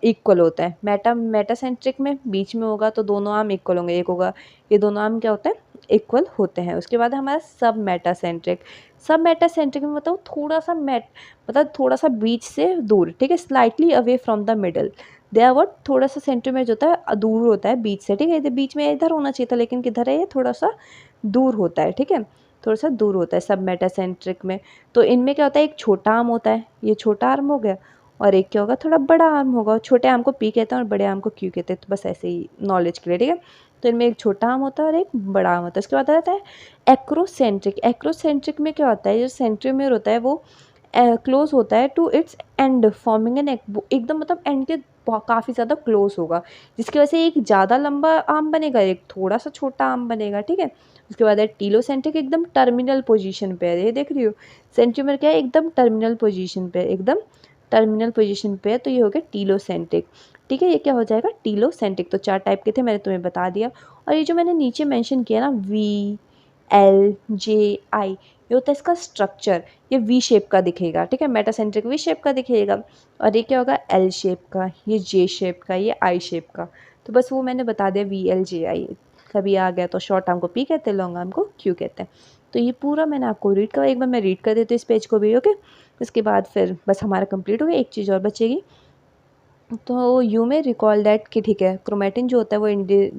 इक्वल होता है। मेटासेंट्रिक में बीच में होगा, तो दोनों आर्म इक्वल होंगे, एक होगा, ये दोनों आर्म क्या होता है? इक्वल होते हैं। उसके बाद हमारा सब मेटासेंट्रिक। सब मेटासेंट्रिक में मतलब थोड़ा सा मतलब थोड़ा सा बीच से दूर, ठीक है, slightly away from the middle. They are what? थोड़ा सा सेंटीमीटर जो होता है दूर होता है बीच से, ठीक है। इधर बीच में इधर होना चाहिए था, लेकिन किधर है? ये थोड़ा सा दूर होता है, ठीक है, थोड़ा सा दूर होता है सब मेटासेंट्रिक में। तो इनमें क्या होता है? एक छोटा आर्म होता है, ये छोटा आर्म हो गया, और एक क्या होगा? थोड़ा बड़ा आर्म होगा। छोटे आर्म को पी कहते हैं और बड़े आर्म को क्यू कहते हैं, तो बस ऐसे ही नॉलेज के लिए, ठीक है। तो इनमें एक छोटा आर्म होता है और एक बड़ा आर्म होता है। उसके बाद आता है एक्रोसेंट्रिक। एक्रोसेंट्रिक में क्या होता है? जो सेंट्रोमियर होता है वो क्लोज होता है to its end, forming an एकदम मतलब एंड के काफ़ी ज़्यादा क्लोज होगा, जिसकी वजह से एक ज़्यादा लंबा आर्म बनेगा, एक थोड़ा सा छोटा आर्म बनेगा, ठीक है। उसके बाद है टीलोसेंट्रिक, एकदम टर्मिनल पोजीशन पे है, ये देख रही हो। सेंट्रोमियर क्या है? एकदम टर्मिनल पोजीशन पे, एकदम टर्मिनल पोजीशन पे है, तो ये हो गया टीलोसेंट्रिक, ठीक है। ये क्या हो जाएगा? टीलोसेंट्रिक। तो 4 टाइप के थे, मैंने तुम्हें बता दिया। और ये जो मैंने नीचे मेंशन किया ना, VLJI, ये होता है इसका स्ट्रक्चर। ये वी शेप का दिखेगा, ठीक है, मेटासेंट्रिक वी शेप का दिखेगा। और ये क्या होगा? एल शेप का, ये जे शेप का, ये आई शेप का। तो बस वो मैंने बता दिया, VLJI। कभी आ गया तो शॉर्ट आर्म को पी कहते हैं, लॉन्ग आर्म को क्यू कहते हैं। तो ये पूरा मैंने आपको रीड करा, एक बार मैं रीड कर देती हूँ इस पेज को भी, ओके। उसके बाद फिर बस हमारा कंप्लीट हो गया। एक चीज़ और बचेगी, तो यू में रिकॉल दैट कि ठीक है, क्रोमेटिन जो होता है वो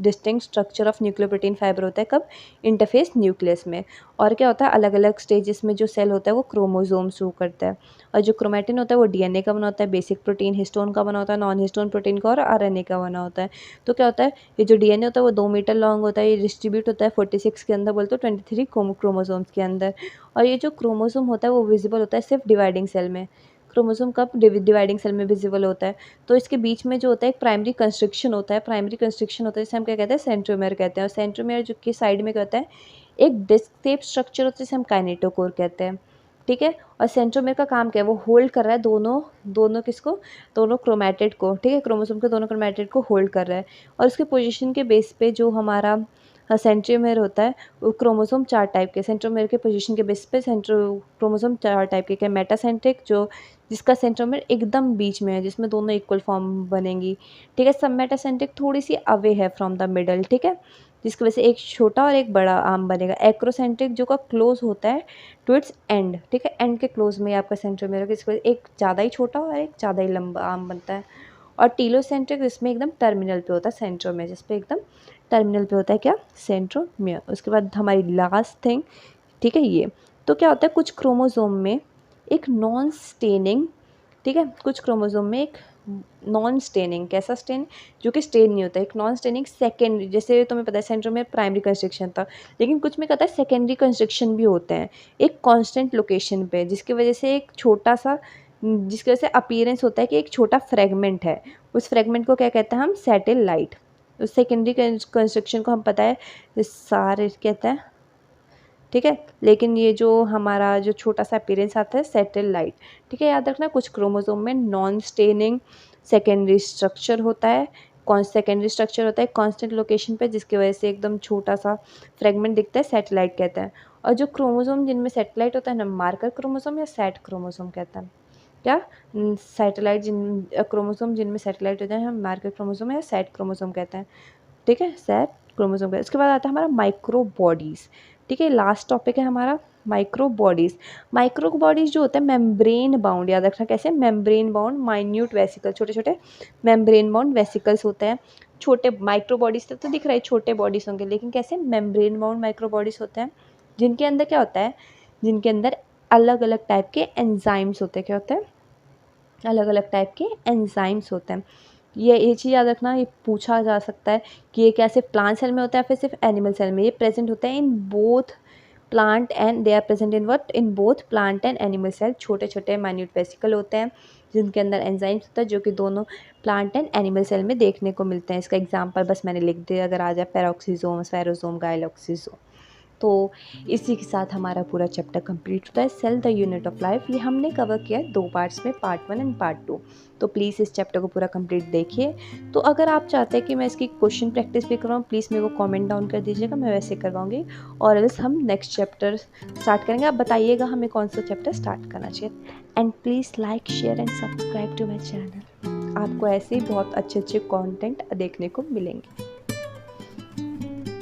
distinct structure of nucleoprotein fibre होता है। कब? इंटरफेस न्यूक्लियस में। और क्या होता है? अलग अलग स्टेजेस में जो सेल होता है वो क्रोमोसोम शो करता है। और जो क्रोमेटिन होता है वो डीएनए का बना होता है, बेसिक प्रोटीन हिस्टोन का बना होता है, नॉन हिस्टोन प्रोटीन का, और आरएनए का बना होता है। तो क्या होता है? ये जो डीएनए होता है वो 2 मीटर लॉन्ग होता है, ये डिस्ट्रीब्यूट होता है 46 के अंदर, बोलते 23 क्रोमोसोम्स के अंदर। और ये जो क्रोमोसोम होता है वो विजिबल होता है सिर्फ डिवाइडिंग सेल में। क्रोमोसोम कब? डिवाइडिंग सेल में विजिबल होता है। तो इसके बीच में जो होता है एक प्राइमरी कंस्ट्रक्शन होता है, प्राइमरी कंस्ट्रक्शन होता है जिसे हम क्या कहते हैं? सेंट्रोमियर कहते हैं। और सेंट्रोमियर जो की साइड में क्या होता है? एक डिस्क शेप स्ट्रक्चर होता है जिसे हम काइनेटोकोर कहते हैं, ठीक है। और सेंट्रोमियर का काम क्या है? वो होल्ड कर रहा है दोनों किसको? दोनों क्रोमेटिड को, ठीक है, क्रोमोसोम के दोनों क्रोमेटिड को होल्ड कर रहा है। और उसके पोजीशन के बेस पे जो हमारा सेंट्रोमियर होता है वो क्रोमोसोम 4 टाइप के, सेंट्रोमियर के पोजीशन के बेस पे क्रोमोसोम 4 टाइप के, क्या? मेटासेंट्रिक, जो जिसका सेंट्रोमियर एकदम बीच में है, जिसमें दोनों इक्वल फॉर्म बनेंगी, ठीक है। सब मेटासेंट्रिक थोड़ी सी अवे है फ्रॉम द मिडल, ठीक है, जिसकी वजह से एक छोटा और एक बड़ा आर्म बनेगा। एक्रोसेंट्रिक जो का क्लोज होता है टू इट्स एंड, ठीक है, एंड के क्लोज में आपका सेंट्रोमियर होगा, जिसकी वजह से एक ज़्यादा ही छोटा और एक ज़्यादा ही लंबा आर्म बनता है। और टीलोसेंट्रिक जिसमें एकदम टर्मिनल पे होता है सेंट्रोमियर, जिस पे एकदम टर्मिनल पे होता है क्या? सेंट्रोमियर। उसके बाद हमारी लास्ट थिंग, ठीक है, ये तो क्या होता है? कुछ क्रोमोसोम में एक नॉन स्टेनिंग, ठीक है, कुछ क्रोमोसोम में एक नॉन स्टेनिंग, कैसा स्टेन? जो कि स्टेन नहीं होता है, एक नॉन स्टेनिंग सेकेंडरी, जैसे तुम्हें पता है सेंट्रोमियर प्राइमरी कंस्ट्रक्शन था, लेकिन कुछ में कहता है सेकेंडरी कंस्ट्रक्शन भी होते हैं एक कांस्टेंट लोकेशन पे, जिसकी वजह से एक छोटा सा, जिसकी वजह से अपीयरेंस होता है कि एक छोटा फ्रेगमेंट है, उस फ्रेगमेंट को क्या कहते हैं हम? सैटेलाइट। उस सेकेंडरी कंस्ट्रक्शन को हम पता है सारे कहते हैं, ठीक है, लेकिन ये जो हमारा जो छोटा सा अपीयरेंस आता है सैटेलाइट, ठीक है, याद रखना। कुछ क्रोमोसोम में नॉन स्टेनिंग सेकेंडरी स्ट्रक्चर होता है, सेकेंडरी स्ट्रक्चर होता है कांस्टेंट लोकेशन पे, जिसकी वजह से एकदम छोटा सा फ्रेगमेंट दिखता है, सैटेलाइट कहते हैं। और जो क्रोमोसोम जिनमें सैटेलाइट होता है ना, मार्कर क्रोमोसोम या सैट क्रोमोसोम कहते हैं, क्या? सैटेलाइट क्रोमोसोम जिनमें सैटेलाइट होता है हम मार्कर क्रोमोसोम या सैट क्रोमोसोम कहते हैं, ठीक है, सैट क्रोमोसोम का। इसके बाद आता है हमारा माइक्रो बॉडीज़, ठीक है, लास्ट टॉपिक है हमारा माइक्रो बॉडीज़। माइक्रो बॉडीज़ जो होता है मेम्ब्रेन बाउंड, याद रखना कैसे? मेम्ब्रेन बाउंड माइन्यूट वेसिकल, छोटे छोटे मेम्ब्रेन बाउंड वेसिकल्स होते हैं, छोटे माइक्रो बॉडीज तो दिख रहा है छोटे बॉडीज होंगे, लेकिन कैसे मेम्ब्रेन बाउंड माइक्रो बॉडीज होते हैं, जिनके अंदर क्या होता है, जिनके अंदर अलग अलग टाइप के एंजाइम्स होते हैं। क्या होते हैं? अलग अलग टाइप के एंजाइम्स होते हैं। ये चीज़ याद रखना, ये पूछा जा सकता है कि ये क्या सिर्फ प्लांट सेल में होता है फिर सिर्फ एनिमल सेल में। ये प्रेजेंट होता है in both plant and they are present in what, in both plant and animal cell. छोटे छोटे माइन्यूट वेसिकल होते हैं जिनके अंदर एंजाइम्स होता है, जो कि दोनों प्लांट एंड एनिमल सेल में देखने को मिलते हैं। इसका एग्जांपल बस मैंने लिख दिया, अगर आ जाए पेरोक्सीजोम, स्फेरोसोम, गाइलोक्सीजोम। तो इसी के साथ हमारा पूरा चैप्टर कंप्लीट होता है, cell the unit of life. ये हमने कवर किया है 2 पार्ट्स में, पार्ट 1 एंड पार्ट 2। तो प्लीज़ इस चैप्टर को पूरा कंप्लीट देखिए। तो अगर आप चाहते हैं कि मैं इसकी क्वेश्चन प्रैक्टिस भी करवाऊँ, प्लीज़ मेरे को कमेंट डाउन कर दीजिएगा, मैं वैसे करवाऊँगी। और एल्स हम नेक्स्ट चैप्टर स्टार्ट करेंगे। आप बताइएगा हमें कौन सा चैप्टर स्टार्ट करना चाहिए। And please like, share and subscribe to my channel. आपको ऐसे ही बहुत अच्छे अच्छे कॉन्टेंट देखने को मिलेंगे।